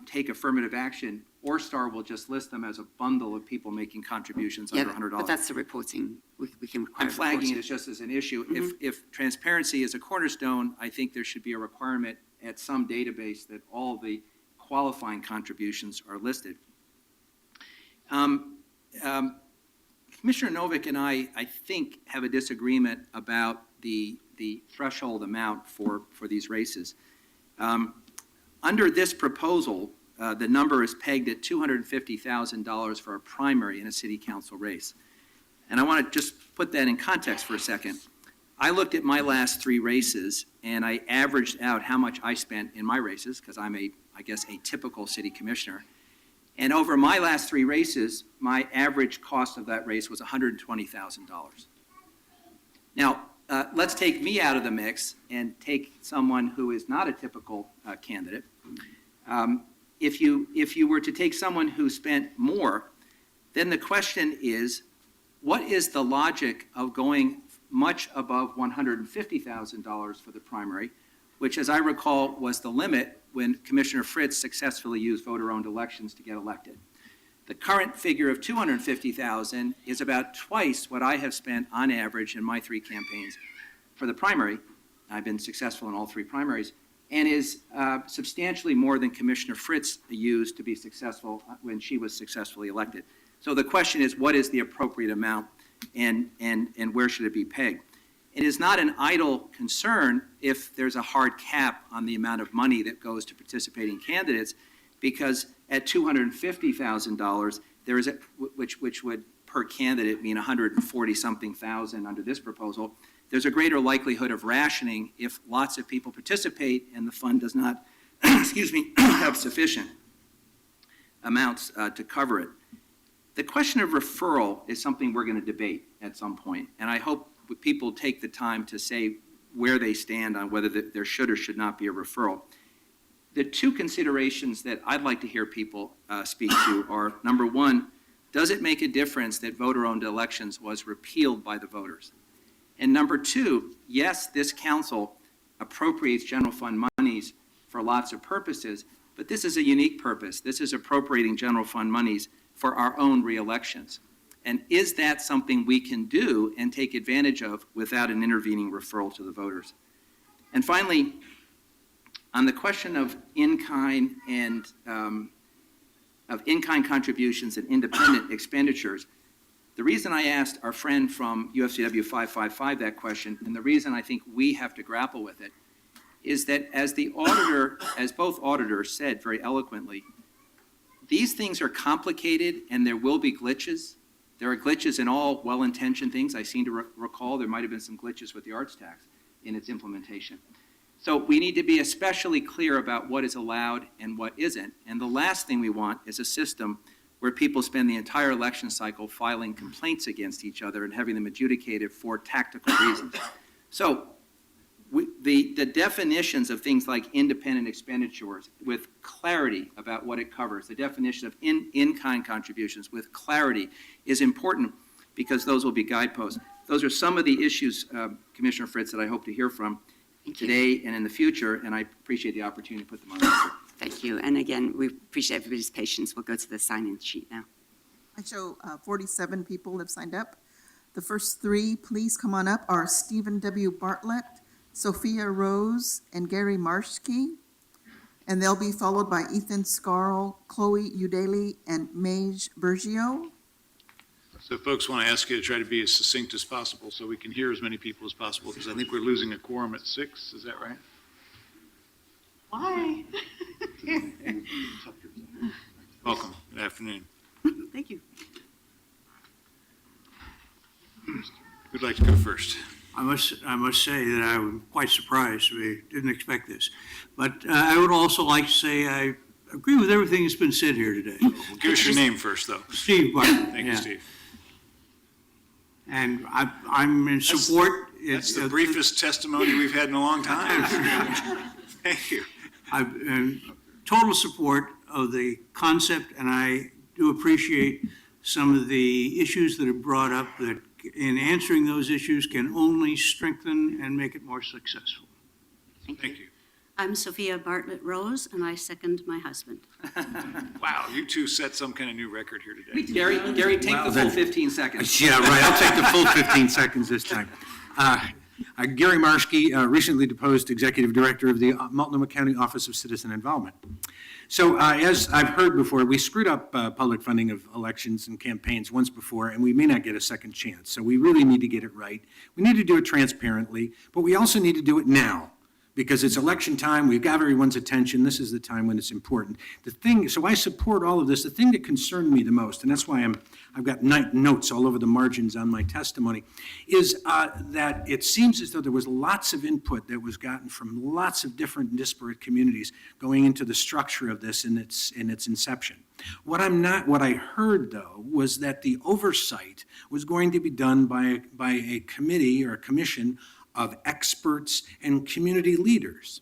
take affirmative action, ORSTAR will just list them as a bundle of people making contributions under $100. But that's the reporting. We can require I'm flagging reporting. it just as an issue. If transparency is a cornerstone, I think there should be a requirement at some database that all the qualifying contributions are listed. Commissioner Novick and I think, have a disagreement about the threshold amount for these races. Under this proposal, the number is pegged at $250,000 for a primary in a city council race. And I want to just put that in context for a second. I looked at my last 3 races, and I averaged out how much I spent in my races, because I'm I guess a typical city commissioner. And over my last 3 races, my average cost of that race was $120,000. Now, let's take me out of the mix and take someone who is not a typical candidate. If you were to take someone who spent more, then the question is, what is the logic of going much above $150,000 for the primary, which, as I recall, was the limit when Commissioner Fritz successfully used voter-owned elections to get elected. The current figure of $250,000 is about twice what I have spent on average in my 3 campaigns for the primary. I've been successful in all 3 primaries, and is substantially more than Commissioner Fritz used to be successful when she was successfully elected. So the question is, what is the appropriate amount, and where should it be pegged? It is not an idle concern if there's a hard cap on the amount of money that goes to participating candidates, because at $250,000, there is which would per candidate mean 140-something thousand under this proposal. There's a greater likelihood of rationing if lots of people participate and the fund does not, have sufficient amounts to cover it. The question of referral is something we're going to debate at some point, and I hope people take the time to say where they stand on whether there should or should not be a referral. The 2 considerations that I'd like to hear people speak to are, number 1, does it make a difference that voter-owned elections was repealed by the voters? And number 2, yes, this council appropriates general fund monies for lots of purposes, but this is a unique purpose. This is appropriating general fund monies for our own re-elections. And is that something we can do and take advantage of without an intervening referral to the voters? And finally, on the question of in-kind and of in-kind contributions and independent expenditures, The reason I asked our friend from UFCW 555 that question, and the reason I think we have to grapple with it, is that as the auditor, as both auditors said very eloquently, these things are complicated and there will be glitches. There are glitches in all well-intentioned things. I seem to recall there might have been some glitches with the arts tax in its implementation. So we need to be especially clear about what is allowed and what isn't. And the last thing we want is a system where people spend the entire election cycle filing complaints against each other and having them adjudicated for tactical reasons. So the definitions of things like independent expenditures with clarity about what it covers, the definition of in-kind contributions with clarity is important because those will be guideposts. Those are some of the issues, Commissioner Fritz, that I hope to hear from today and in the future, and I appreciate the opportunity to put them on record. Thank you. And again, we appreciate everybody's patience. We'll go to the sign-in sheet now. I show 47 people have signed up. The first three, please come on up, are Stephen W. Bartlett, Sophia Rose, and Gary Marshke. And they'll be followed by Ethan Scarl, Chloe Udaley, and Mage Bergio. So folks want to ask you to try to be as succinct as possible so we can hear as many people as possible, because I think we're losing a quorum at 6. Is that right? Why? Welcome. Good afternoon. Thank you. Who'd like to go first? I must say that I'm quite surprised. We didn't expect this. But I would also like to say I agree with everything that's been said here today. Well, give us your name first, though. Steve Bartlett. Thank you, Steve. And I'm in support. That's the briefest testimony we've had in a long time. Thank you. I'm in total support of the concept, and I do appreciate some of the issues that are brought up that in answering those issues can only strengthen and make it more successful. Thank you. I'm Sophia Bartlett Rose, and I second my husband. Wow, you two set some kind of new record here today. Gary, take the full 15 seconds. Yeah, right. I'll take the full 15 seconds this time. Gary Marshke, recently deposed Executive Director of the Multnomah County Office of Citizen Involvement. So as I've heard before, we screwed up public funding of elections and campaigns once before, and we may not get a second chance. So we really need to get it right. We need to do it transparently, but we also need to do it now, because it's election time. We've got everyone's attention. This is the time when it's important. So I support all of this. The thing that concerned me the most, and that's why I've got notes all over the margins on my testimony, is that it seems as though there was lots of input that was gotten from lots of different disparate communities going into the structure of this in its inception. What I heard, though, was that the oversight was going to be done by a committee or a commission of experts and community leaders.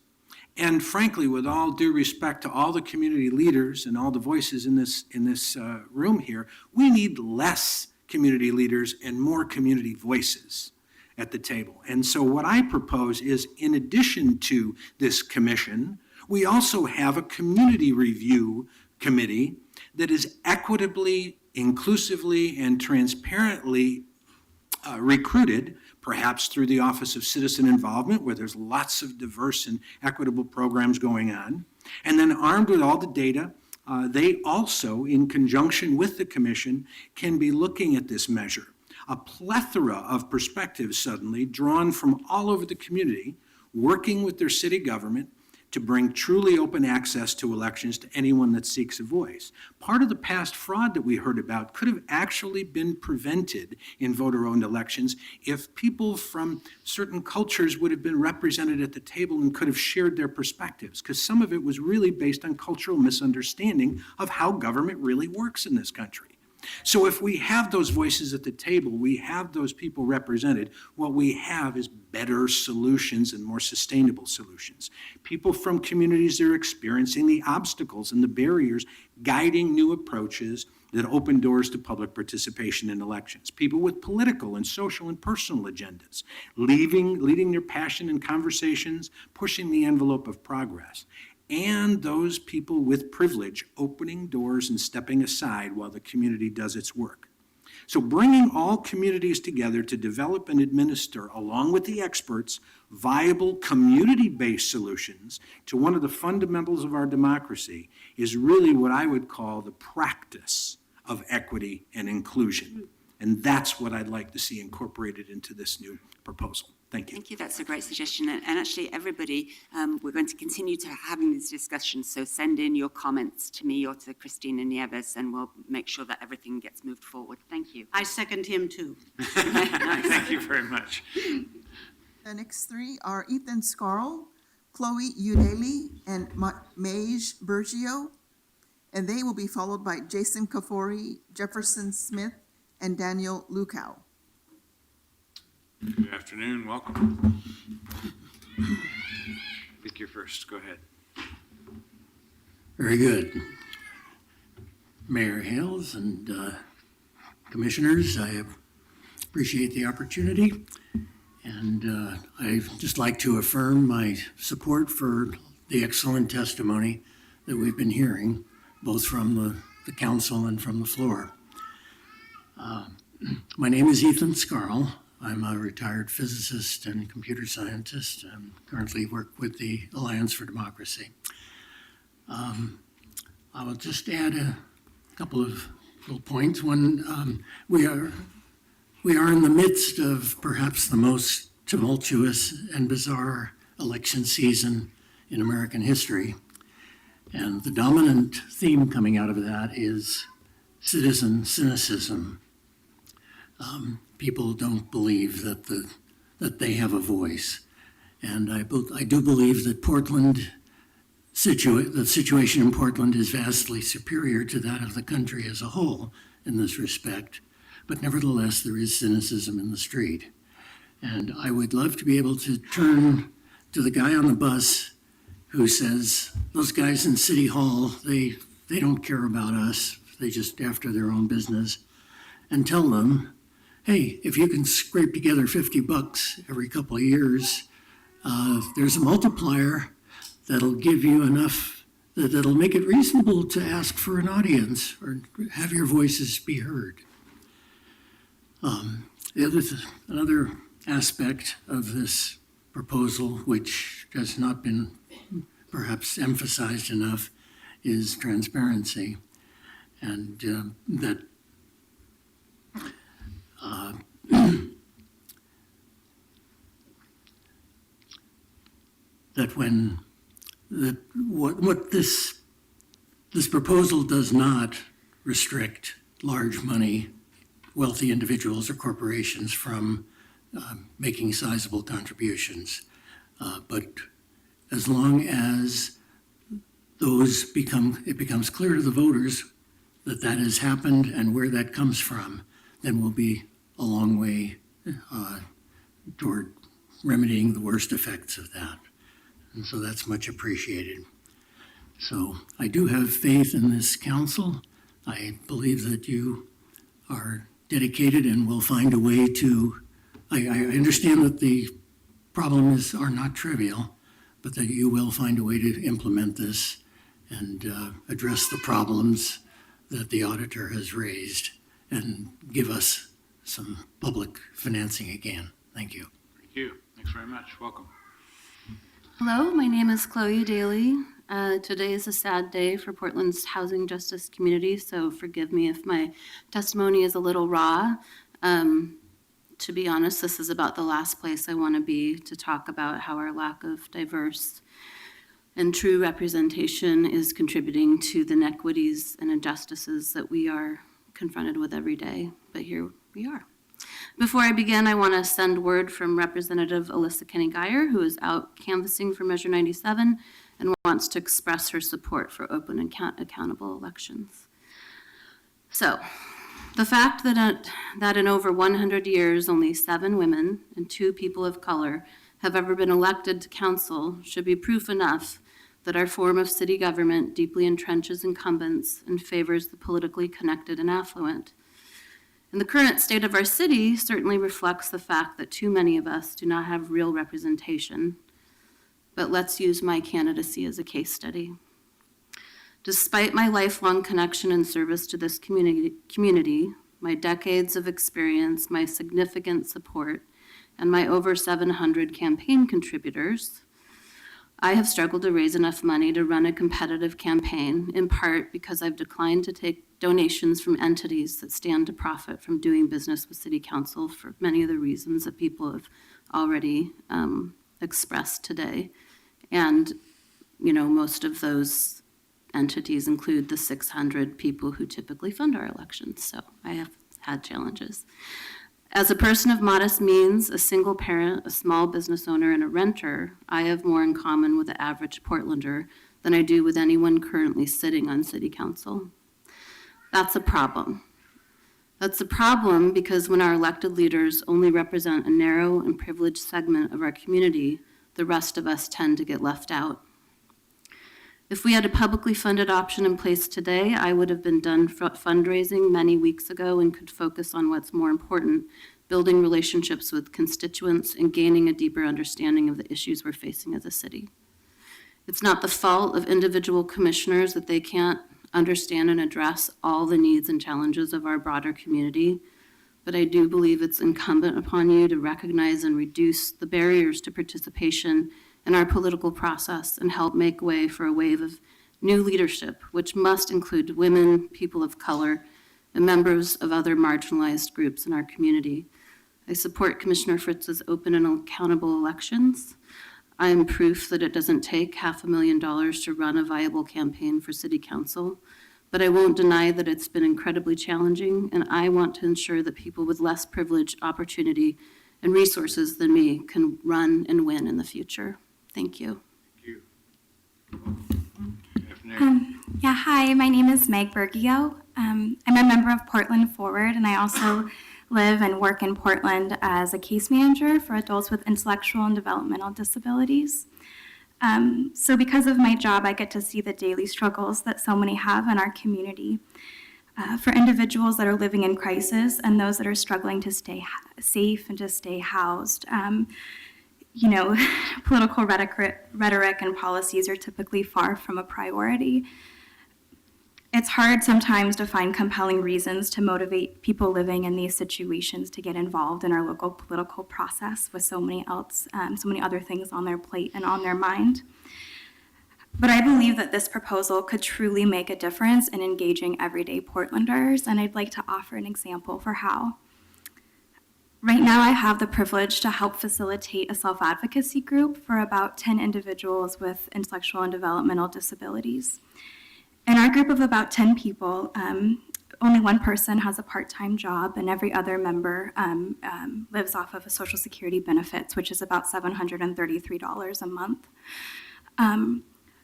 And frankly, with all due respect to all the community leaders and all the voices in this room here, we need less community leaders and more community voices at the table. And so what I propose is, in addition to this commission, we also have a community review committee that is equitably, inclusively, and transparently recruited, perhaps through the Office of Citizen Involvement, where there's lots of diverse and equitable programs going on. And then armed with all the data, they also, in conjunction with the commission, can be looking at this measure. A plethora of perspectives suddenly drawn from all over the community, working with their city government to bring truly open access to elections to anyone that seeks a voice. Part of the past fraud that we heard about could have actually been prevented in voter-owned elections if people from certain cultures would have been represented at the table and could have shared their perspectives, because some of it was really based on cultural misunderstanding of how government really works in this country. So if we have those voices at the table, we have those people represented, what we have is better solutions and more sustainable solutions. People from communities that are experiencing the obstacles and the barriers, guiding new approaches that open doors to public participation in elections. People with political and social and personal agendas, leading their passion in conversations, pushing the envelope of progress. And those people with privilege opening doors and stepping aside while the community does its work. So bringing all communities together to develop and administer, along with the experts, viable community-based solutions to one of the fundamentals of our democracy is really what I would call the practice of equity and inclusion. And that's what I'd like to see incorporated into this new proposal. Thank you. Thank you. That's a great suggestion. And actually, everybody, we're going to continue to having these discussions. So send in your comments to me or to Christina Nieves, and we'll make sure that everything gets moved forward. Thank you. I second him too. Thank you very much. The next three are Ethan Scarl, Chloe Udaley, and Maj Bergio, and they will be followed by Jason Kafori, Jefferson Smith, and Daniel Lukow. Good afternoon, welcome. I think you're first, go ahead. Very good. Mayor Hales and commissioners, I appreciate the opportunity. And I'd just like to affirm my support for the excellent testimony that we've been hearing, both from the council and from the floor. My name is Ethan Scarl. I'm a retired physicist and computer scientist and currently work with the Alliance for Democracy. I will just add a couple of little points. One, we are in the midst of perhaps the most tumultuous and bizarre election season in American history. And the dominant theme coming out of that is citizen cynicism. People don't believe that they have a voice. And I do believe that the situation in Portland is vastly superior to that of the country as a whole in this respect. But nevertheless, there is cynicism in the street. And I would love to be able to turn to the guy on the bus who says, those guys in City Hall, they don't care about us. They just after their own business. And tell them, hey, if you can scrape together $50 every couple of years, there's a multiplier that'll give you enough, that'll make it reasonable to ask for an audience or have your voices be heard. Another aspect of this proposal, which has not been perhaps emphasized enough, is transparency. And what this proposal does not restrict large money, wealthy individuals or corporations from making sizable contributions. But as long as it becomes clear to the voters that that has happened and where that comes from, then we'll be a long way toward remedying the worst effects of that. And so that's much appreciated. So I do have faith in this council. I believe that you are dedicated and will find a way to, I understand that the problems are not trivial, but that you will find a way to implement this and address the problems that the auditor has raised and give us some public financing again. Thank you. Thank you. Thanks very much. Welcome. Hello, my name is Chloe Daly. Today is a sad day for Portland's housing justice community, so forgive me if my testimony is a little raw. To be honest, this is about the last place I want to be to talk about how our lack of diverse and true representation is contributing to the inequities and injustices that we are confronted with every day. But here we are. Before I begin, I want to send word from Representative Alyssa Kenny-Geyer, who is out canvassing for Measure 97 and wants to express her support for open and accountable elections. So, the fact that in over 100 years, only 7 women and 2 people of color have ever been elected to council should be proof enough that our form of city government deeply entrenches incumbents and favors the politically connected and affluent. And the current state of our city certainly reflects the fact that too many of us do not have real representation. But let's use my candidacy as a case study. Despite my lifelong connection and service to this community, my decades of experience, my significant support, and my over 700 campaign contributors, I have struggled to raise enough money to run a competitive campaign, in part because I've declined to take donations from entities that stand to profit from doing business with City Council for many of the reasons that people have already expressed today. And, you know, most of those entities include the 600 people who typically fund our elections, so I have had challenges. As a person of modest means, a single parent, a small business owner, and a renter, I have more in common with the average Portlander than I do with anyone currently sitting on City Council. That's a problem. That's a problem because when our elected leaders only represent a narrow and privileged segment of our community, the rest of us tend to get left out. If we had a publicly funded option in place today, I would have been done fundraising many weeks ago and could focus on what's more important, building relationships with constituents and gaining a deeper understanding of the issues we're facing as a city. It's not the fault of individual commissioners that they can't understand and address all the needs and challenges of our broader community, but I do believe it's incumbent upon you to recognize and reduce the barriers to participation in our political process and help make way for a wave of new leadership, which must include women, people of color, and members of other marginalized groups in our community. I support Commissioner Fritz's open and accountable elections. I am proof that it doesn't take $500,000 to run a viable campaign for City Council, but I won't deny that it's been incredibly challenging, and I want to ensure that people with less privilege, opportunity, and resources than me can run and win in the future. Thank you. Yeah, hi, my name is Meg Bergio. I'm a member of Portland Forward, and I also live and work in Portland as a case manager for adults with intellectual and developmental disabilities. So because of my job, I get to see the daily struggles that so many have in our community. For individuals that are living in crisis and those that are struggling to stay safe and to stay housed, you know, political rhetoric and policies are typically far from a priority. It's hard sometimes to find compelling reasons to motivate people living in these situations to get involved in our local political process with so many other things on their plate and on their mind. But I believe that this proposal could truly make a difference in engaging everyday Portlanders, and I'd like to offer an example for how. Right now, I have the privilege to help facilitate a self-advocacy group for about 10 individuals with intellectual and developmental disabilities. In our group of about 10 people, only one person has a part-time job, and every other member lives off of a Social Security benefits, which is about $733 a month.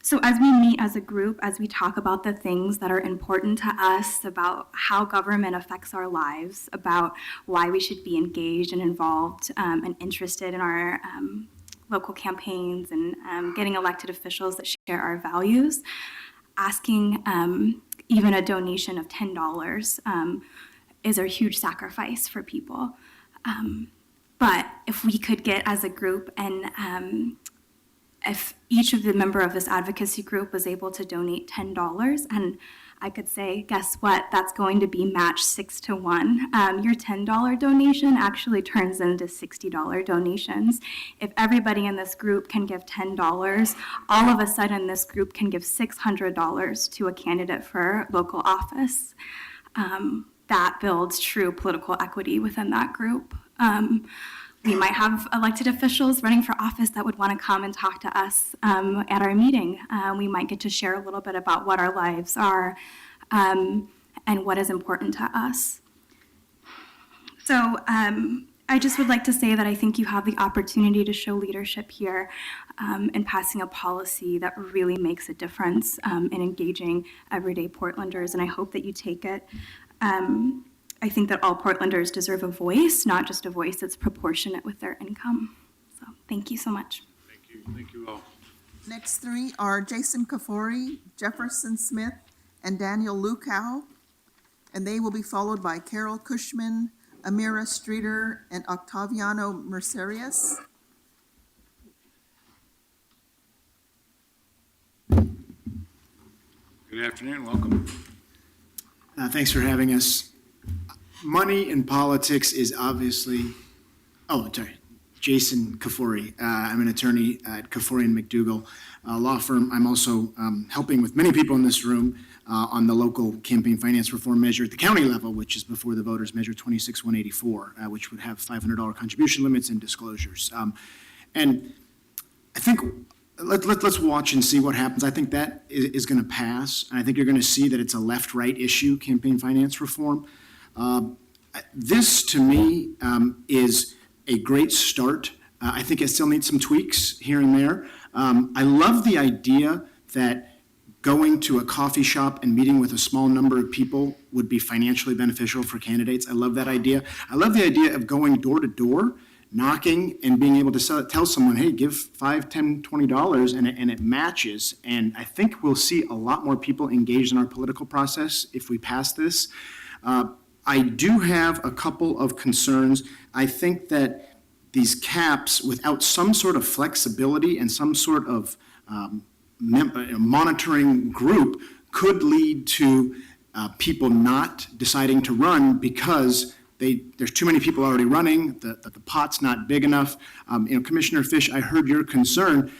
So as we meet as a group, as we talk about the things that are important to us, about how government affects our lives, about why we should be engaged and involved and interested in our local campaigns and getting elected officials that share our values, asking even a donation of $10 is a huge sacrifice for people. But if we could get as a group and if each of the member of this advocacy group was able to donate $10, and I could say, guess what, that's going to be matched 6 to 1. Your $10 donation actually turns into $60 donations. If everybody in this group can give $10, all of a sudden this group can give $600 to a candidate for local office. That builds true political equity within that group. We might have elected officials running for office that would want to come and talk to us at our meeting. We might get to share a little bit about what our lives are and what is important to us. So I just would like to say that I think you have the opportunity to show leadership here in passing a policy that really makes a difference in engaging everyday Portlanders, and I hope that you take it. I think that all Portlanders deserve a voice, not just a voice that's proportionate with their income. So thank you so much. Thank you all. Next three are Jason Kafori, Jefferson Smith, and Daniel Lukow, and they will be followed by Carol Cushman, Amira Streeter, and Octaviano Mercerius. Good afternoon, welcome. Thanks for having us. Money in politics is obviously, Jason Kafori. I'm an attorney at Kafori and McDougall law firm. I'm also helping with many people in this room on the local campaign finance reform measure at the county level, which is before the voters, Measure 26184, which would have $500 contribution limits and disclosures. And I think let's watch and see what happens. I think that is going to pass, and I think you're going to see that it's a left-right issue, campaign finance reform. This, to me, is a great start. I think it still needs some tweaks here and there. I love the idea that going to a coffee shop and meeting with a small number of people would be financially beneficial for candidates. I love that idea. I love the idea of going door to door, knocking, and being able to tell someone, hey, give $5, $10, $20, and it matches. And I think we'll see a lot more people engaged in our political process if we pass this. I do have a couple of concerns. I think that these caps, without some sort of flexibility and some sort of monitoring group, could lead to people not deciding to run because there's too many people already running, the pot's not big enough. Commissioner Fish, I heard your concern.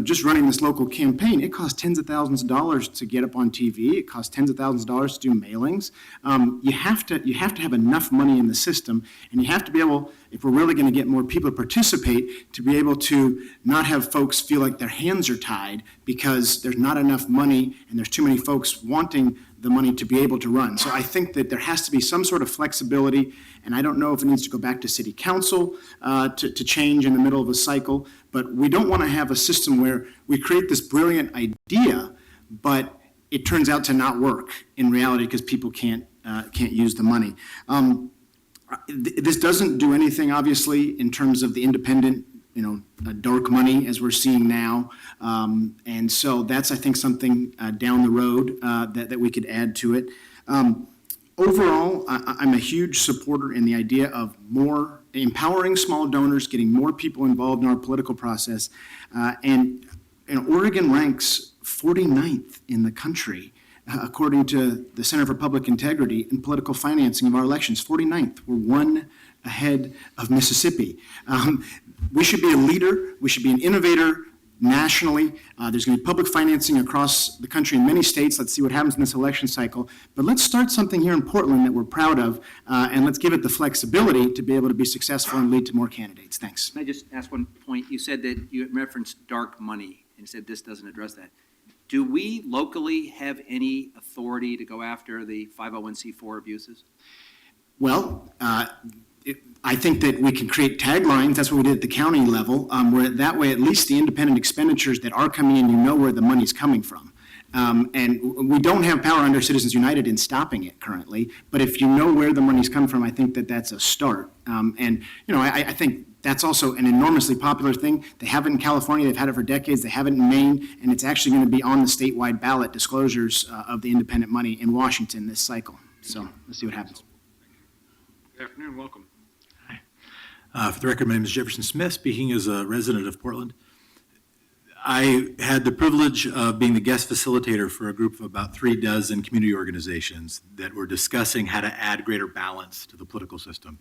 Just running this local campaign, it costs tens of thousands of dollars to get up on TV. It costs tens of thousands of dollars to do mailings. You have to have enough money in the system, and you have to be able, if we're really going to get more people to participate, to be able to not have folks feel like their hands are tied because there's not enough money and there's too many folks wanting the money to be able to run. So I think that there has to be some sort of flexibility, and I don't know if it needs to go back to city council to change in the middle of a cycle, but we don't want to have a system where we create this brilliant idea, but it turns out to not work in reality because people can't use the money. This doesn't do anything, obviously, in terms of the independent dark money as we're seeing now. And so that's, I think, something down the road that we could add to it. Overall, I'm a huge supporter in the idea of more empowering small donors, getting more people involved in our political process. And Oregon ranks 49th in the country, according to the Center for Public Integrity, in political financing of our elections. 49th. We're one ahead of Mississippi. We should be a leader. We should be an innovator nationally. There's going to be public financing across the country in many states. Let's see what happens in this election cycle. But let's start something here in Portland that we're proud of, and let's give it the flexibility to be able to be successful and lead to more candidates. Thanks. Can I just ask one point? You said that you referenced dark money and said this doesn't address that. Do we locally have any authority to go after the 501c4 abuses? Well, I think that we can create taglines. That's what we did at the county level, where that way at least the independent expenditures that are coming in, you know where the money's coming from. And we don't have power under Citizens United in stopping it currently, but if you know where the money's come from, I think that that's a start. I think that's also an enormously popular thing. They have it in California. They've had it for decades. They have it in Maine, and it's actually going to be on the statewide ballot disclosures of the independent money in Washington this cycle. So let's see what happens. Good afternoon, welcome. For the record, my name is Jefferson Smith, speaking as a resident of Portland. I had the privilege of being the guest facilitator for a group of about 36 community organizations that were discussing how to add greater balance to the political system.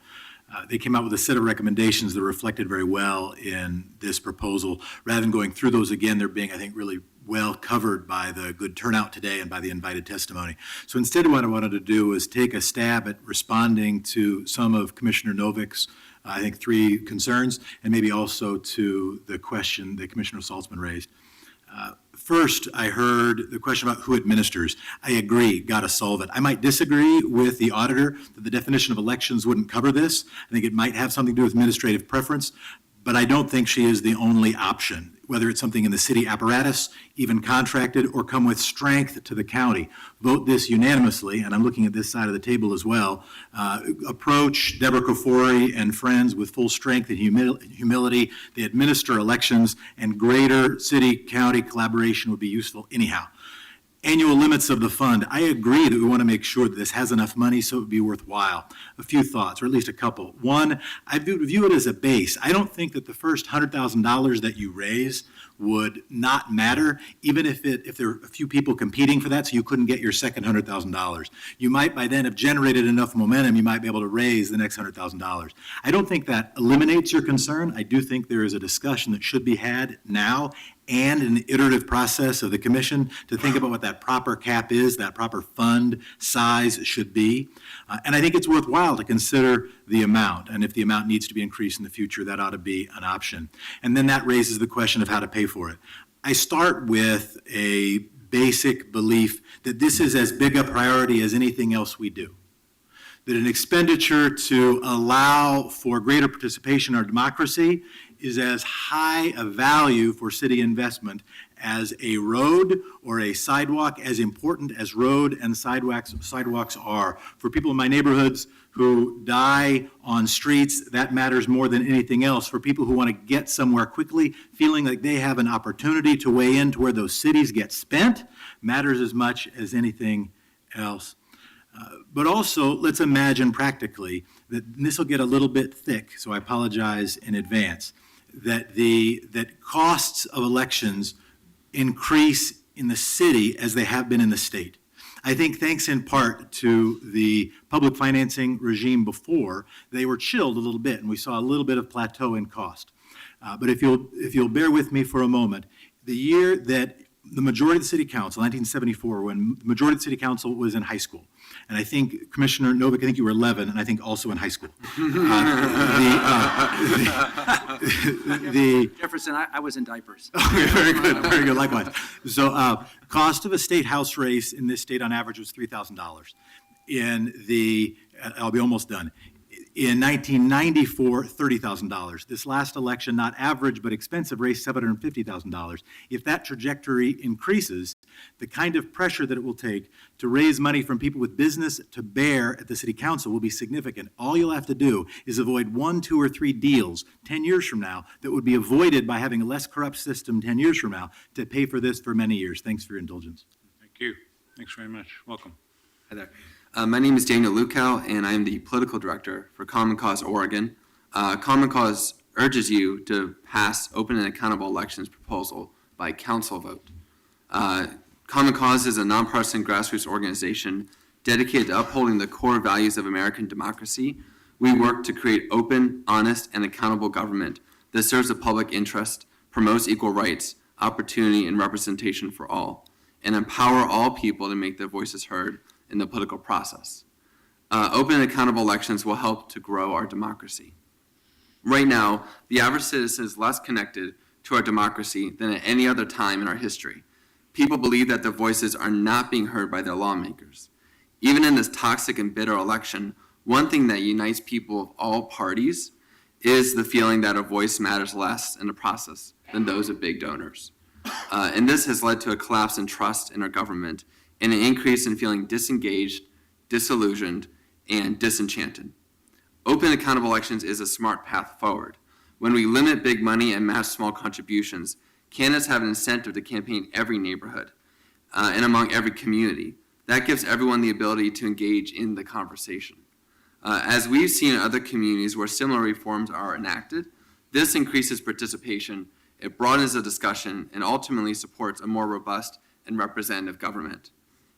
They came out with a set of recommendations that reflected very well in this proposal. Rather than going through those again, they're being, I think, really well covered by the good turnout today and by the invited testimony. So instead, what I wanted to do was take a stab at responding to some of Commissioner Novik's I think 3 concerns, and maybe also to the question that Commissioner Saltzman raised. First, I heard the question about who administers. I agree, got to solve it. I might disagree with the auditor that the definition of elections wouldn't cover this. I think it might have something to do with administrative preference, but I don't think she is the only option, whether it's something in the city apparatus, even contracted, or come with strength to the county. Vote this unanimously, and I'm looking at this side of the table as well. Approach Deborah Kafori and friends with full strength and humility. They administer elections, and greater city-county collaboration would be useful anyhow. annual limits of the fund, I agree that we want to make sure that this has enough money so it would be worthwhile. A few thoughts, or at least a couple. One, I view it as a base. I don't think that the first $100,000 that you raise would not matter, even if there are a few people competing for that, so you couldn't get your second $100,000. You might by then have generated enough momentum, you might be able to raise the next $100,000. I don't think that eliminates your concern. I do think there is a discussion that should be had now and an iterative process of the commission to think about what that proper cap is, that proper fund size should be. And I think it's worthwhile to consider the amount. And if the amount needs to be increased in the future, that ought to be an option. And then that raises the question of how to pay for it. I start with a basic belief that this is as big a priority as anything else we do. That an expenditure to allow for greater participation in our democracy is as high a value for city investment as a road or a sidewalk, as important as road and sidewalks are. For people in my neighborhoods who die on streets, that matters more than anything else. For people who want to get somewhere quickly, feeling like they have an opportunity to weigh in to where those cities get spent, matters as much as anything else. But also, let's imagine practically that this will get a little bit thick, so I apologize in advance, that costs of elections increase in the city as they have been in the state. I think thanks in part to the public financing regime before, they were chilled a little bit, and we saw a little bit of plateau in cost. But if you'll bear with me for a moment, the year that the majority of the city council, 1974, when the majority of the city council was in high school, and I think, Commissioner Novick, I think you were 11, and I think also in high school. Jefferson, I was in diapers. Very good, likewise. So cost of a state house race in this state on average was $3,000. I'll be almost done. In 1994, $30,000. This last election, not average but expensive race, $750,000. If that trajectory increases, the kind of pressure that it will take to raise money from people with business to bear at the city council will be significant. All you'll have to do is avoid 1, 2, or 3 deals 10 years from now that would be avoided by having a less corrupt system 10 years from now to pay for this for many years. Thanks for your indulgence. Thank you. Thanks very much. Welcome. Hi there. My name is Daniel Lukow, and I am the political director for Common Cause Oregon. Common Cause urges you to pass open and accountable elections proposal by council vote. Common Cause is a nonpartisan grassroots organization dedicated to upholding the core values of American democracy. We work to create open, honest, and accountable government that serves the public interest, promotes equal rights, opportunity, and representation for all, and empower all people to make their voices heard in the political process. Open and accountable elections will help to grow our democracy. Right now, the average citizen is less connected to our democracy than at any other time in our history. People believe that their voices are not being heard by their lawmakers. Even in this toxic and bitter election, one thing that unites people of all parties is the feeling that a voice matters less in the process than those of big donors. And this has led to a collapse in trust in our government and an increase in feeling disengaged, disillusioned, and disenchanted. Open accountable elections is a smart path forward. When we limit big money and match small contributions, candidates have an incentive to campaign every neighborhood and among every community. That gives everyone the ability to engage in the conversation. As we've seen in other communities where similar reforms are enacted, this increases participation, it broadens the discussion, and ultimately supports a more robust and representative government.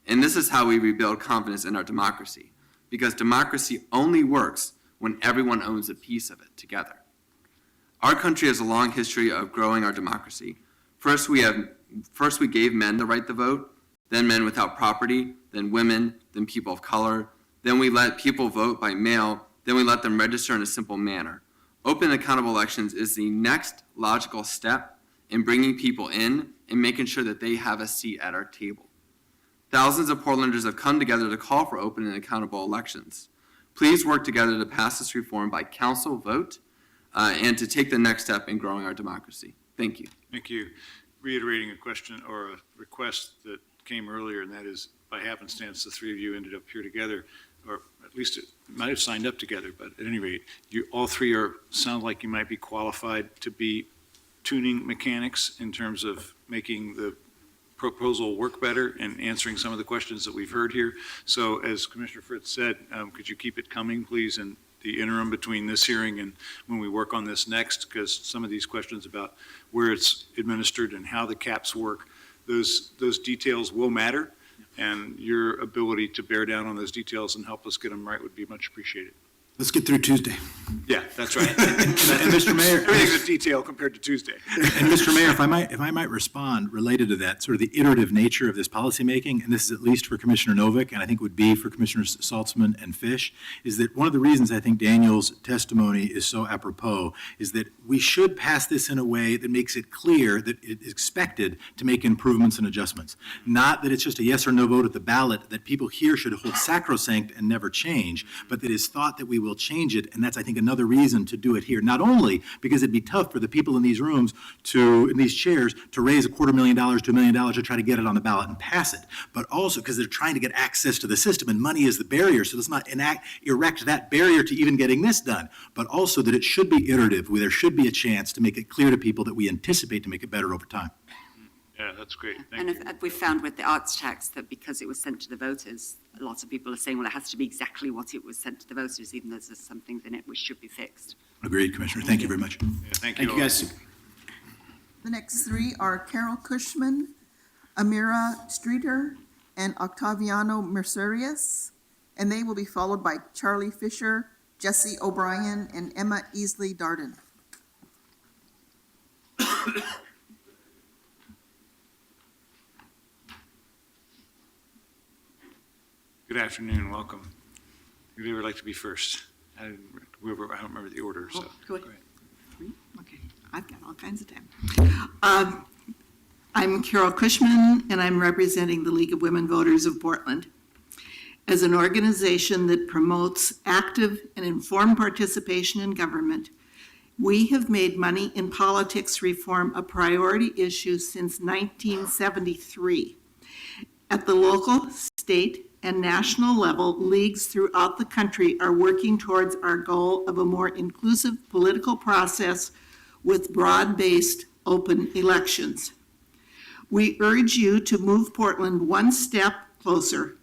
And this is how we rebuild confidence in our democracy, because democracy only works when everyone owns a piece of it together. Our country has a long history of growing our democracy. First, we gave men the right to vote, then men without property, then women, then people of color. Then we let people vote by mail, then we let them register in a simple manner. Open and accountable elections is the next logical step in bringing people in and making sure that they have a seat at our table. Thousands of Portlanders have come together to call for open and accountable elections. Please work together to pass this reform by council vote and to take the next step in growing our democracy. Thank you. Thank you. Reiterating a question or a request that came earlier, and that is, by happenstance, the three of you ended up here together, or at least it might have signed up together, but at any rate, you all three sound like you might be qualified to be tuning mechanics in terms of making the proposal work better and answering some of the questions that we've heard here. So as Commissioner Fritz said, could you keep it coming, please, in the interim between this hearing and when we work on this next? Because some of these questions about where it's administered and how the caps work, those details will matter, and your ability to bear down on those details and help us get them right would be much appreciated. Let's get through Tuesday. Yeah, that's right. And Mr. Mayor, Everything's a detail compared to Tuesday. And Mr. Mayor, if I might respond related to that, sort of the iterative nature of this policymaking, and this is at least for Commissioner Novick, and I think would be for Commissioners Saltzman and Fish, is that one of the reasons I think Daniel's testimony is so apropos is that we should pass this in a way that makes it clear that it is expected to make improvements and adjustments. Not that it's just a yes or no vote at the ballot that people here should hold sacrosanct and never change, but that is thought that we will change it, and that's, I think, another reason to do it here. Not only because it'd be tough for the people in these rooms in these chairs, to raise $250,000 to $1 million to try to get it on the ballot and pass it, but also because they're trying to get access to the system, and money is the barrier, so let's not erect that barrier to even getting this done, but also that it should be iterative, where there should be a chance to make it clear to people that we anticipate to make it better over time. Yeah, that's great. And we found with the arts tax that because it was sent to the voters, a lot of people are saying, well, it has to be exactly what it was sent to the voters, even though there's some things in it which should be fixed. Agreed, Commissioner. Thank you very much. Yeah, thank you Thank you, all. guys. The next three are Carol Cushman, Amira Streeter, and Octaviano Mercerius, and they will be followed by Charlie Fisher, Jesse O'Brien, and Emma Easley Darden. Good afternoon, welcome. Who'd ever like to be first? I don't remember the order, so. Go ahead. Okay, I've got all kinds of time. I'm Carol Cushman, and I'm representing the League of Women Voters of Portland. As an organization that promotes active and informed participation in government, we have made money in politics reform a priority issue since 1973. At the local, state, and national level, leagues throughout the country are working towards our goal of a more inclusive political process with broad-based open elections. We urge you to move Portland one step closer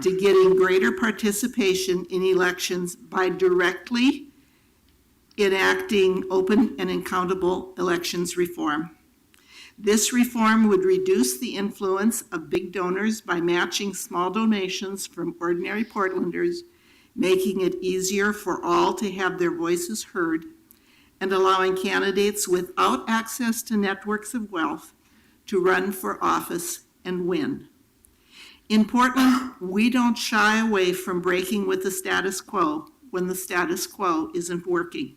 to getting greater participation in elections by directly enacting open and accountable elections reform. This reform would reduce the influence of big donors by matching small donations from ordinary Portlanders, making it easier for all to have their voices heard, and allowing candidates without access to networks of wealth to run for office and win. In Portland, we don't shy away from breaking with the status quo when the status quo isn't working.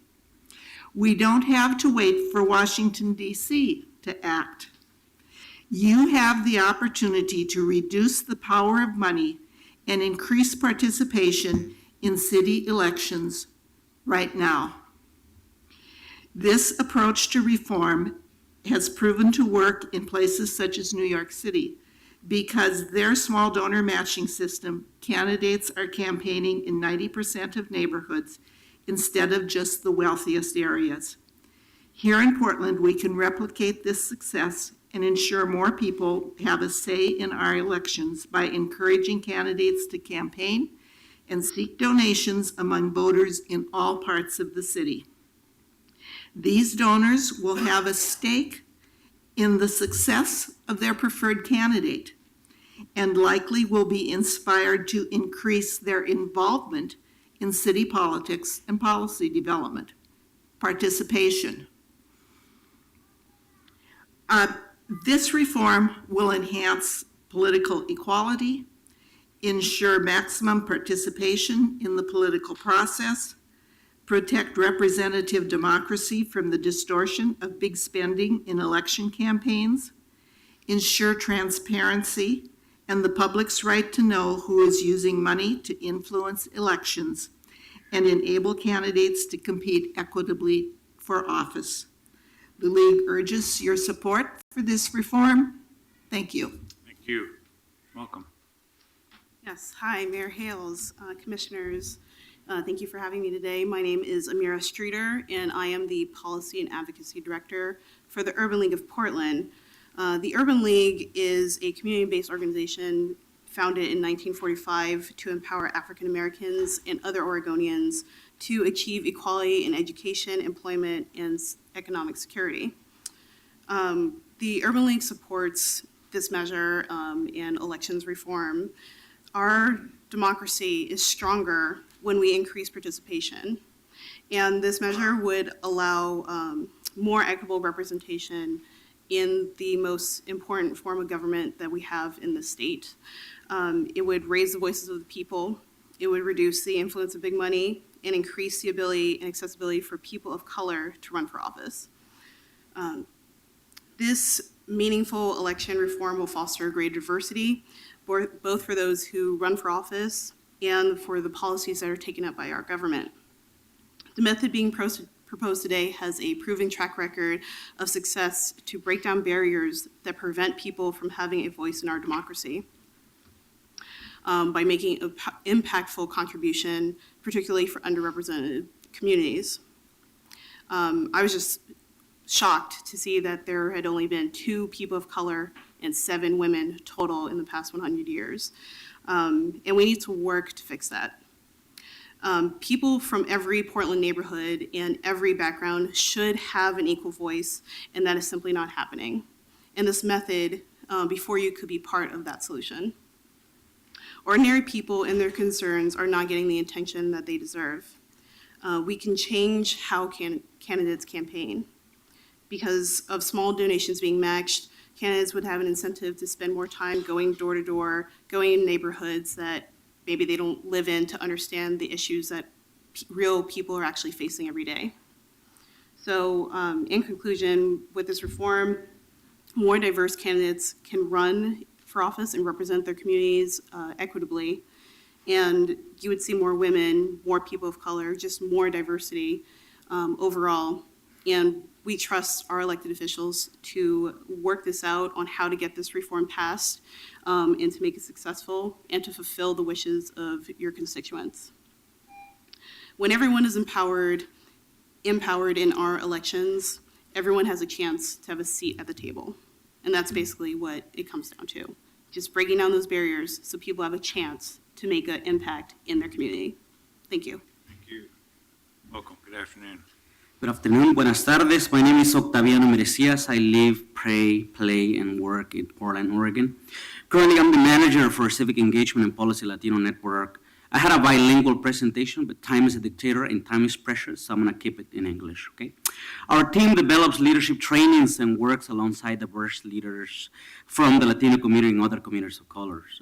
We don't have to wait for Washington, D.C. to act. You have the opportunity to reduce the power of money and increase participation in city elections right now. This approach to reform has proven to work in places such as New York City. Because their small donor matching system, candidates are campaigning in 90% of neighborhoods instead of just the wealthiest areas. Here in Portland, we can replicate this success and ensure more people have a say in our elections by encouraging candidates to campaign and seek donations among voters in all parts of the city. These donors will have a stake in the success of their preferred candidate and likely will be inspired to increase their involvement in city politics and policy development. Participation. This reform will enhance political equality, ensure maximum participation in the political process, protect representative democracy from the distortion of big spending in election campaigns, ensure transparency and the public's right to know who is using money to influence elections, and enable candidates to compete equitably for office. The League urges your support for this reform. Thank you. Thank you. Welcome. Yes, hi, Mayor Hales, Commissioners. Thank you for having me today. My name is Amira Streeter, and I am the Policy and Advocacy Director for the Urban League of Portland. The Urban League is a community-based organization founded in 1945 to empower African Americans and other Oregonians to achieve equality in education, employment, and economic security. The Urban League supports this measure and elections reform. Our democracy is stronger when we increase participation, and this measure would allow more equitable representation in the most important form of government that we have in the state. It would raise the voices of the people. It would reduce the influence of big money and increase the ability and accessibility for people of color to run for office. This meaningful election reform will foster greater diversity, both for those who run for office and for the policies that are taken up by our government. The method being proposed today has a proven track record of success to break down barriers that prevent people from having a voice in our democracy by making an impactful contribution, particularly for underrepresented communities. I was just shocked to see that there had only been 2 people of color and 7 women total in the past 100 years. And we need to work to fix that. People from every Portland neighborhood and every background should have an equal voice, and that is simply not happening. And this method, before you, could be part of that solution. Ordinary people and their concerns are not getting the attention that they deserve. We can change how candidates campaign. Because of small donations being matched, candidates would have an incentive to spend more time going door to door, going in neighborhoods that maybe they don't live in to understand the issues that real people are actually facing every day. So in conclusion, with this reform, more diverse candidates can run for office and represent their communities equitably. And you would see more women, more people of color, just more diversity overall. And we trust our elected officials to work this out on how to get this reform passed and to make it successful and to fulfill the wishes of your constituents. When everyone is empowered in our elections, everyone has a chance to have a seat at the table. And that's basically what it comes down to. Just breaking down those barriers so people have a chance to make an impact in their community. Thank you. Thank you. Welcome. Good afternoon. Good afternoon, buenas tardes. My name is Octaviano Merecias. I live, pray, play, and work in Portland, Oregon. Currently, I'm the manager for Civic Engagement and Policy Latino Network. I had a bilingual presentation, but time is a dictator and time is precious, so I'm gonna keep it in English, okay? Our team develops leadership trainings and works alongside diverse leaders from the Latino community and other communities of colors.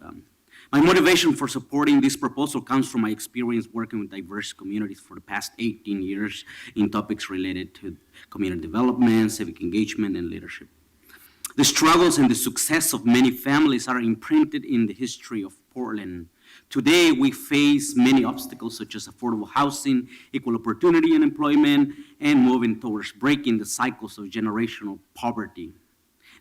My motivation for supporting this proposal comes from my experience working with diverse communities for the past 18 years in topics related to community development, civic engagement, and leadership. The struggles and the success of many families are imprinted in the history of Portland. Today, we face many obstacles such as affordable housing, equal opportunity and employment, and moving towards breaking the cycles of generational poverty.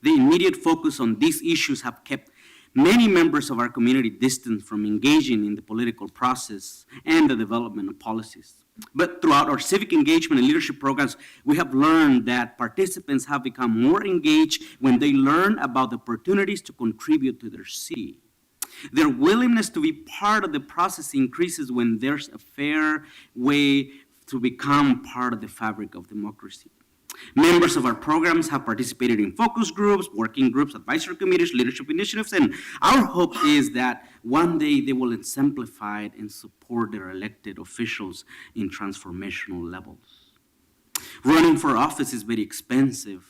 The immediate focus on these issues have kept many members of our community distant from engaging in the political process and the development of policies. But throughout our civic engagement and leadership programs, we have learned that participants have become more engaged when they learn about the opportunities to contribute to their city. Their willingness to be part of the process increases when there's a fair way to become part of the fabric of democracy. Members of our programs have participated in focus groups, working groups, advisory committees, leadership initiatives, and our hope is that one day they will exemplify and support their elected officials in transformational levels. Running for office is very expensive.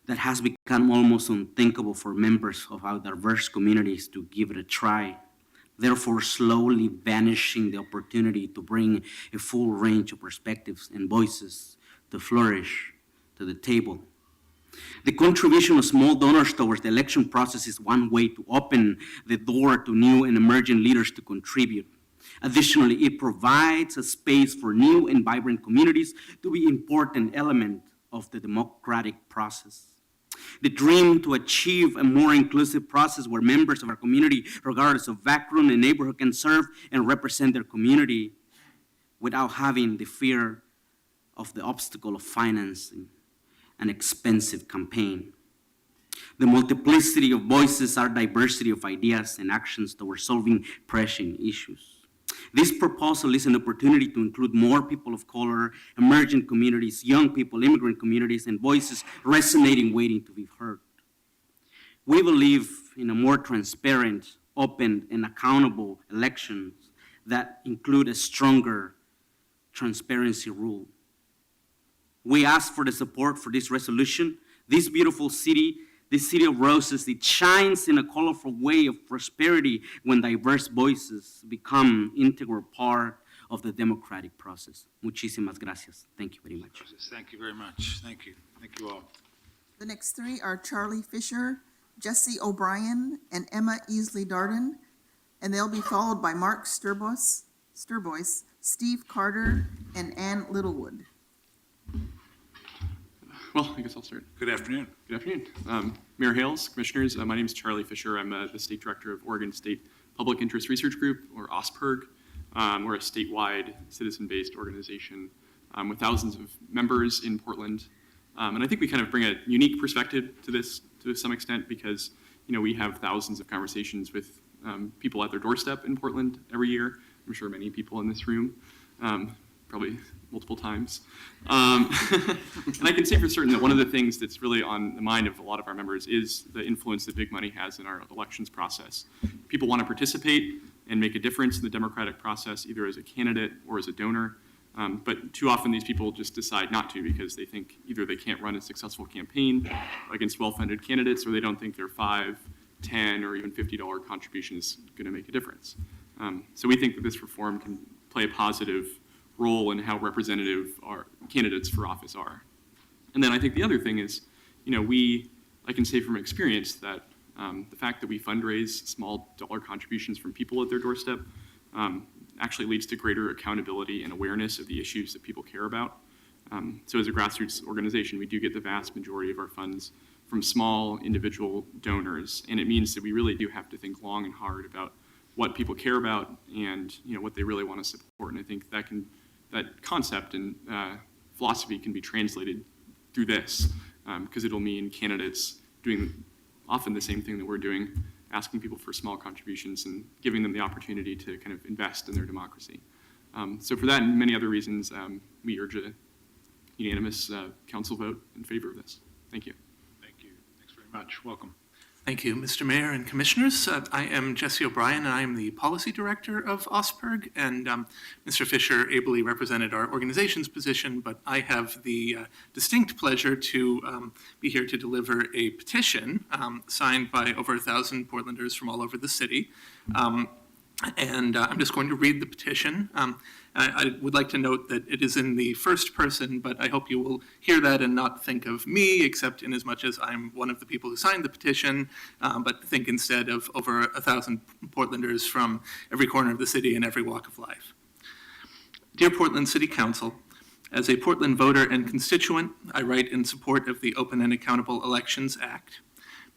That has become almost unthinkable for members of our diverse communities to give it a try, therefore slowly vanishing the opportunity to bring a full range of perspectives and voices to flourish to the table. The contribution of small donors towards the election process is one way to open the door to new and emerging leaders to contribute. Additionally, it provides a space for new and vibrant communities to be an important element of the democratic process. The dream to achieve a more inclusive process where members of our community, regardless of background and neighborhood, can serve and represent their community without having the fear of the obstacle of financing an expensive campaign. The multiplicity of voices are diversity of ideas and actions towards solving pressing issues. This proposal is an opportunity to include more people of color, emerging communities, young people, immigrant communities, and voices resonating, waiting to be heard. We believe in a more transparent, open, and accountable elections that include a stronger transparency rule. We ask for the support for this resolution. This beautiful city, this city of roses, it shines in a colorful way of prosperity when diverse voices become integral part of the democratic process. Muchísimas gracias. Thank you very much. Thank you very much. Thank you. Thank you all. The next three are Charlie Fisher, Jesse O'Brien, and Emma Easley Darden, and they'll be followed by Mark Sturbois, Steve Carter, and Ann Littlewood. Well, I guess I'll start. Good afternoon. Good afternoon. Mayor Hales, Commissioners, my name is Charlie Fisher. I'm the State Director of Oregon State Public Interest Research Group, or OSPIRG. We're a statewide, citizen-based organization with thousands of members in Portland. And I think we kind of bring a unique perspective to this to some extent because, you know, we have thousands of conversations with people at their doorstep in Portland every year. I'm sure many people in this room, probably multiple times. And I can say for certain that one of the things that's really on the mind of a lot of our members is the influence that big money has in our elections process. People want to participate and make a difference in the democratic process, either as a candidate or as a donor. But too often these people just decide not to because they think either they can't run a successful campaign against well-funded candidates or they don't think their $5, $10, or even $50 contribution is going to make a difference. So we think that this reform can play a positive role in how representative our candidates for office are. And then I think the other thing is, you know, I can say from experience that the fact that we fundraise small dollar contributions from people at their doorstep actually leads to greater accountability and awareness of the issues that people care about. So as a grassroots organization, we do get the vast majority of our funds from small individual donors, and it means that we really do have to think long and hard about what people care about and, you know, what they really want to support. And I think that concept and philosophy can be translated through this because it'll mean candidates doing often the same thing that we're doing, asking people for small contributions and giving them the opportunity to kind of invest in their democracy. So for that and many other reasons, we urge a unanimous council vote in favor of this. Thank you. Thank you. Thanks very much. Welcome. Thank you, Mr. Mayor and Commissioners. I am Jesse O'Brien, and I am the Policy Director of OSPIRG, and Mr. Fisher ably represented our organization's position, but I have the distinct pleasure to be here to deliver a petition signed by over 1,000 Portlanders from all over the city. And I'm just going to read the petition. I would like to note that it is in the first person, but I hope you will hear that and not think of me, except in as much as I'm one of the people who signed the petition, but think instead of over 1,000 Portlanders from every corner of the city and every walk of life. Dear Portland City Council, as a Portland voter and constituent, I write in support of the Open and Accountable Elections Act.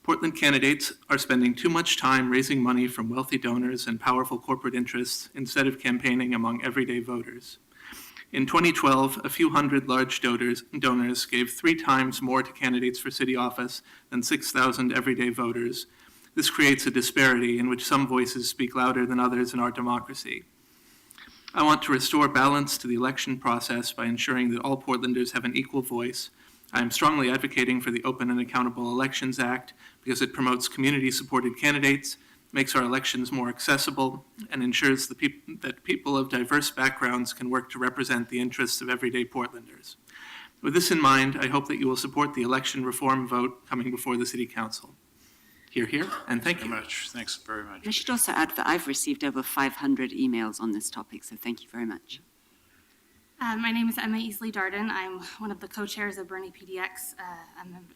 Portland candidates are spending too much time raising money from wealthy donors and powerful corporate interests instead of campaigning among everyday voters. In 2012, a few hundred large donors gave 3 times more to candidates for city office than 6,000 everyday voters. This creates a disparity in which some voices speak louder than others in our democracy. I want to restore balance to the election process by ensuring that all Portlanders have an equal voice. I am strongly advocating for the Open and Accountable Elections Act because it promotes community-supported candidates, makes our elections more accessible, and ensures that people of diverse backgrounds can work to represent the interests of everyday Portlanders. With this in mind, I hope that you will support the election reform vote coming before the City Council. Hear, hear, and thank you. Very much. Thanks very much. I should also add that I've received over 500 emails on this topic, so thank you very much. My name is Emma Easley Darden. I'm one of the co-chairs of Bernie PDX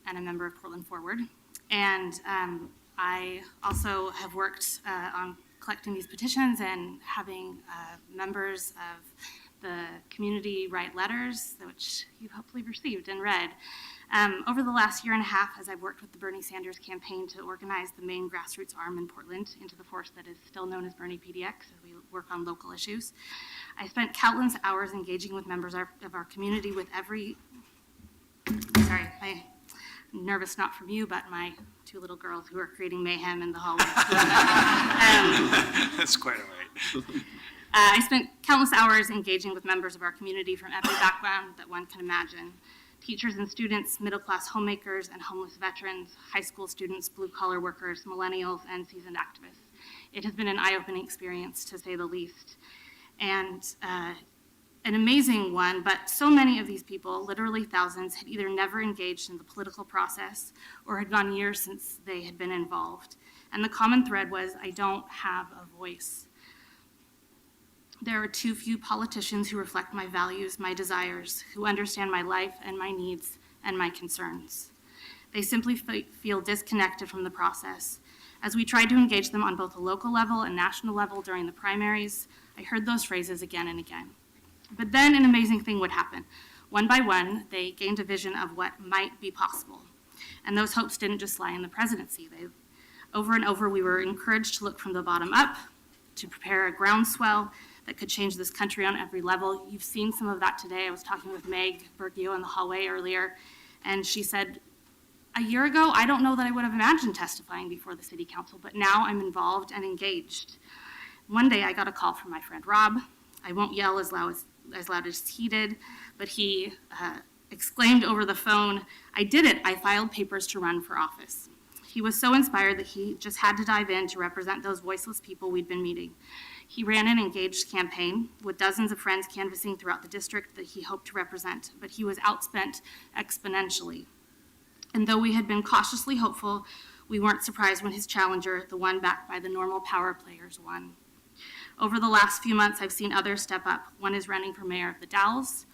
and a member of Portland Forward. And I also have worked on collecting these petitions and having members of the community write letters, which you've hopefully received and read. Over the last year and a half, as I've worked with the Bernie Sanders campaign to organize the main grassroots arm in Portland into the force that is still known as Bernie PDX, as we work on local issues, I spent countless hours engaging with members of our community with every, nervous not from you, but my two little girls who are creating mayhem in the hallway. That's quite all right. I spent countless hours engaging with members of our community from every background that one can imagine. Teachers and students, middle-class homemakers and homeless veterans, high school students, blue-collar workers, millennials, and seasoned activists. It has been an eye-opening experience, to say the least. And an amazing one, but so many of these people, literally thousands, had either never engaged in the political process or had gone years since they had been involved. And the common thread was, I don't have a voice. There are too few politicians who reflect my values, my desires, who understand my life and my needs and my concerns. They simply feel disconnected from the process. As we tried to engage them on both a local level and national level during the primaries, I heard those phrases again and again. But then an amazing thing would happen. One by one, they gained a vision of what might be possible. And those hopes didn't just lie in the presidency. Over and over, we were encouraged to look from the bottom up, to prepare a groundswell that could change this country on every level. You've seen some of that today. I was talking with Meg Bergio in the hallway earlier, and she said, a year ago, I don't know that I would have imagined testifying before the city council, but now I'm involved and engaged. One day I got a call from my friend Rob. I won't yell as loud as he did, but he exclaimed over the phone, I did it, I filed papers to run for office. He was so inspired that he just had to dive in to represent those voiceless people we'd been meeting. He ran an engaged campaign with dozens of friends canvassing throughout the district that he hoped to represent, but he was outspent exponentially. And though we had been cautiously hopeful, we weren't surprised when his challenger, the one backed by the normal power players, won. Over the last few months, I've seen others step up. One is running for mayor of the Dalles.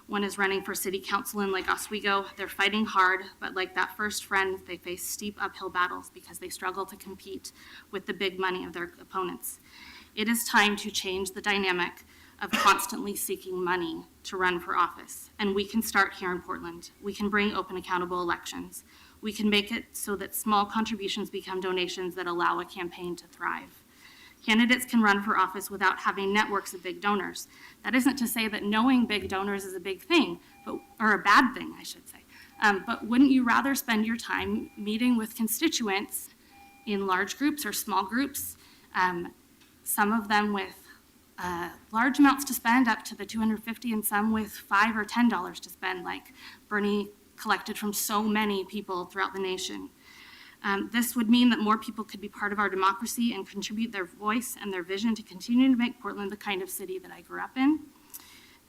One is running for city council in Lake Oswego. They're fighting hard, but like that first friend, they face steep uphill battles because they struggle to compete with the big money of their opponents. It is time to change the dynamic of constantly seeking money to run for office. And we can start here in Portland. We can bring open, accountable elections. We can make it so that small contributions become donations that allow a campaign to thrive. Candidates can run for office without having networks of big donors. That isn't to say that knowing big donors is a big thing, or a bad thing, I should say. But wouldn't you rather spend your time meeting with constituents in large groups or small groups, some of them with large amounts to spend, up to the $250, and some with $5 or $10 to spend, like Bernie collected from so many people throughout the nation. This would mean that more people could be part of our democracy and contribute their voice and their vision to continue to make Portland the kind of city that I grew up in,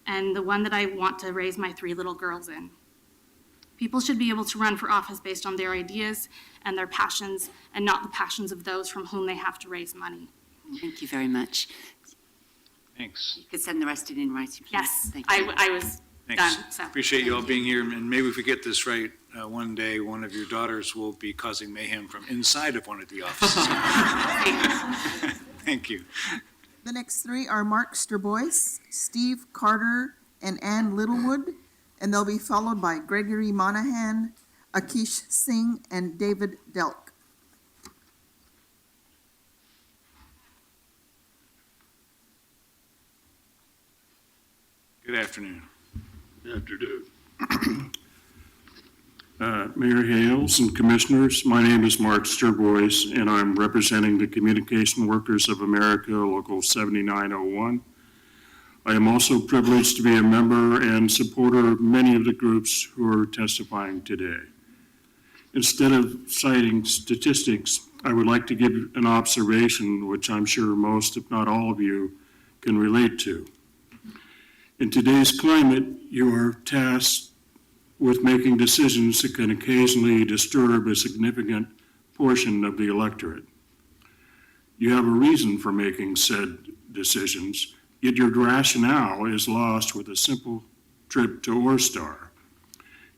and the one that I want to raise my 3 little girls in. People should be able to run for office based on their ideas and their passions, and not the passions of those from whom they have to raise money. Thank you very much. Thanks. You could send the rest in writing, please. Yes, Thank you. I was Thanks. done. So. Appreciate you all being here, and maybe if we get this right, one day one of your daughters will be causing mayhem from inside of one of the offices. Thank you. The next 3 are Mark Sterbois, Steve Carter, and Ann Littlewood, and they'll be followed by Gregory Monahan, Akish Singh, and David Delk. Good afternoon. Good afternoon. Mayor Hales and Commissioners, my name is Mark Sterbois, and I'm representing the Communication Workers of America, Local 7901. I am also privileged to be a member and supporter of many of the groups who are testifying today. Instead of citing statistics, I would like to give an observation which I'm sure most, if not all of you, can relate to. In today's climate, you are tasked with making decisions that can occasionally disturb a significant portion of the electorate. You have a reason for making said decisions, yet your rationale is lost with a simple trip to Orstar.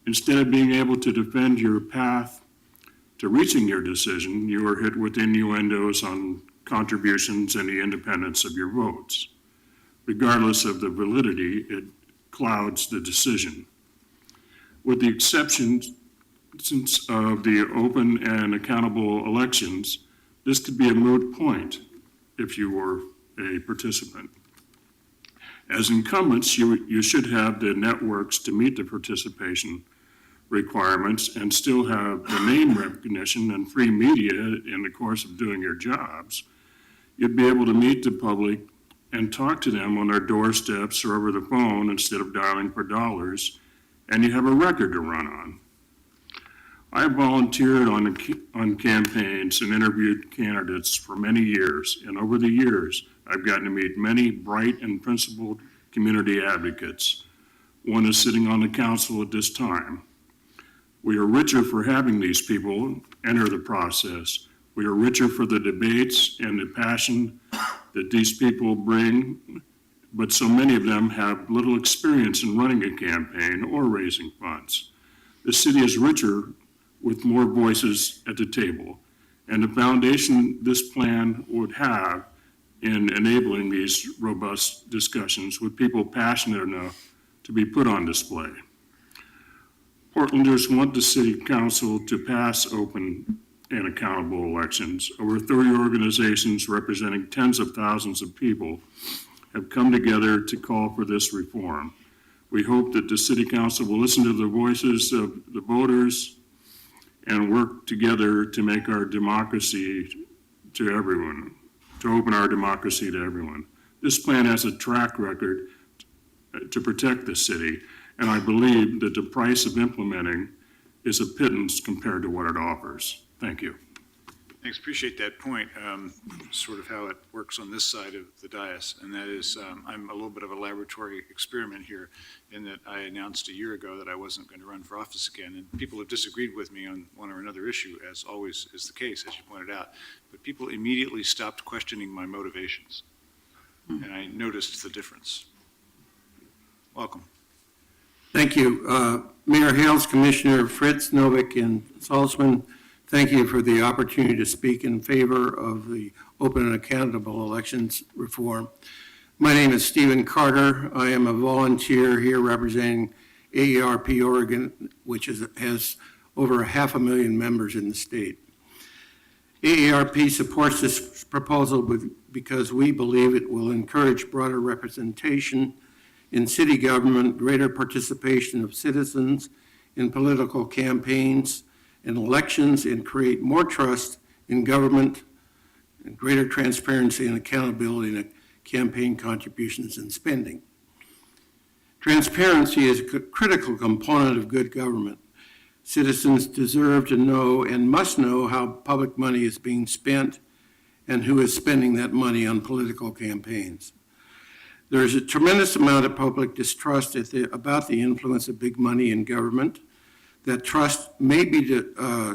Instead of being able to defend your path to reaching your decision, you are hit with innuendos on contributions and the independence of your votes. Regardless of the validity, it clouds the decision. With the exception of the open and accountable elections, this could be a moot point if you were a participant. As incumbents, you should have the networks to meet the participation requirements and still have the name recognition and free media in the course of doing your jobs, you'd be able to meet the public and talk to them on their doorsteps or over the phone instead of dialing for dollars, and you have a record to run on. I volunteered on campaigns and interviewed candidates for many years, and over the years, I've gotten to meet many bright and principled community advocates. One is sitting on the council at this time. We are richer for having these people enter the process. We are richer for the debates and the passion that these people bring, but so many of them have little experience in running a campaign or raising funds. The city is richer with more voices at the table, and the foundation this plan would have in enabling these robust discussions with people passionate enough to be put on display. Portlanders want the City Council to pass open and accountable elections. Over 30 organizations representing tens of thousands of people have come together to call for this reform. We hope that the City Council will listen to the voices of the voters and work together to make our democracy to everyone, to open our democracy to everyone. This plan has a track record to protect the city, and I believe that the price of implementing is a pittance compared to what it offers. Thank you. Thanks, appreciate that point, sort of how it works on this side of the dais, and that is, I'm a little bit of a laboratory experiment here in that I announced a year ago that I wasn't going to run for office again, and people have disagreed with me on one or another issue, as always is the case, as you pointed out, but people immediately stopped questioning my motivations, and I noticed the difference. Welcome. Thank you. Mayor Hales, Commissioner Fritz, Novick, and Salzman, thank you for the opportunity to speak in favor of the open and accountable elections reform. My name is Stephen Carter. I am a volunteer here representing AARP Oregon, which has over 500,000 members in the state. AARP supports this proposal because we believe it will encourage broader representation in city government, greater participation of citizens in political campaigns and elections, and create more trust in government and greater transparency and accountability in campaign contributions and spending. Transparency is a critical component of good government. Citizens deserve to know and must know how public money is being spent and who is spending that money on political campaigns. There is a tremendous amount of public distrust about the influence of big money in government. That trust may be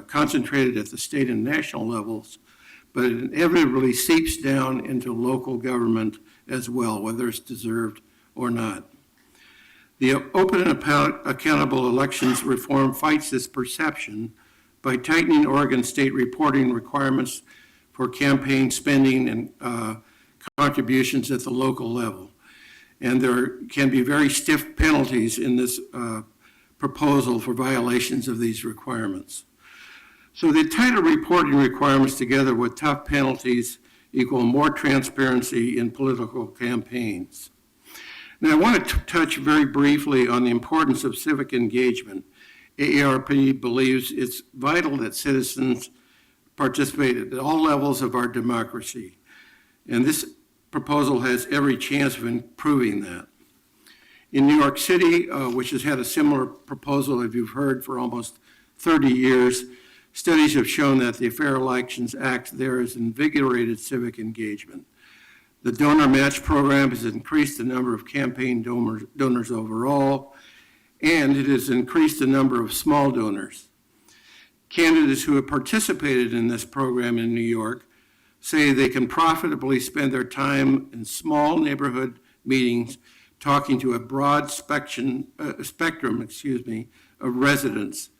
concentrated at the state and national levels, but it inevitably seeps down into local government as well, whether it's deserved or not. The open and accountable elections reform fights this perception by tightening Oregon state reporting requirements for campaign spending and contributions at the local level. And there can be very stiff penalties in this proposal for violations of these requirements. So the tighter reporting requirements together with tough penalties equal more transparency in political campaigns. Now I want to touch very briefly on the importance of civic engagement. AARP believes it's vital that citizens participate at all levels of our democracy. And this proposal has every chance of improving that. In New York City, which has had a similar proposal, as you've heard, for almost 30 years, studies have shown that the Fair Elections Act there has invigorated civic engagement. The donor match program has increased the number of campaign donors overall, and it has increased the number of small donors. Candidates who have participated in this program in New York say they can profitably spend their time in small neighborhood meetings talking to a broad spectrum of residents.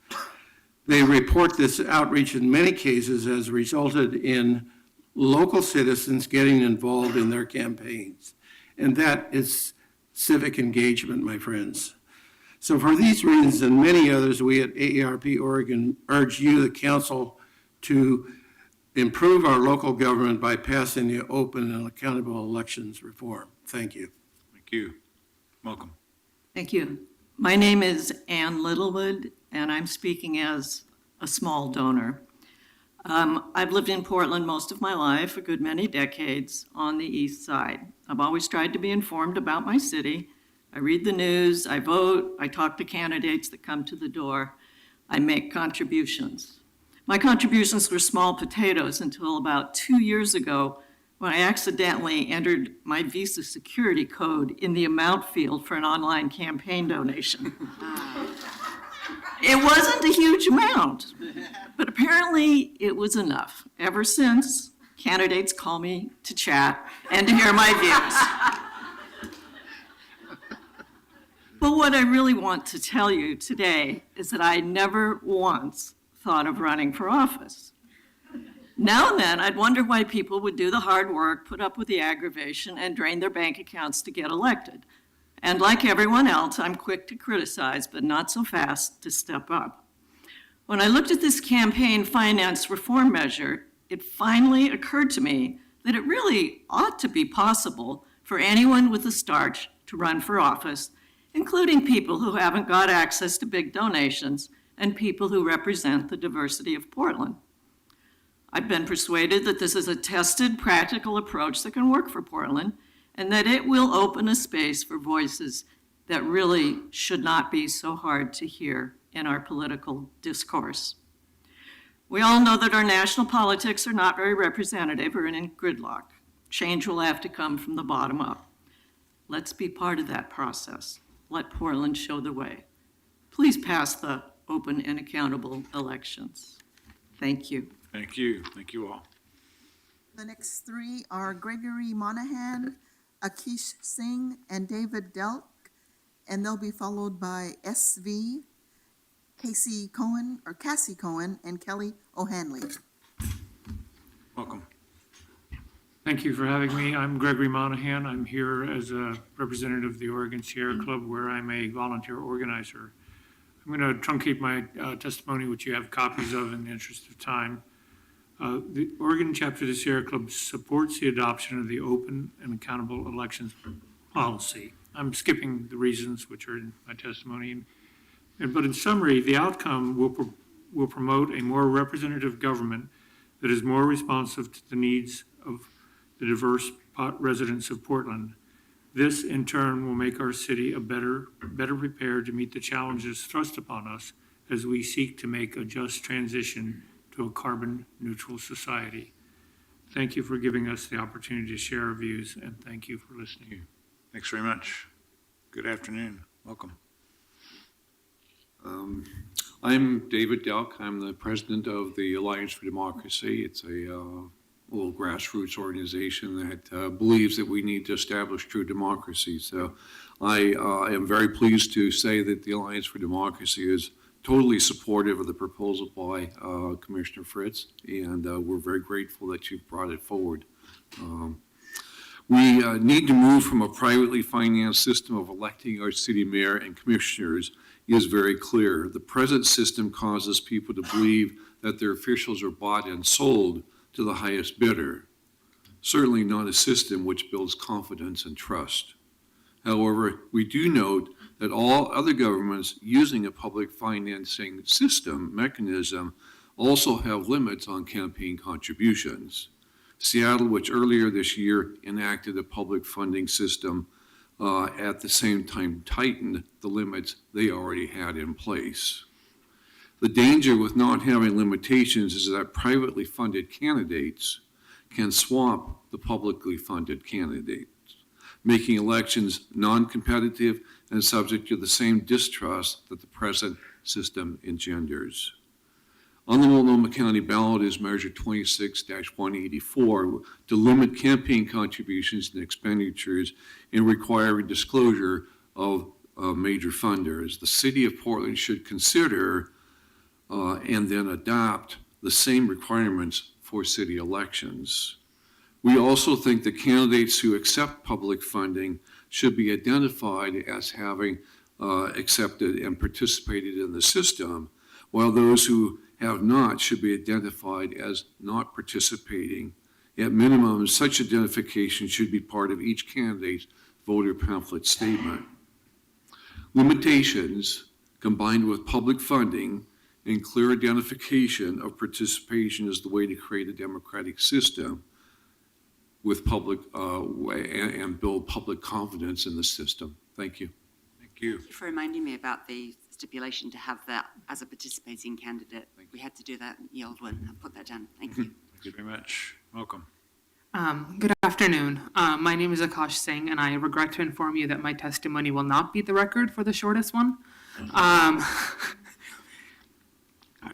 They report this outreach in many cases has resulted in local citizens getting involved in their campaigns. And that is civic engagement, my friends. So for these reasons and many others, we at AARP Oregon urge you, the council, to improve our local government by passing the open and accountable elections reform. Thank you. Thank you. Welcome. Thank you. My name is Ann Littlewood. and I'm speaking as a small donor. I've lived in Portland most of my life, a good many decades, on the east side. I've always tried to be informed about my city. I read the news, I vote, I talk to candidates that come to the door, I make contributions. My contributions were small potatoes until about 2 years ago when I accidentally entered my Visa security code in the amount field for an online campaign donation. It wasn't a huge amount, but apparently it was enough. Ever since, candidates call me to chat and to hear my views. But what I really want to tell you today is that I never once thought of running for office. Now and then, I'd wonder why people would do the hard work, put up with the aggravation, and drain their bank accounts to get elected. And like everyone else, I'm quick to criticize, but not so fast to step up. When I looked at this campaign finance reform measure, it finally occurred to me that it really ought to be possible for anyone with a start to run for office, including people who haven't got access to big donations and people who represent the diversity of Portland. I've been persuaded that this is a tested, practical approach that can work for Portland, and that it will open a space for voices that really should not be so hard to hear in our political discourse. We all know that our national politics are not very representative or in gridlock. Change will have to come from the bottom up. Let's be part of that process. Let Portland show the way. Please pass the open and accountable elections. Thank you. Thank you. Thank you all. The next three are Gregory Monahan, Akish Singh, and David Delk, and they'll be followed by SV, Cassie Cohen, and Kelly O'Hanley. Welcome. Thank you for having me. I'm Gregory Monahan. I'm here as a representative of the Oregon Sierra Club, where I'm a volunteer organizer. I'm going to truncate my testimony, which you have copies of in the interest of time. The Oregon chapter of the Sierra Club supports the adoption of the open and accountable elections policy. I'm skipping the reasons which are in my testimony. But in summary, the outcome will promote a more representative government that is more responsive to the needs of the diverse residents of Portland. This, in turn, will make our city better prepared to meet the challenges thrust upon us as we seek to make a just transition to a carbon-neutral society. Thank you for giving us the opportunity to share our views, and thank you for listening. Thanks very much. Good afternoon. Welcome. I'm David Delk. I'm the president of the Alliance for Democracy. It's a little grassroots organization that believes that we need to establish true democracy. So I am very pleased to say that the Alliance for Democracy is totally supportive of the proposal by Commissioner Fritz, and we're very grateful that you've brought it forward. We need to move from a privately financed system of electing our city mayor and commissioners is very clear. The present system causes people to believe that their officials are bought and sold to the highest bidder. Certainly not a system which builds confidence and trust. However, we do note that all other governments using a public financing system mechanism also have limits on campaign contributions. Seattle, which earlier this year enacted a public funding system, at the same time tightened the limits they already had in place. The danger with not having limitations is that privately funded candidates can swamp the publicly funded candidates, making elections non-competitive and subject to the same distrust that the present system engenders. On the Multnomah County ballot is Measure 26-184 to limit campaign contributions and expenditures and requiring disclosure of major funders. The City of Portland should consider and then adopt the same requirements for city elections. We also think that candidates who accept public funding should be identified as having accepted and participated in the system, while those who have not should be identified as not participating. At minimum, such identification should be part of each candidate's voter pamphlet statement. Limitations combined with public funding and clear identification of participation is the way to create a democratic system with public, and build public confidence in the system. Thank you. Thank you. Thank you for reminding me about the stipulation to have that as a participating candidate. We had to do that in the old one. I'll put that down. Thank you. Thank you very much. Welcome. Good afternoon. My name is Akash Singh, and I regret to inform you that my testimony will not beat the record for the shortest one.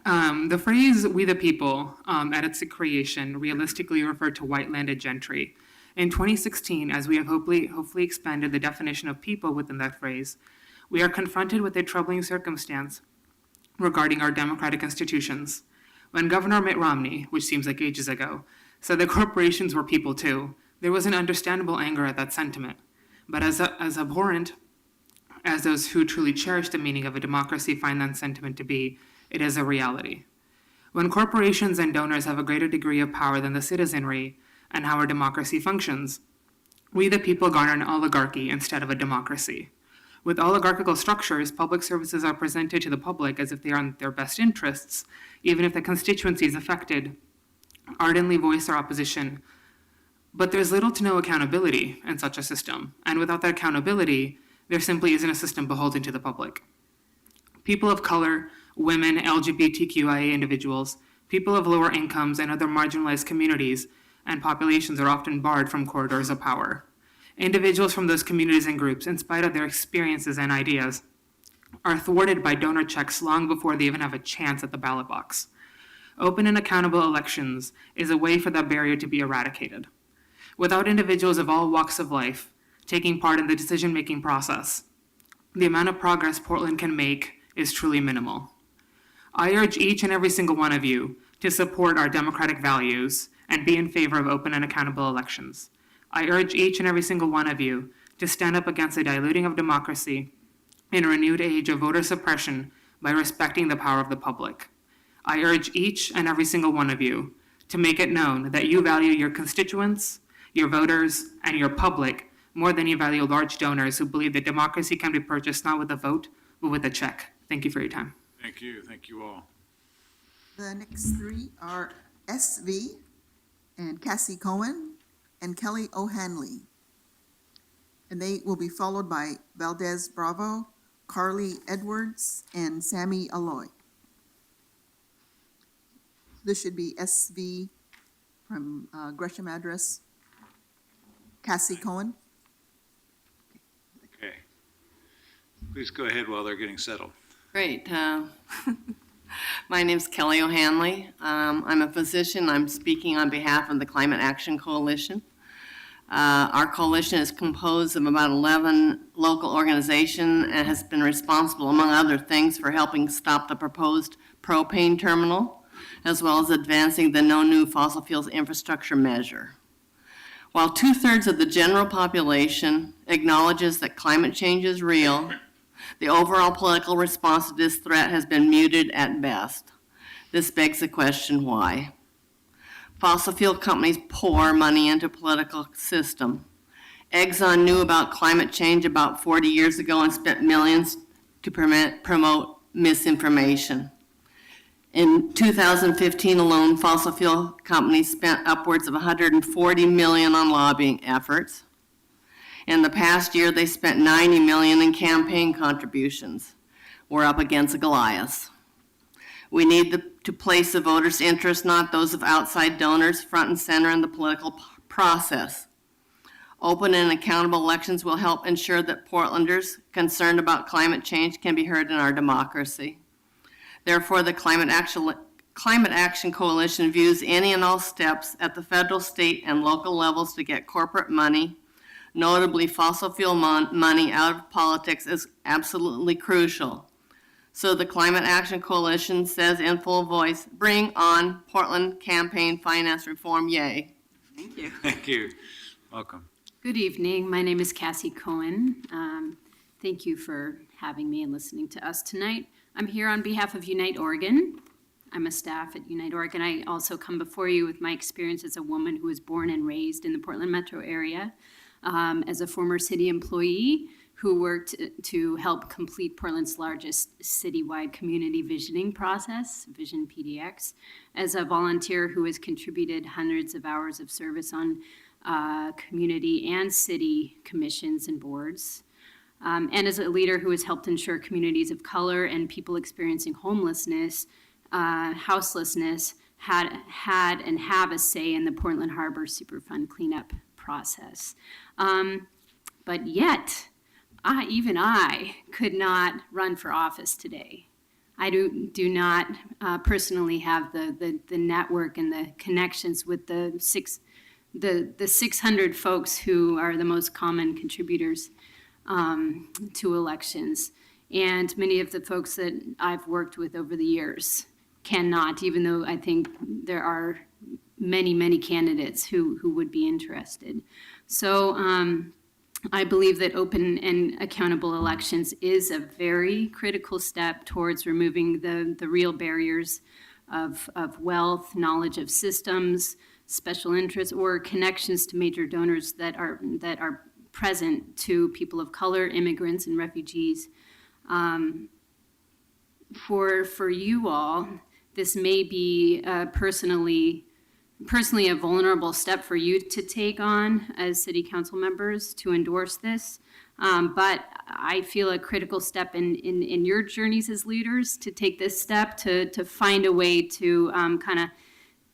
The phrase "we the people" at its creation realistically referred to white landed gentry. In 2016, as we have hopefully expanded the definition of people within that phrase, we are confronted with a troubling circumstance regarding our democratic institutions. When Governor Mitt Romney, which seems like ages ago, said that corporations were people too, there was an understandable anger at that sentiment. But as abhorrent as those who truly cherish the meaning of a democracy find that sentiment to be, it is a reality. When corporations and donors have a greater degree of power than the citizenry and how our democracy functions, we the people garner an oligarchy instead of a democracy. With oligarchical structures, public services are presented to the public as if they are in their best interests, even if the constituencies affected ardently voice their opposition. But there's little to no accountability in such a system, and without that accountability, there simply isn't a system beholden to the public. People of color, women, LGBTQIA individuals, people of lower incomes, and other marginalized communities and populations are often barred from corridors of power. Individuals from those communities and groups, in spite of their experiences and ideas, are thwarted by donor checks long before they even have a chance at the ballot box. Open and accountable elections is a way for that barrier to be eradicated. Without individuals of all walks of life taking part in the decision-making process, the amount of progress Portland can make is truly minimal. I urge each and every single one of you to support our democratic values and be in favor of open and accountable elections. I urge each and every single one of you to stand up against the diluting of democracy in a renewed age of voter suppression by respecting the power of the public. I urge each and every single one of you to make it known that you value your constituents, your voters, and your public more than you value large donors who believe that democracy can be purchased not with a vote, but with a check. Thank you for your time. Thank you. Thank you all. The next three are SV and Cassie Cohen and Kelly O'Hanley. And they will be followed by Valdez Bravo, Carly Edwards, and Sammy Aloy. This should be SV from Gresham Address, Cassie Cohen. Okay. Please go ahead while they're getting settled. Great. My name's Kelly O'Hanley. I'm a physician. I'm speaking on behalf of the Climate Action Coalition. Our coalition is composed of about 11 local organizations and has been responsible, among other things, for helping stop the proposed propane terminal, as well as advancing the No New Fossil Fuels Infrastructure Measure. While 2/3 of the general population acknowledges that climate change is real, the overall political response to this threat has been muted at best. This begs the question, why? Fossil fuel companies pour money into political system. Exxon knew about climate change about 40 years ago and spent millions to promote misinformation. In 2015 alone, fossil fuel companies spent upwards of $140 million on lobbying efforts. In the past year, they spent $90 million in campaign contributions. We're up against Goliath. We need to place the voters' interests, not those of outside donors, front and center in the political process. Open and accountable elections will help ensure that Portlanders concerned about climate change can be heard in our democracy. Therefore, the Climate Action Coalition views any and all steps at the federal, state, and local levels to get corporate money, notably fossil fuel money, out of politics is absolutely crucial. So the Climate Action Coalition says in full voice, bring on Portland campaign finance reform, yay. Thank you. Thank you. Welcome. Good evening. My name is Cassie Cohen. Thank you for having me and listening to us tonight. I'm here on behalf of Unite Oregon. I'm a staff at Unite Oregon. I also come before you with my experience as a woman who was born and raised in the Portland metro area, as a former city employee who worked to help complete Portland's largest citywide community visioning process, Vision PDX, as a volunteer who has contributed hundreds of hours of service on community and city commissions and boards. And as a leader who has helped ensure communities of color and people experiencing homelessness, houselessness, had and have a say in the Portland Harbor Superfund cleanup process. But yet, even I could not run for office today. I do not personally have the network and the connections with the 600 folks who are the most common contributors to elections. And many of the folks that I've worked with over the years cannot, even though I think there are many, many candidates who would be interested. So I believe that open and accountable elections is a very critical step towards removing the real barriers of wealth, knowledge of systems, special interests, or connections to major donors that are present to people of color, immigrants, and refugees. For you all, this may be personally a vulnerable step for you to take on as city council members to endorse this. But I feel a critical step in your journeys as leaders to take this step to find a way to kind of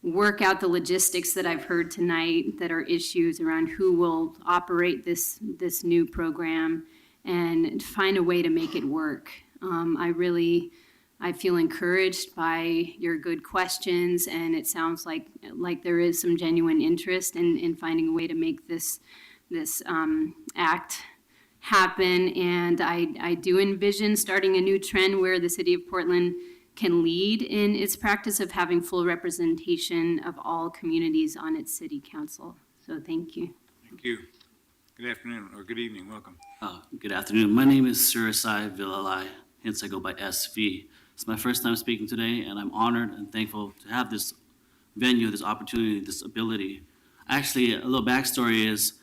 work out the logistics that I've heard tonight that are issues around who will operate this new program and find a way to make it work. I feel encouraged by your good questions, and it sounds like there is some genuine interest in finding a way to make this act happen. And I do envision starting a new trend where the city of Portland can lead in its practice of having full representation of all communities on its city council. So thank you. Thank you. Good afternoon, or good evening, welcome. Good afternoon. My name is Surisai Vilalai, hence I go by SV. It's my first time speaking today, and I'm honored and thankful to have this venue, this opportunity, this ability. Actually, a little backstory is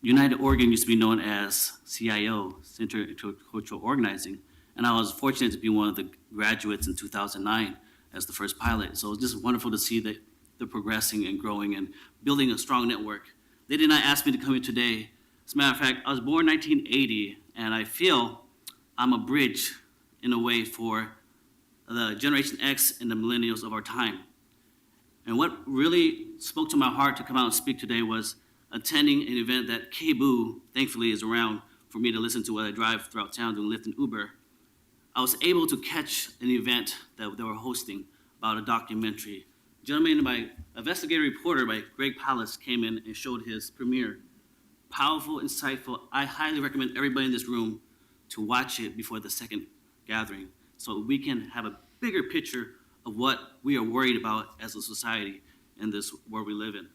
United Oregon used to be known as CIO, Center Intercultural Organizing, and I was fortunate to be one of the graduates in 2009 as the first pilot. So it's just wonderful to see that they're progressing and growing and building a strong network. They did not ask me to come here today. As a matter of fact, I was born in 1980, and I feel I'm a bridge in a way for the Generation X and the millennials of our time. And what really spoke to my heart to come out and speak today was attending an event that KBOO, thankfully, is around for me to listen to while I drive throughout town doing Lyft and Uber. I was able to catch an event that they were hosting about a documentary. A gentleman, an investigative reporter by Greg Pallas, came in and showed his premiere. Powerful, insightful. I highly recommend everybody in this room to watch it before the second gathering so we can have a bigger picture of what we are worried about as a society in this world we live in.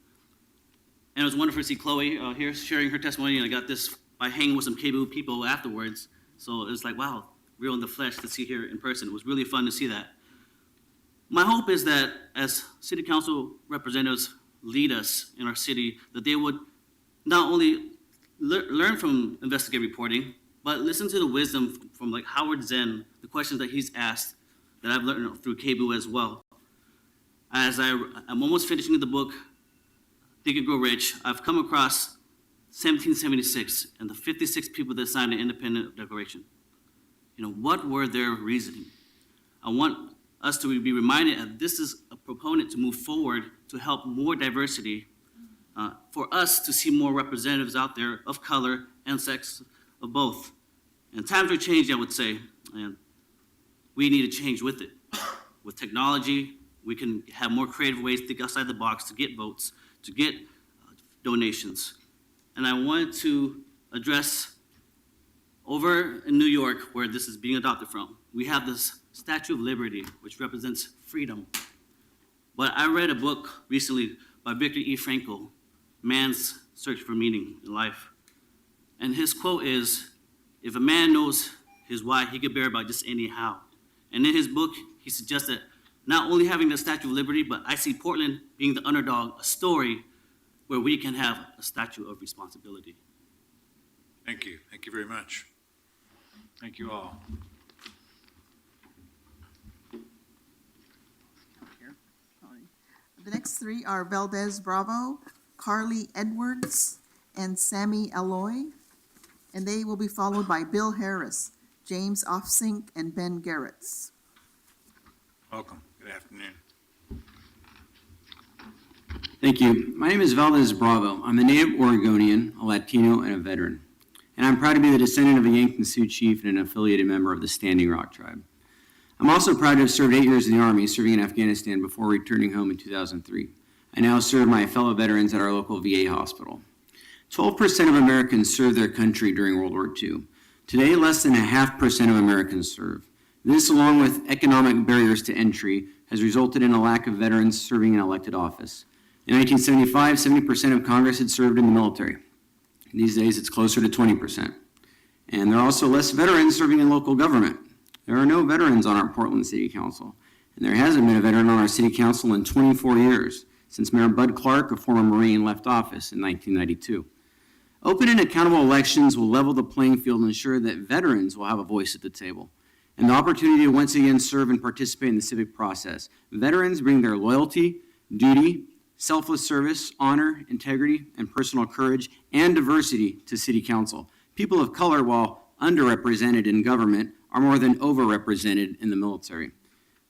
And it was wonderful to see Chloe here sharing her testimony, and I got this by hanging with some KBOO people afterwards. So it was like, wow, real in the flesh to see here in person. It was really fun to see that. My hope is that as city council representatives lead us in our city, that they would not only learn from investigative reporting, but listen to the wisdom from like Howard Zen, the questions that he's asked that I've learned through KBOO as well. As I'm almost finishing the book, Think and Grow Rich, I've come across 1776 and the 56 people that signed the Independence Declaration. What were their reasoning? I want us to be reminded that this is a proponent to move forward to help more diversity, for us to see more representatives out there of color and sex of both. And times are changing, I would say, and we need to change with it. With technology, we can have more creative ways to think outside the box to get votes, to get donations. And I wanted to address over in New York, where this is being adopted from, we have this Statue of Liberty, which represents freedom. But I read a book recently by Viktor E. Frankl, Man's Search for Meaning in Life. And his quote is, if a man knows his why, he can bear about just anyhow. And in his book, he suggests that not only having the Statue of Liberty, but I see Portland being the underdog, a story where we can have a statue of responsibility. Thank you. Thank you very much. Thank you all. The next three are Valdez Bravo, Carly Edwards, and Sammy Alloy. And they will be followed by Bill Harris, James Offsink, and Ben Garretts. Welcome. Good afternoon. Thank you. My name is Valdez Bravo. I'm a native Oregonian, a Latino, and a veteran. And I'm proud to be the descendant of a Yankton Sioux chief and an affiliated member of the Standing Rock tribe. I'm also proud to have served 8 years in the Army, serving in Afghanistan before returning home in 2003. I now serve my fellow veterans at our local VA hospital. 12% of Americans served their country during World War II. Today, less than 0.5% of Americans serve. This, along with economic barriers to entry, has resulted in a lack of veterans serving in elected office. In 1975, 70% of Congress had served in the military. These days, it's closer to 20%. And there are also less veterans serving in local government. There are no veterans on our Portland City Council, and there hasn't been a veteran on our City Council in 24 years, since Mayor Bud Clark, a former Marine, left office in 1992. Open and accountable elections will level the playing field and ensure that veterans will have a voice at the table, and the opportunity to once again serve and participate in the civic process. Veterans bring their loyalty, duty, selfless service, honor, integrity, and personal courage and diversity to City Council. People of color, while underrepresented in government, are more than overrepresented in the military.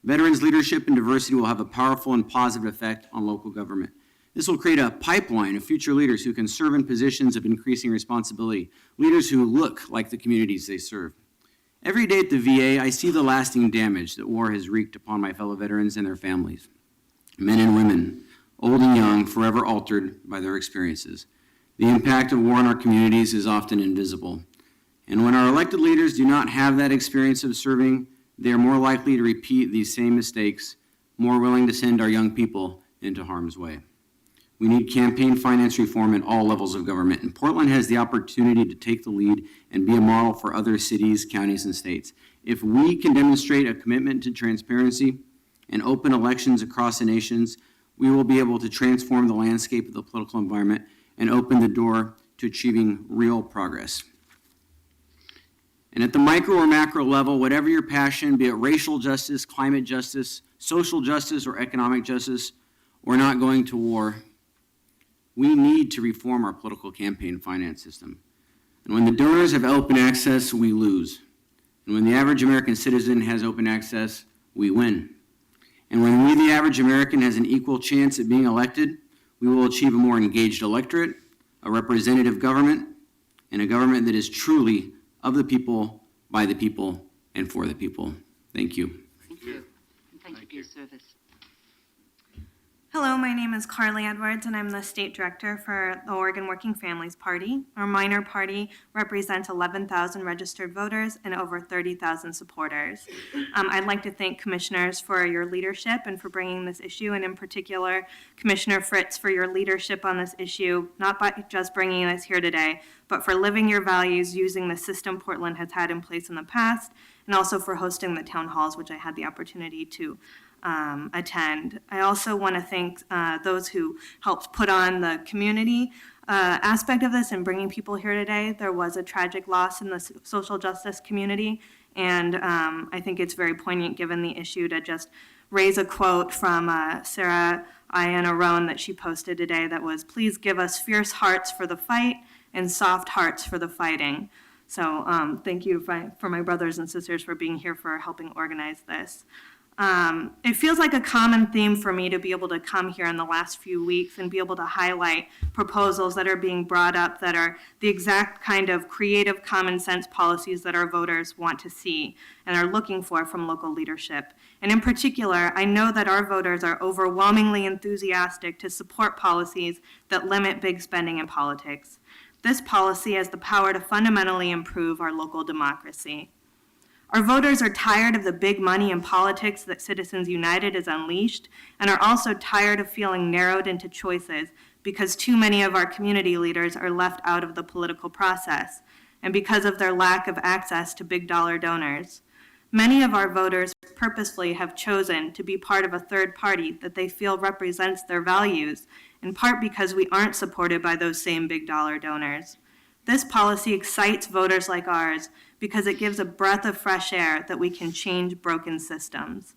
Veterans' leadership and diversity will have a powerful and positive effect on local government. This will create a pipeline of future leaders who can serve in positions of increasing responsibility, leaders who look like the communities they serve. Every day at the VA, I see the lasting damage that war has wreaked upon my fellow veterans and their families. Men and women, old and young, forever altered by their experiences. The impact of war on our communities is often invisible. And when our elected leaders do not have that experience of serving, they are more likely to repeat these same mistakes, more willing to send our young people into harm's way. We need campaign finance reform at all levels of government, and Portland has the opportunity to take the lead and be a model for other cities, counties, and states. If we can demonstrate a commitment to transparency and open elections across the nations, we will be able to transform the landscape of the political environment and open the door to achieving real progress. And at the micro or macro level, whatever your passion, be it racial justice, climate justice, social justice, or economic justice, we're not going to war. We need to reform our political campaign finance system. And when the donors have open access, we lose. And when the average American citizen has open access, we win. And when we, the average American, has an equal chance at being elected, we will achieve a more engaged electorate, a representative government, and a government that is truly of the people, by the people, and for the people. Thank you. Thank you. And thank you for your service. Hello, my name is Carly Edwards, and I'm the state director for the Oregon Working Families Party. Our minor party represents 11,000 registered voters and over 30,000 supporters. I'd like to thank commissioners for your leadership and for bringing this issue, and in particular, Commissioner Fritz for your leadership on this issue, not by just bringing us here today, but for living your values using the system Portland has had in place in the past, and also for hosting the town halls, which I had the opportunity to attend. I also want to thank those who helped put on the community aspect of this and bringing people here today. There was a tragic loss in the social justice community, and I think it's very poignant given the issue to just raise a quote from Sarah Iana Roan that she posted today that was, "Please give us fierce hearts for the fight and soft hearts for the fighting." So thank you for my brothers and sisters for being here, for helping organize this. It feels like a common theme for me to be able to come here in the last few weeks and be able to highlight proposals that are being brought up that are the exact kind of creative common sense policies that our voters want to see and are looking for from local leadership. And in particular, I know that our voters are overwhelmingly enthusiastic to support policies that limit big spending in politics. This policy has the power to fundamentally improve our local democracy. Our voters are tired of the big money in politics that Citizens United has unleashed, and are also tired of feeling narrowed into choices because too many of our community leaders are left out of the political process, and because of their lack of access to big dollar donors. Many of our voters purposefully have chosen to be part of a third party that they feel represents their values, in part because we aren't supported by those same big dollar donors. This policy excites voters like ours because it gives a breath of fresh air that we can change broken systems.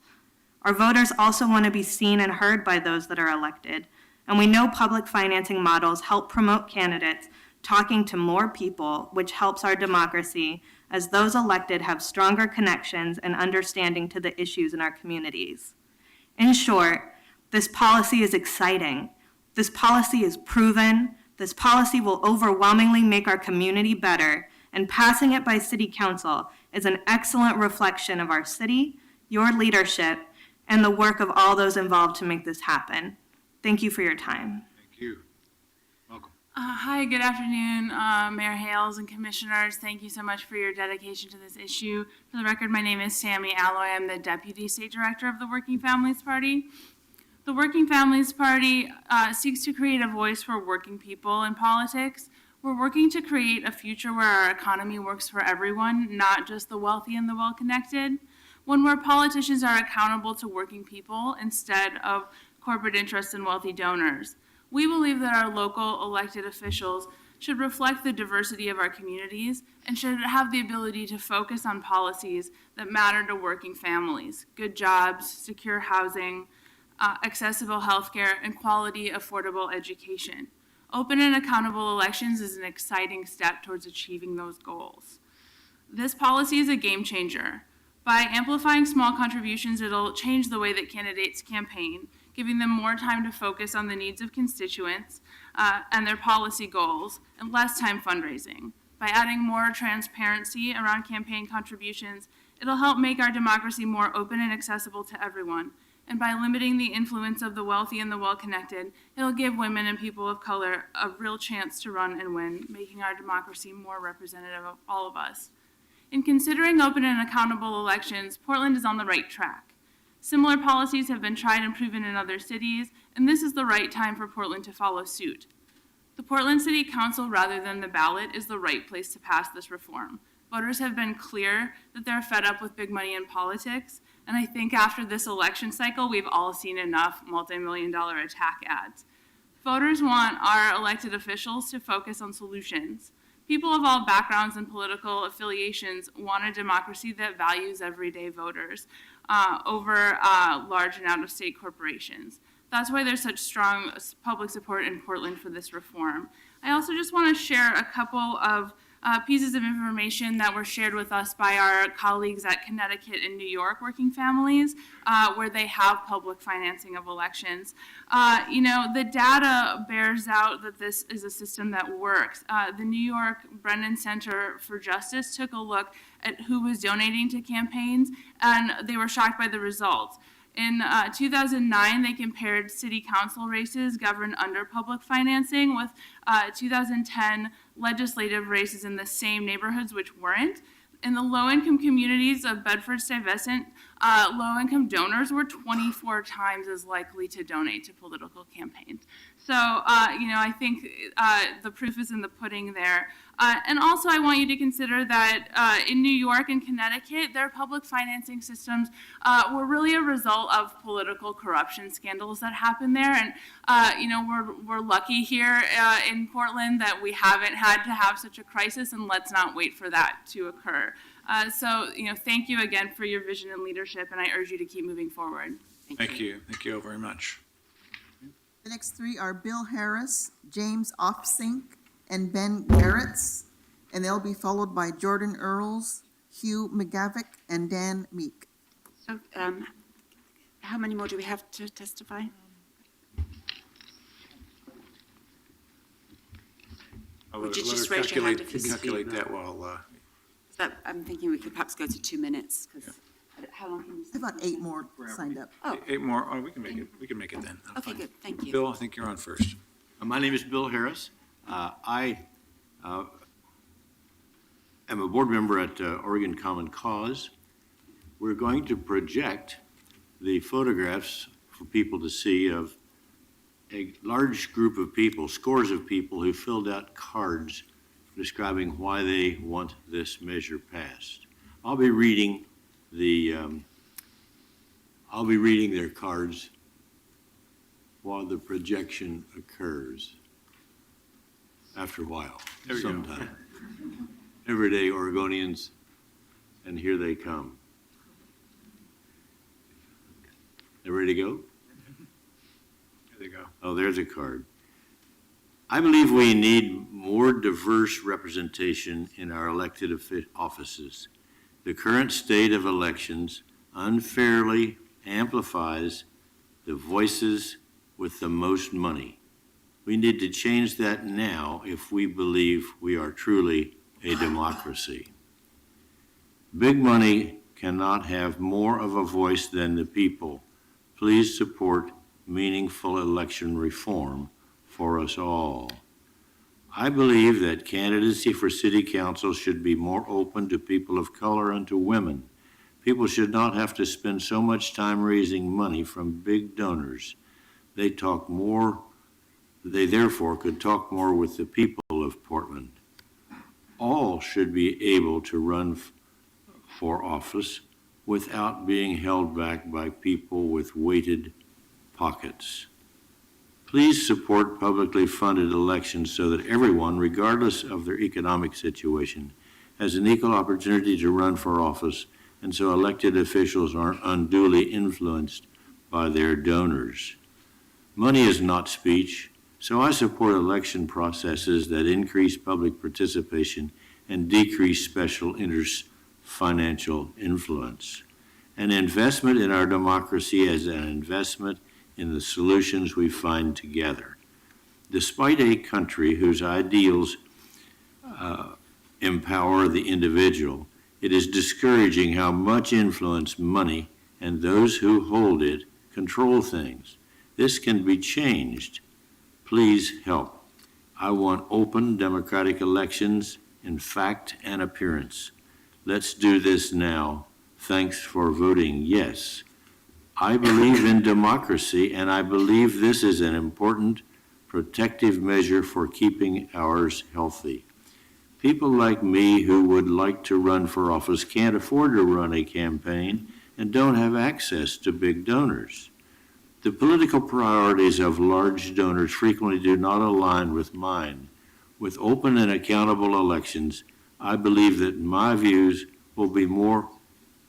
Our voters also want to be seen and heard by those that are elected, and we know public financing models help promote candidates talking to more people, which helps our democracy as those elected have stronger connections and understanding to the issues in our communities. In short, this policy is exciting. This policy is proven. This policy will overwhelmingly make our community better, and passing it by City Council is an excellent reflection of our city, your leadership, and the work of all those involved to make this happen. Thank you for your time. Thank you. Welcome. Hi, good afternoon, Mayor Hales and Commissioners. Thank you so much for your dedication to this issue. For the record, my name is Sammy Alloy. I'm the Deputy State Director of the Working Families Party. The Working Families Party seeks to create a voice for working people in politics. We're working to create a future where our economy works for everyone, not just the wealthy and the well-connected. One where politicians are accountable to working people instead of corporate interests and wealthy donors. We believe that our local elected officials should reflect the diversity of our communities and should have the ability to focus on policies that matter to working families: good jobs, secure housing, accessible healthcare, and quality, affordable education. Open and accountable elections is an exciting step towards achieving those goals. This policy is a game changer. By amplifying small contributions, it'll change the way that candidates campaign, giving them more time to focus on the needs of constituents and their policy goals, and less time fundraising. By adding more transparency around campaign contributions, it'll help make our democracy more open and accessible to everyone. And by limiting the influence of the wealthy and the well-connected, it'll give women and people of color a real chance to run and win, making our democracy more representative of all of us. In considering open and accountable elections, Portland is on the right track. Similar policies have been tried and proven in other cities, and this is the right time for Portland to follow suit. The Portland City Council, rather than the ballot, is the right place to pass this reform. Voters have been clear that they're fed up with big money in politics, and I think after this election cycle, we've all seen enough multi-million-dollar attack ads. Voters want our elected officials to focus on solutions. People of all backgrounds and political affiliations want a democracy that values everyday voters over large and out-of-state corporations. That's why there's such strong public support in Portland for this reform. I also just want to share a couple of pieces of information that were shared with us by our colleagues at Connecticut and New York Working Families, where they have public financing of elections. The data bears out that this is a system that works. The New York Brennan Center for Justice took a look at who was donating to campaigns, and they were shocked by the results. In 2009, they compared city council races governed under public financing with 2010 legislative races in the same neighborhoods which weren't. In the low-income communities of Bedford-Stuyvesant, low-income donors were 24 times as likely to donate to political campaigns. So, I think the proof is in the pudding there. And also, I want you to consider that in New York and Connecticut, their public financing systems were really a result of political corruption scandals that happened there. And, we're lucky here in Portland that we haven't had to have such a crisis, and let's not wait for that to occur. Thank you again for your vision and leadership, and I urge you to keep moving forward. Thank you. Thank you all very much. The next three are Bill Harris, James Offsink, and Ben Garretts, and they'll be followed by Jordan Earls, Hugh McGavick, and Dan Meek. So, how many more do we have to testify? Would you just raise your hand if you see calculate that while, I'm thinking we could perhaps go to 2 minutes, because how long can you stay? About 8 more signed up. Oh, 8 more, we can make it. We can make it then. okay, good, thank you. Bill, I think you're on first. My name is Bill Harris. I am a board member at Oregon Common Cause. We're going to project the photographs for people to see of a large group of people, scores of people who filled out cards describing why they want this measure passed. I'll be reading their cards while the projection occurs. after a while, There we go. sometime. Everyday Oregonians, and here they come. They ready to go? There they go. Oh, there's a card. I believe we need more diverse representation in our elected offices. The current state of elections unfairly amplifies the voices with the most money. We need to change that now if we believe we are truly a democracy. Big money cannot have more of a voice than the people. Please support meaningful election reform for us all. I believe that candidacy for city council should be more open to people of color and to women. People should not have to spend so much time raising money from big donors. They therefore could talk more with the people of Portland. All should be able to run for office without being held back by people with weighted pockets. Please support publicly funded elections so that everyone, regardless of their economic situation, has an equal opportunity to run for office, and so elected officials aren't unduly influenced by their donors. Money is not speech, so I support election processes that increase public participation and decrease special interests' financial influence. An investment in our democracy is an investment in the solutions we find together. Despite a country whose ideals empower the individual, it is discouraging how much influence money and those who hold it control things. This can be changed. Please help. I want open democratic elections in fact and appearance. Let's do this now. Thanks for voting yes. I believe in democracy, and I believe this is an important protective measure for keeping ours healthy. People like me who would like to run for office can't afford to run a campaign and don't have access to big donors. The political priorities of large donors frequently do not align with mine. With open and accountable elections, I believe that my views will be more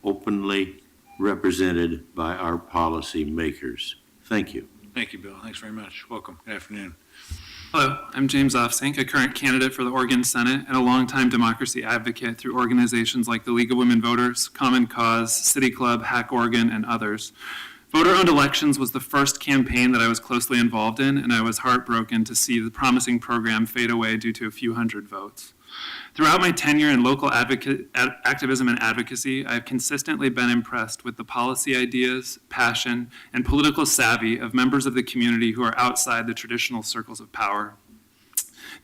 openly represented by our policy makers. Thank you. Thank you, Bill. Thanks very much. Welcome. Good afternoon. Hello, I'm James Ofsink, a current candidate for the Oregon Senate and a longtime democracy advocate through organizations like the League of Women Voters, Common Cause, City Club, Hack Oregon, and others. Voter-owned elections was the first campaign that I was closely involved in, and I was heartbroken to see the promising program fade away due to a few hundred votes. Throughout my tenure in local activism and advocacy, I have consistently been impressed with the policy ideas, passion, and political savvy of members of the community who are outside the traditional circles of power.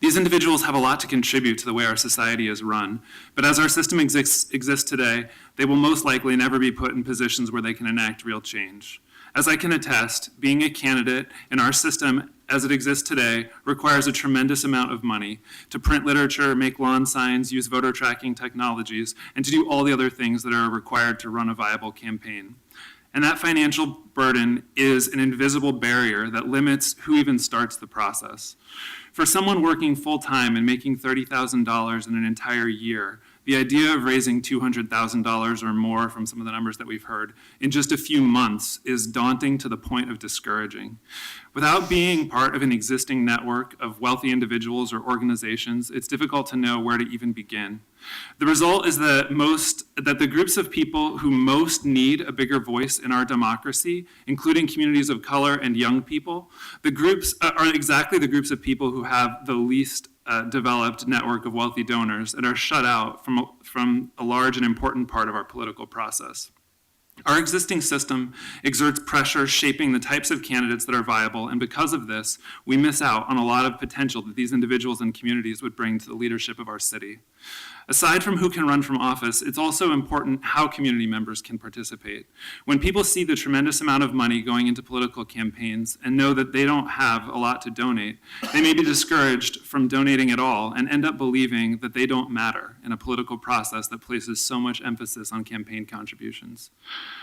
These individuals have a lot to contribute to the way our society is run, but as our system exists today, they will most likely never be put in positions where they can enact real change. As I can attest, being a candidate in our system as it exists today requires a tremendous amount of money to print literature, make lawn signs, use voter tracking technologies, and to do all the other things that are required to run a viable campaign. And that financial burden is an invisible barrier that limits who even starts the process. For someone working full-time and making $30,000 in an entire year, the idea of raising $200,000 or more from some of the numbers that we've heard in just a few months is daunting to the point of discouraging. Without being part of an existing network of wealthy individuals or organizations, it's difficult to know where to even begin. The result is that the groups of people who most need a bigger voice in our democracy, including communities of color and young people, the groups are exactly the groups of people who have the least developed network of wealthy donors and are shut out from a large and important part of our political process. Our existing system exerts pressure shaping the types of candidates that are viable, and because of this, we miss out on a lot of potential that these individuals and communities would bring to the leadership of our city. Aside from who can run from office, it's also important how community members can participate. When people see the tremendous amount of money going into political campaigns and know that they don't have a lot to donate, they may be discouraged from donating at all and end up believing that they don't matter in a political process that places so much emphasis on campaign contributions.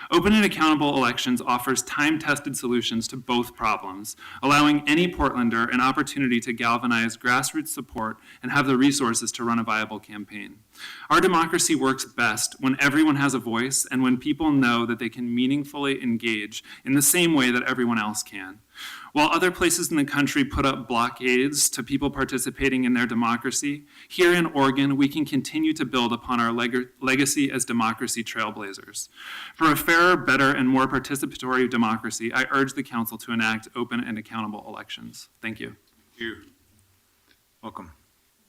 Open and accountable elections offers time-tested solutions to both problems, allowing any Portlander an opportunity to galvanize grassroots support and have the resources to run a viable campaign. Our democracy works best when everyone has a voice and when people know that they can meaningfully engage in the same way that everyone else can. While other places in the country put up blockades to people participating in their democracy, here in Oregon, we can continue to build upon our legacy as democracy trailblazers. For a fairer, better, and more participatory democracy, I urge the council to enact open and accountable elections. Thank you. Thank you. Welcome.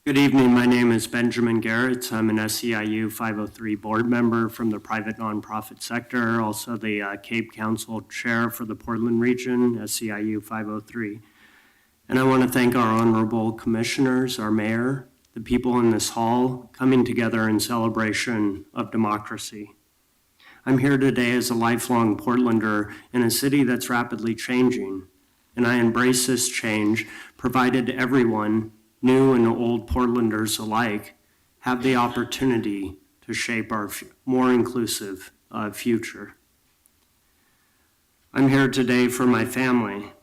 Good evening. My name is Benjamin Garrett. I'm an SEIU 503 board member from the private nonprofit sector, also the Cape Council chair for the Portland region, SEIU 503. And I want to thank our honorable commissioners, our mayor, the people in this hall coming together in celebration of democracy. I'm here today as a lifelong Portlander in a city that's rapidly changing, and I embrace this change, provided everyone, new and old Portlanders alike, have the opportunity to shape our more inclusive future. I'm here today for my family,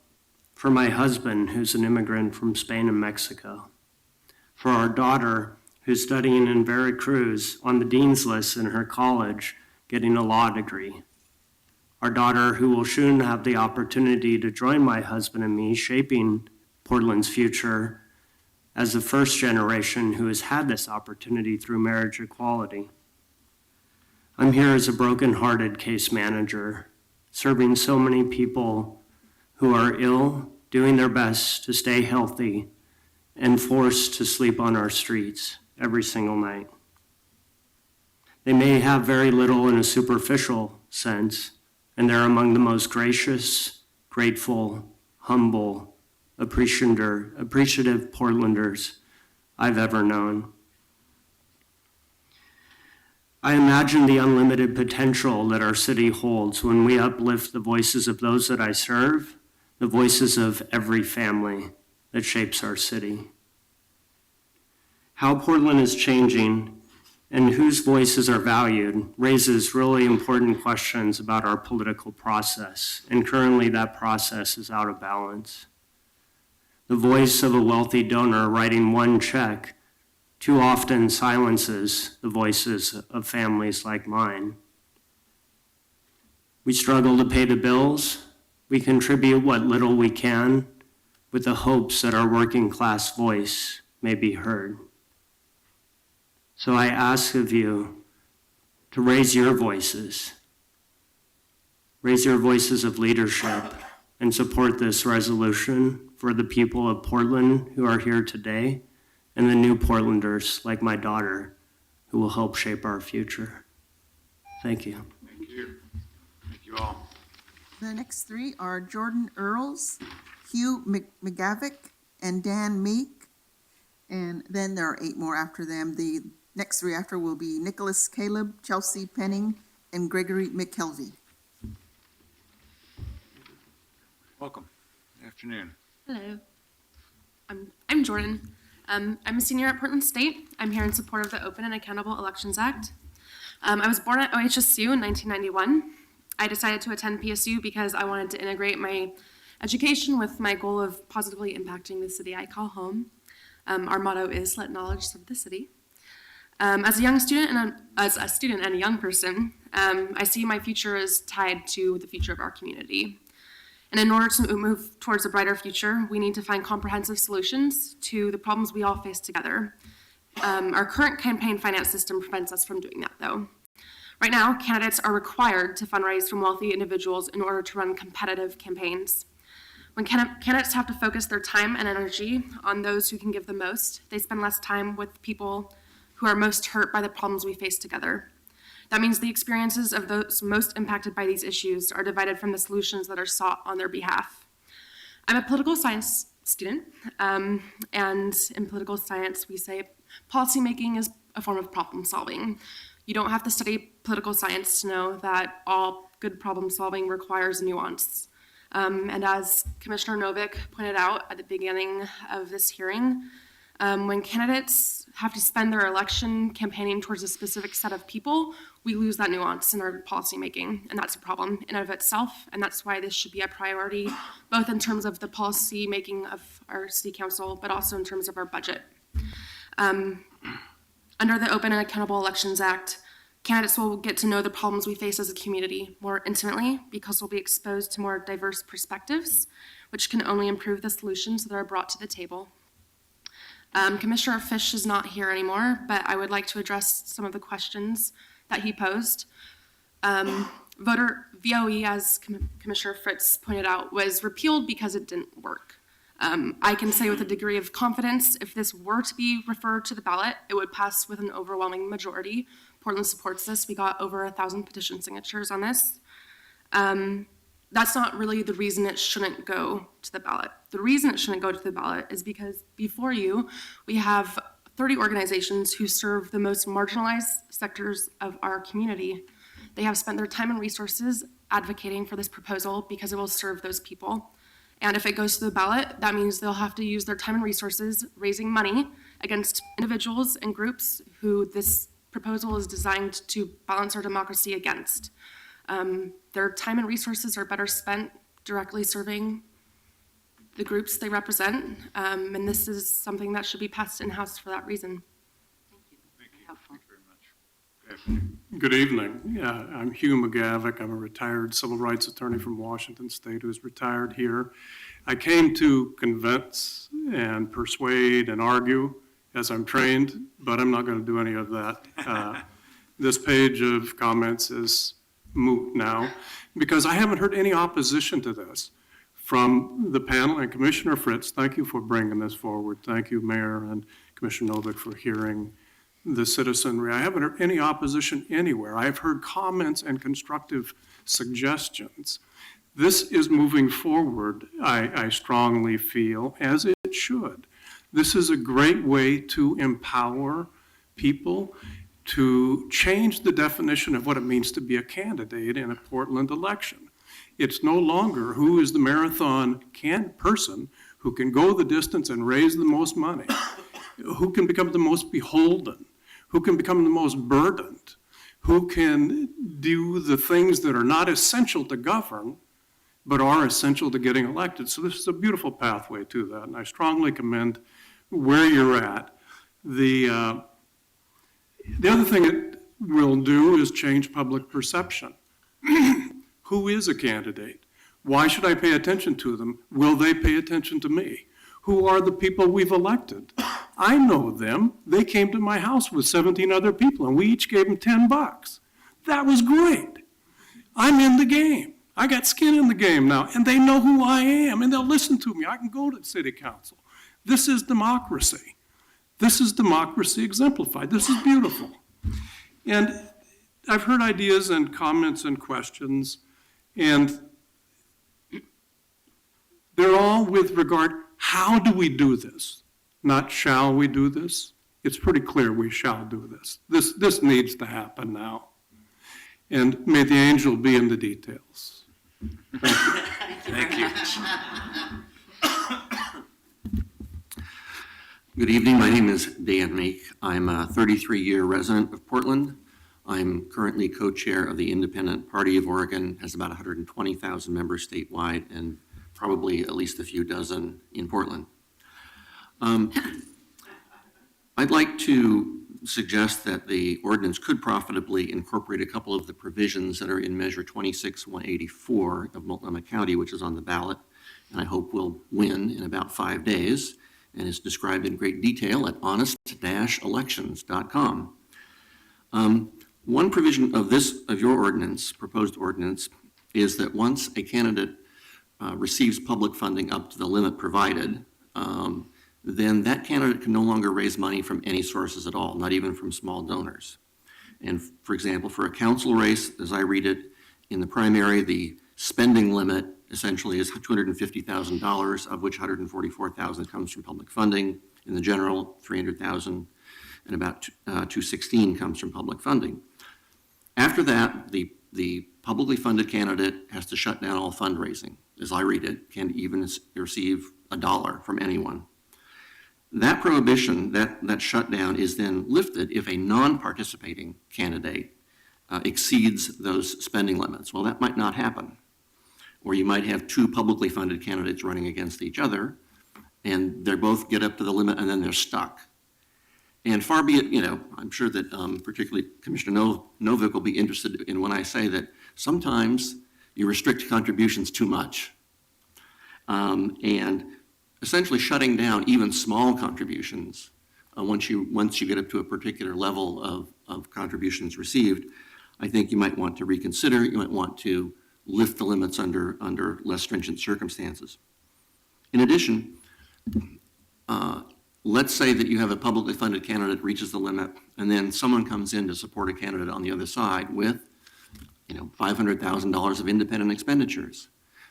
for my husband, who's an immigrant from Spain and Mexico, for our daughter, who's studying in Veracruz on the dean's list in her college, getting a law degree. Our daughter, who will soon have the opportunity to join my husband and me shaping Portland's future as the first generation who has had this opportunity through marriage equality. I'm here as a broken-hearted case manager, serving so many people who are ill, doing their best to stay healthy, and forced to sleep on our streets every single night. They may have very little in a superficial sense, and they're among the most gracious, grateful, humble, appreciative Portlanders I've ever known. I imagine the unlimited potential that our city holds when we uplift the voices of those that I serve, the voices of every family that shapes our city. How Portland is changing and whose voices are valued raises really important questions about our political process, and currently that process is out of balance. The voice of a wealthy donor writing one check too often silences the voices of families like mine. We struggle to pay the bills. We contribute what little we can with the hopes that our working class voice may be heard. So I ask of you to raise your voices of leadership, and support this resolution for the people of Portland who are here today and the new Portlanders like my daughter who will help shape our future. Thank you. Thank you. Thank you all. The next three are Jordan Earls, Hugh McGavick, and Dan Meek. And then there are 8 more after them. The next 3 after will be Nicholas Caleb, Chelsea Penning, and Gregory McKelvey. Welcome. Good afternoon. Hello. I'm Jordan. I'm a senior at Portland State. I'm here in support of the Open and Accountable Elections Act. I was born at OHSU in 1991. I decided to attend PSU because I wanted to integrate my education with my goal of positively impacting the city I call home. Our motto is "Let knowledge serve the city." As a young student and a young person, I see my future as tied to the future of our community. And in order to move towards a brighter future, we need to find comprehensive solutions to the problems we all face together. Our current campaign finance system prevents us from doing that, though. Right now, candidates are required to fundraise from wealthy individuals in order to run competitive campaigns. When candidates have to focus their time and energy on those who can give the most, they spend less time with people who are most hurt by the problems we face together. That means the experiences of those most impacted by these issues are divided from the solutions that are sought on their behalf. I'm a political science student, and in political science we say policymaking is a form of problem solving. You don't have to study political science to know that all good problem solving requires nuance. And as Commissioner Novick pointed out at the beginning of this hearing, when candidates have to spend their election campaigning towards a specific set of people, we lose that nuance in our policymaking, and that's a problem in and of itself, and that's why this should be a priority, both in terms of the policy making of our city council, but also in terms of our budget. Under the Open and Accountable Elections Act, candidates will get to know the problems we face as a community more intimately because we'll be exposed to more diverse perspectives, which can only improve the solutions that are brought to the table. Commissioner Fish is not here anymore, but I would like to address some of the questions that he posed. Voter VOE, as Commissioner Fritz pointed out, was repealed because it didn't work. I can say with a degree of confidence, if this were to be referred to the ballot, it would pass with an overwhelming majority. Portland supports this. We got over 1,000 petition signatures on this. That's not really the reason it shouldn't go to the ballot. The reason it shouldn't go to the ballot is because before you, we have 30 organizations who serve the most marginalized sectors of our community. They have spent their time and resources advocating for this proposal because it will serve those people. And if it goes to the ballot, that means they'll have to use their time and resources raising money against individuals and groups who this proposal is designed to balance our democracy against. Their time and resources are better spent directly serving the groups they represent, and this is something that should be passed in-house for that reason. Thank you very much. Good evening. I'm Hugh McGavick. I'm a retired civil rights attorney from Washington State who's retired here. I came to convince and persuade and argue as I'm trained, but I'm not going to do any of that. This page of comments is moot now because I haven't heard any opposition to this from the panel. And Commissioner Fritz, thank you for bringing this forward. Thank you, Mayor and Commissioner Novick, for hearing the citizenry. I haven't heard any opposition anywhere. I've heard comments and constructive suggestions. This is moving forward, I strongly feel, as it should. This is a great way to empower people to change the definition of what it means to be a candidate in a Portland election. It's no longer who is the marathon person who can go the distance and raise the most money, who can become the most beholden, who can become the most burdened, who can do the things that are not essential to govern, but are essential to getting elected. So this is a beautiful pathway to that, and I strongly commend where you're at. The other thing it will do is change public perception. Who is a candidate? Why should I pay attention to them? Will they pay attention to me? Who are the people we've elected? I know them. They came to my house with 17 other people, and we each gave them $10. That was great. I'm in the game. I got skin in the game now, and they know who I am, and they'll listen to me. I can go to city council. This is democracy. This is democracy exemplified. This is beautiful. And I've heard ideas and comments and questions, and they're all with regard, how do we do this? Not shall we do this? It's pretty clear we shall do this. This needs to happen now. And may the angel be in the details. Thank you. Thank you. Good evening. My name is Dan Meek. I'm a 33-year resident of Portland. I'm currently co-chair of the Independent Party of Oregon, has about 120,000 members statewide and probably at least a few dozen in Portland. I'd like to suggest that the ordinance could profitably incorporate a couple of the provisions that are in Measure 26-184 of Multnomah County, which is on the ballot, and I hope will win in about 5 days, and is described in great detail at honest-elections.com. One provision of your ordinance, proposed ordinance, is that once a candidate receives public funding up to the limit provided, then that candidate can no longer raise money from any sources at all, not even from small donors. And for example, for a council race, as I read it, in the primary, the spending limit essentially is $250,000, of which $144,000 comes from public funding. In the general, $300,000. and about 216 comes from public funding. After that, the publicly funded candidate has to shut down all fundraising. As I read it, can't even receive $1 from anyone. That prohibition, that shutdown is then lifted if a non-participating candidate exceeds those spending limits. Well, that might not happen. Or you might have two publicly funded candidates running against each other, and they both get up to the limit, and then they're stuck. And far be it, I'm sure that particularly Commissioner Novick will be interested in when I say that sometimes you restrict contributions too much. And essentially shutting down even small contributions, once you get up to a particular level of contributions received, I think you might want to reconsider. You might want to lift the limits under less stringent circumstances. In addition, let's say that you have a publicly funded candidate reaches the limit, and then someone comes in to support a candidate on the other side with, $500,000 of independent expenditures.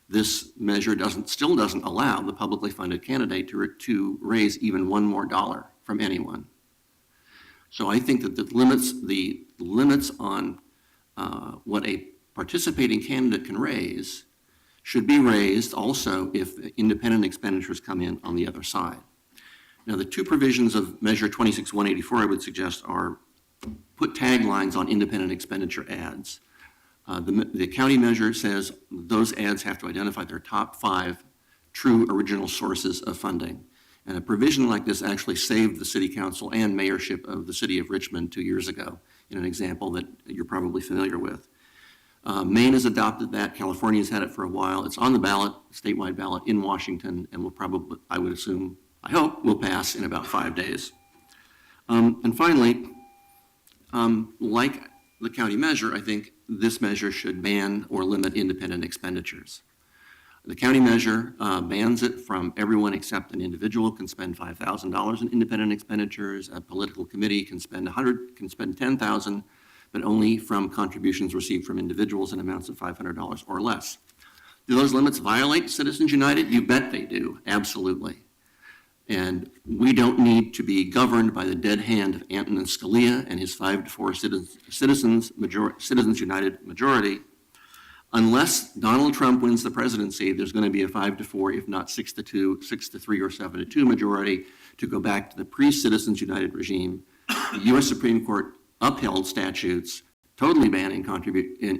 This measure still doesn't allow the publicly funded candidate to raise even one more dollar from anyone. So I think that the limits on what a participating candidate can raise should be raised also if independent expenditures come in on the other side. Now, the two provisions of Measure 26184 I would suggest are put taglines on independent expenditure ads. The county measure says those ads have to identify their top 5 true original sources of funding. And a provision like this actually saved the city council and mayorship of the city of Richmond 2 years ago in an example that you're probably familiar with. Maine has adopted that. California's had it for a while. It's on the ballot, statewide ballot in Washington, and will probably, I would assume, I hope, will pass in about 5 days. And finally, like the county measure, I think this measure should ban or limit independent expenditures. The county measure bans it from everyone except an individual can spend $5,000 in independent expenditures. A political committee can spend $10,000, but only from contributions received from individuals in amounts of $500 or less. Do those limits violate Citizens United? You bet they do, absolutely. And we don't need to be governed by the dead hand of Antonin Scalia and his 5-4 Citizens United majority. Unless Donald Trump wins the presidency, there's going to be a 5-4, if not 6-2, 6-3, or 7-2 majority to go back to the pre-Citizens United regime. The U.S. Supreme Court upheld statutes totally banning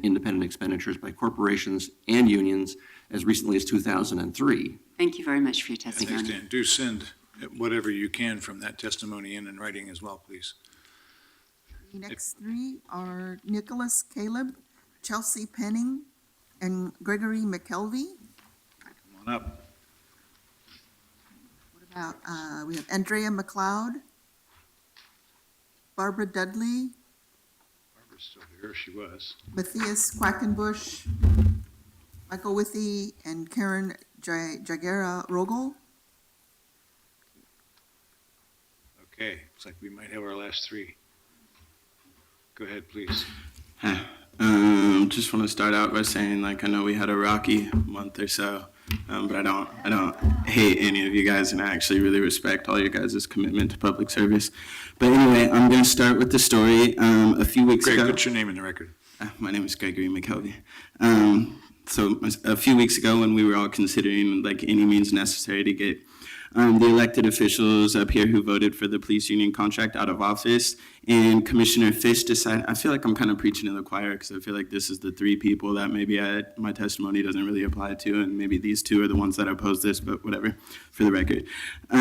independent expenditures by corporations and unions as recently as 2003. Thank you very much for your testimony. Thanks, Dan. Do send whatever you can from that testimony in writing as well, please. The next 3 are Nicholas Caleb, Chelsea Penning, and Gregory McKelvey. Come on up. What about, we have Andrea McLeod, Barbara Dudley, Barbara's still here. She was. Matthias Quackenbush, Michael Withy, and Karen Jagera Rogel. Okay, looks like we might have our last 3. Go ahead, please. Hi. Just want to start out by saying, I know we had a rocky month or so, but I don't hate any of you guys, and I actually really respect all your guys' commitment to public service. But anyway, I'm going to start with the story. A few weeks ago. Greg, what's your name in the record? My name is Gregory McKelvey. So a few weeks ago, when we were all considering any means necessary to get the elected officials up here who voted for the police union contract out of office, and Commissioner Fish decided, I feel like I'm kind of preaching to the choir because I feel like this is the 3 people that maybe my testimony doesn't really apply to, and maybe these 2 are the ones that oppose this, but whatever, for the record. A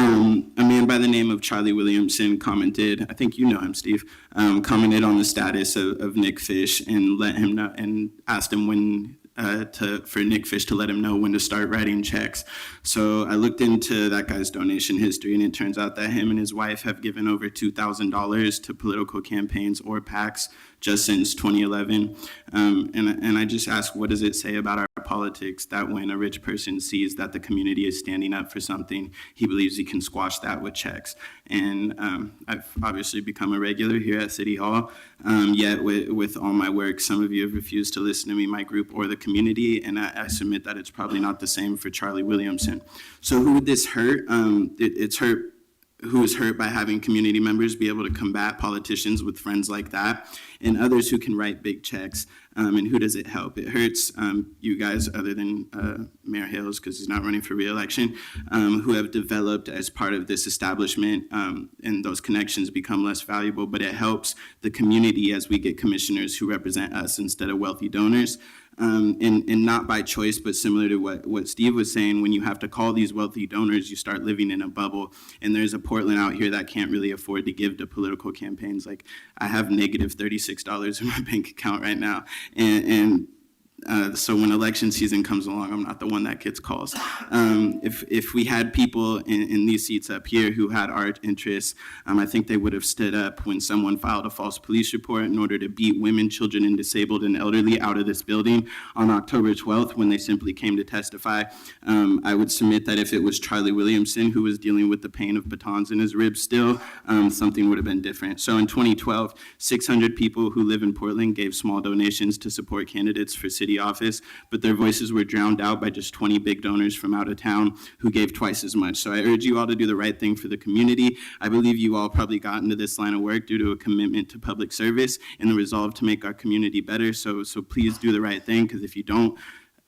man by the name of Charlie Williamson commented, I think you know him, Steve, commented on the status of Nick Fish and let him know, and asked him when for Nick Fish to let him know when to start writing checks. So I looked into that guy's donation history, and it turns out that him and his wife have given over $2,000 to political campaigns or PACs just since 2011. And I just ask, what does it say about our politics that when a rich person sees that the community is standing up for something, he believes he can squash that with checks? And I've obviously become a regular here at City Hall, yet with all my work, some of you have refused to listen to me, my group, or the community, and I submit that it's probably not the same for Charlie Williamson. So who would this hurt? It's hurt who is hurt by having community members be able to combat politicians with friends like that, and others who can write big checks. And who does it help? It hurts you guys, other than Mayor Hales, because he's not running for re-election, who have developed as part of this establishment, and those connections become less valuable, but it helps the community as we get commissioners who represent us instead of wealthy donors. And not by choice, but similar to what Steve was saying, when you have to call these wealthy donors, you start living in a bubble. And there's a Portland out here that can't really afford to give to political campaigns. Like, I have negative $36 in my bank account right now. So when election season comes along, I'm not the one that gets calls. If we had people in these seats up here who had our interests, I think they would have stood up when someone filed a false police report in order to beat women, children, and disabled and elderly out of this building on October 12th when they simply came to testify. I would submit that if it was Charlie Williamson who was dealing with the pain of batons in his ribs still, something would have been different. So in 2012, 600 people who live in Portland gave small donations to support candidates for city office, but their voices were drowned out by just 20 big donors from out of town who gave twice as much. So I urge you all to do the right thing for the community. I believe you all probably got into this line of work due to a commitment to public service and the resolve to make our community better. So please do the right thing, because if you don't,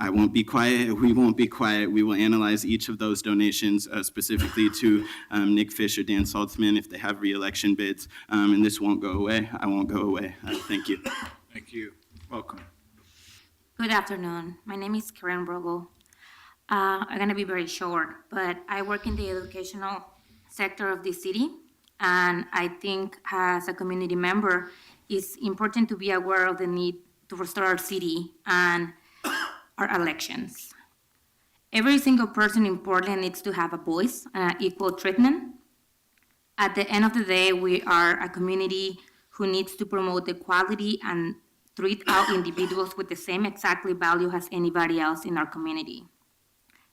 I won't be quiet. We won't be quiet. We will analyze each of those donations specifically to Nick Fish or Dan Saltzman if they have re-election bids, and this won't go away. I won't go away. Thank you. Thank you. Welcome. Good afternoon. My name is Karen Brogel. I'm going to be very short, but I work in the educational sector of the city, and I think as a community member, it's important to be aware of the need to restore our city and our elections. Every single person in Portland needs to have a voice and equal treatment. At the end of the day, we are a community who needs to promote equality and treat all individuals with the same exactly value as anybody else in our community.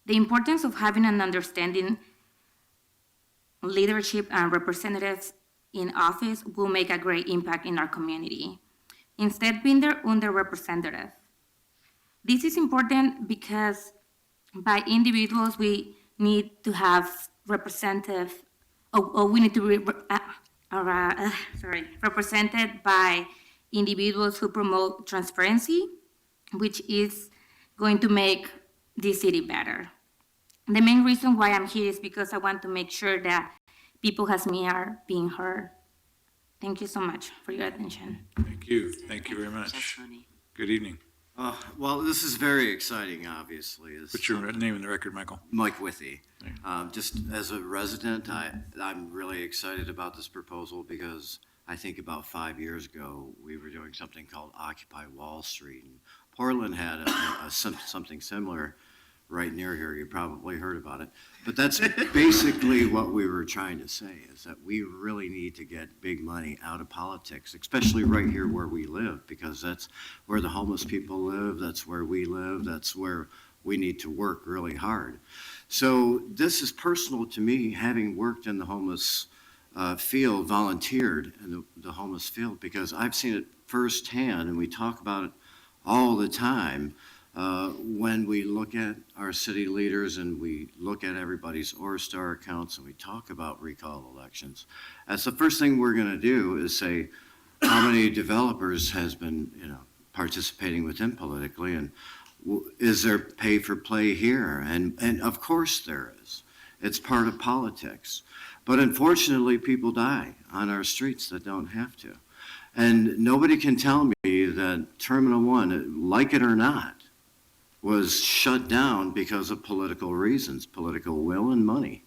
The importance of having an understanding leadership and representatives in office will make a great impact in our community, instead being underrepresented. This is important because by individuals, we need to have represented by individuals who promote transparency, which is going to make this city better. The main reason why I'm here is because I want to make sure that people as me are being heard. Thank you so much for your attention. Thank you. Thank you very much. Good evening. Well, this is very exciting, obviously. Put your name in the record, Michael. Mike Withy. Just as a resident, I'm really excited about this proposal because I think about 5 years ago, we were doing something called Occupy Wall Street. And Portland had something similar right near here. You probably heard about it. But that's basically what we were trying to say, is that we really need to get big money out of politics, especially right here where we live, because that's where the homeless people live, that's where we live, that's where we need to work really hard. So this is personal to me, having worked in the homeless field, volunteered in the homeless field, because I've seen it firsthand, and we talk about it all the time when we look at our city leaders and we look at everybody's ORSTAR accounts and we talk about recall elections. That's the first thing we're going to do is say how many developers has been, participating with them politically, and is there pay for play here? And of course there is. It's part of politics. But unfortunately, people die on our streets that don't have to. And nobody can tell me that Terminal 1, like it or not, was shut down because of political reasons, political will and money.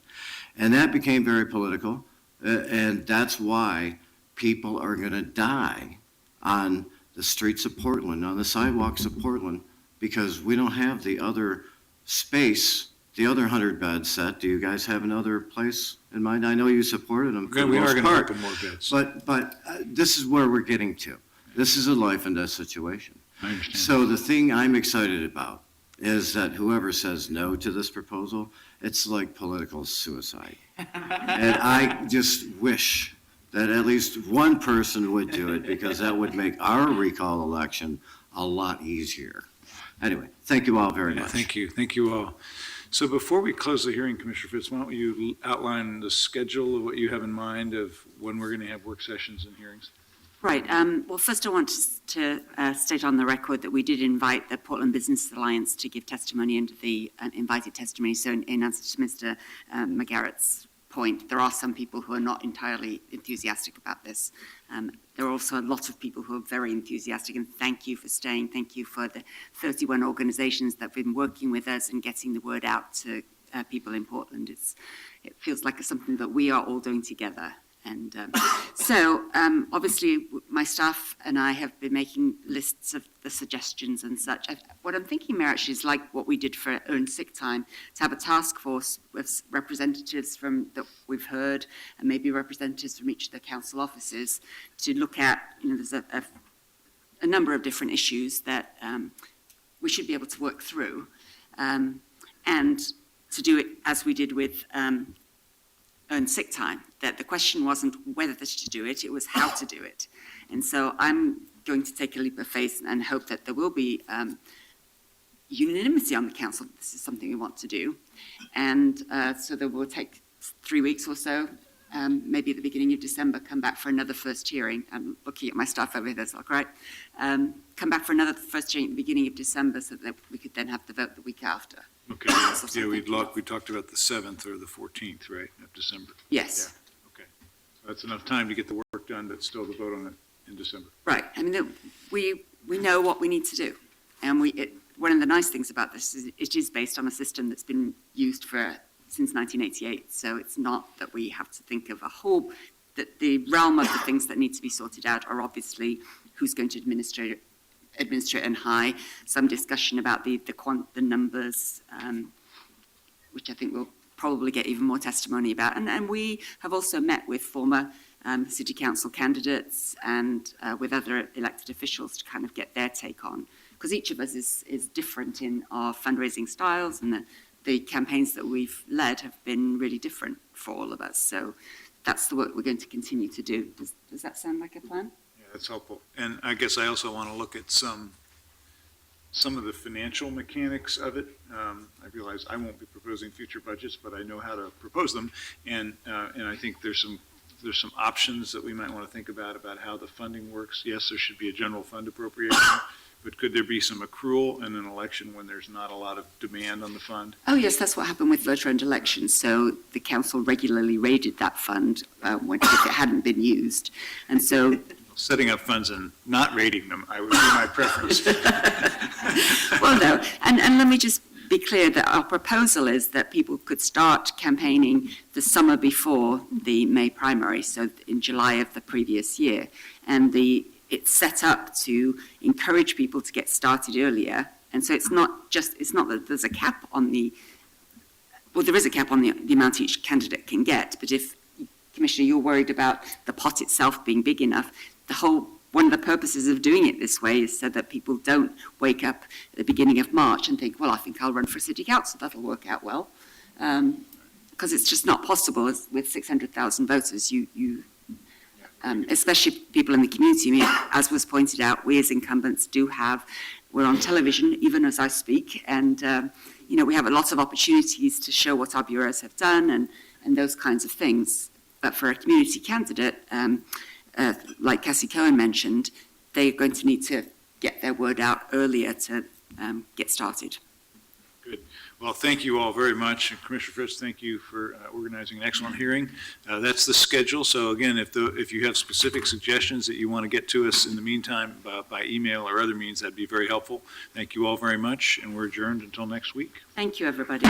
And that became very political, and that's why people are going to die on the streets of Portland, on the sidewalks of Portland, because we don't have the other space, the other 100 bed set. Do you guys have another place in mind? I know you supported them for the We are most going to part, open more beds. but this is where we're getting to. This is a life and death situation. I understand. So the thing I'm excited about is that whoever says no to this proposal, it's like political suicide. And I just wish that at least one person would do it, because that would make our recall election a lot easier. Anyway, thank you all very much. Thank you. Thank you all. So before we close the hearing, Commissioner Fitz, why don't you outline the schedule of what you have in mind of when we're going to have work sessions and hearings? Right. Well, first I want to state on the record that we did invite the Portland Business Alliance to give testimony under the invited testimony. So in answer to Mr. McGarrett's point, there are some people who are not entirely enthusiastic about this. There are also a lot of people who are very enthusiastic, and thank you for staying. Thank you for the 31 organizations that have been working with us and getting the word out to people in Portland. It feels like something that we are all doing together. And so, obviously, my staff and I have been making lists of the suggestions and such. What I'm thinking, Mayor, actually is like what we did for earned sick time, to have a task force with representatives from that we've heard, and maybe representatives from each of the council offices, to look at, there's a number of different issues that we should be able to work through, and to do it as we did with earned sick time, that the question wasn't whether to do it, it was how to do it. And so I'm going to take a leap of faith and hope that there will be unanimity on the council that this is something we want to do. And so that we'll take 3 weeks or so, maybe at the beginning of December, come back for another first hearing. I'm looking at my staff over here, that's all right. Come back for another first hearing at the beginning of December so that we could then have the vote the week after. Okay, yeah, we talked about the 7th or the 14th, right, of December? Yes. Yeah. Okay, so that's enough time to get the work done, but still the vote on it in December. Right, I mean, we know what we need to do. And one of the nice things about this is it is based on a system that's been used since 1988. So it's not that we have to think of that the realm of the things that need to be sorted out are obviously who's going to administrate it and high, some discussion about the numbers, which I think we'll probably get even more testimony about. And we have also met with former city council candidates and with other elected officials to kind of get their take on, because each of us is different in our fundraising styles, and the campaigns that we've led have been really different for all of us. So that's the work we're going to continue to do. Does that sound like a plan? That's helpful. And I guess I also want to look at some of the financial mechanics of it. I realize I won't be proposing future budgets, but I know how to propose them. And I think there's some options that we might want to think about how the funding works. Yes, there should be a general fund appropriation, but could there be some accrual in an election when there's not a lot of demand on the fund? Oh, yes, that's what happened with voter-owned elections. So the council regularly raided that fund if it hadn't been used. And so setting up funds and not rating them, I would be my preference. Well, no, and let me just be clear that our proposal is that people could start campaigning the summer before the May primary, so in July of the previous year. And it's set up to encourage people to get started earlier. And so it's not that there's a cap on there is a cap on the amount each candidate can get, but if, Commissioner, you're worried about the pot itself being big enough, one of the purposes of doing it this way is so that people don't wake up at the beginning of March and think, well, I think I'll run for city council, that'll work out well. Because it's just not possible with 600,000 voters, especially people in the community. I mean, as was pointed out, we as incumbents we're on television even as I speak, and we have a lot of opportunities to show what our bureaus have done and those kinds of things. But for a community candidate, like Cassie Cohen mentioned, they're going to need to get their word out earlier to get started. Good. Well, thank you all very much. And Commissioner Fritz, thank you for organizing an excellent hearing. That's the schedule. So again, if you have specific suggestions that you want to get to us in the meantime by email or other means, that'd be very helpful. Thank you all very much, and we're adjourned until next week. Thank you, everybody.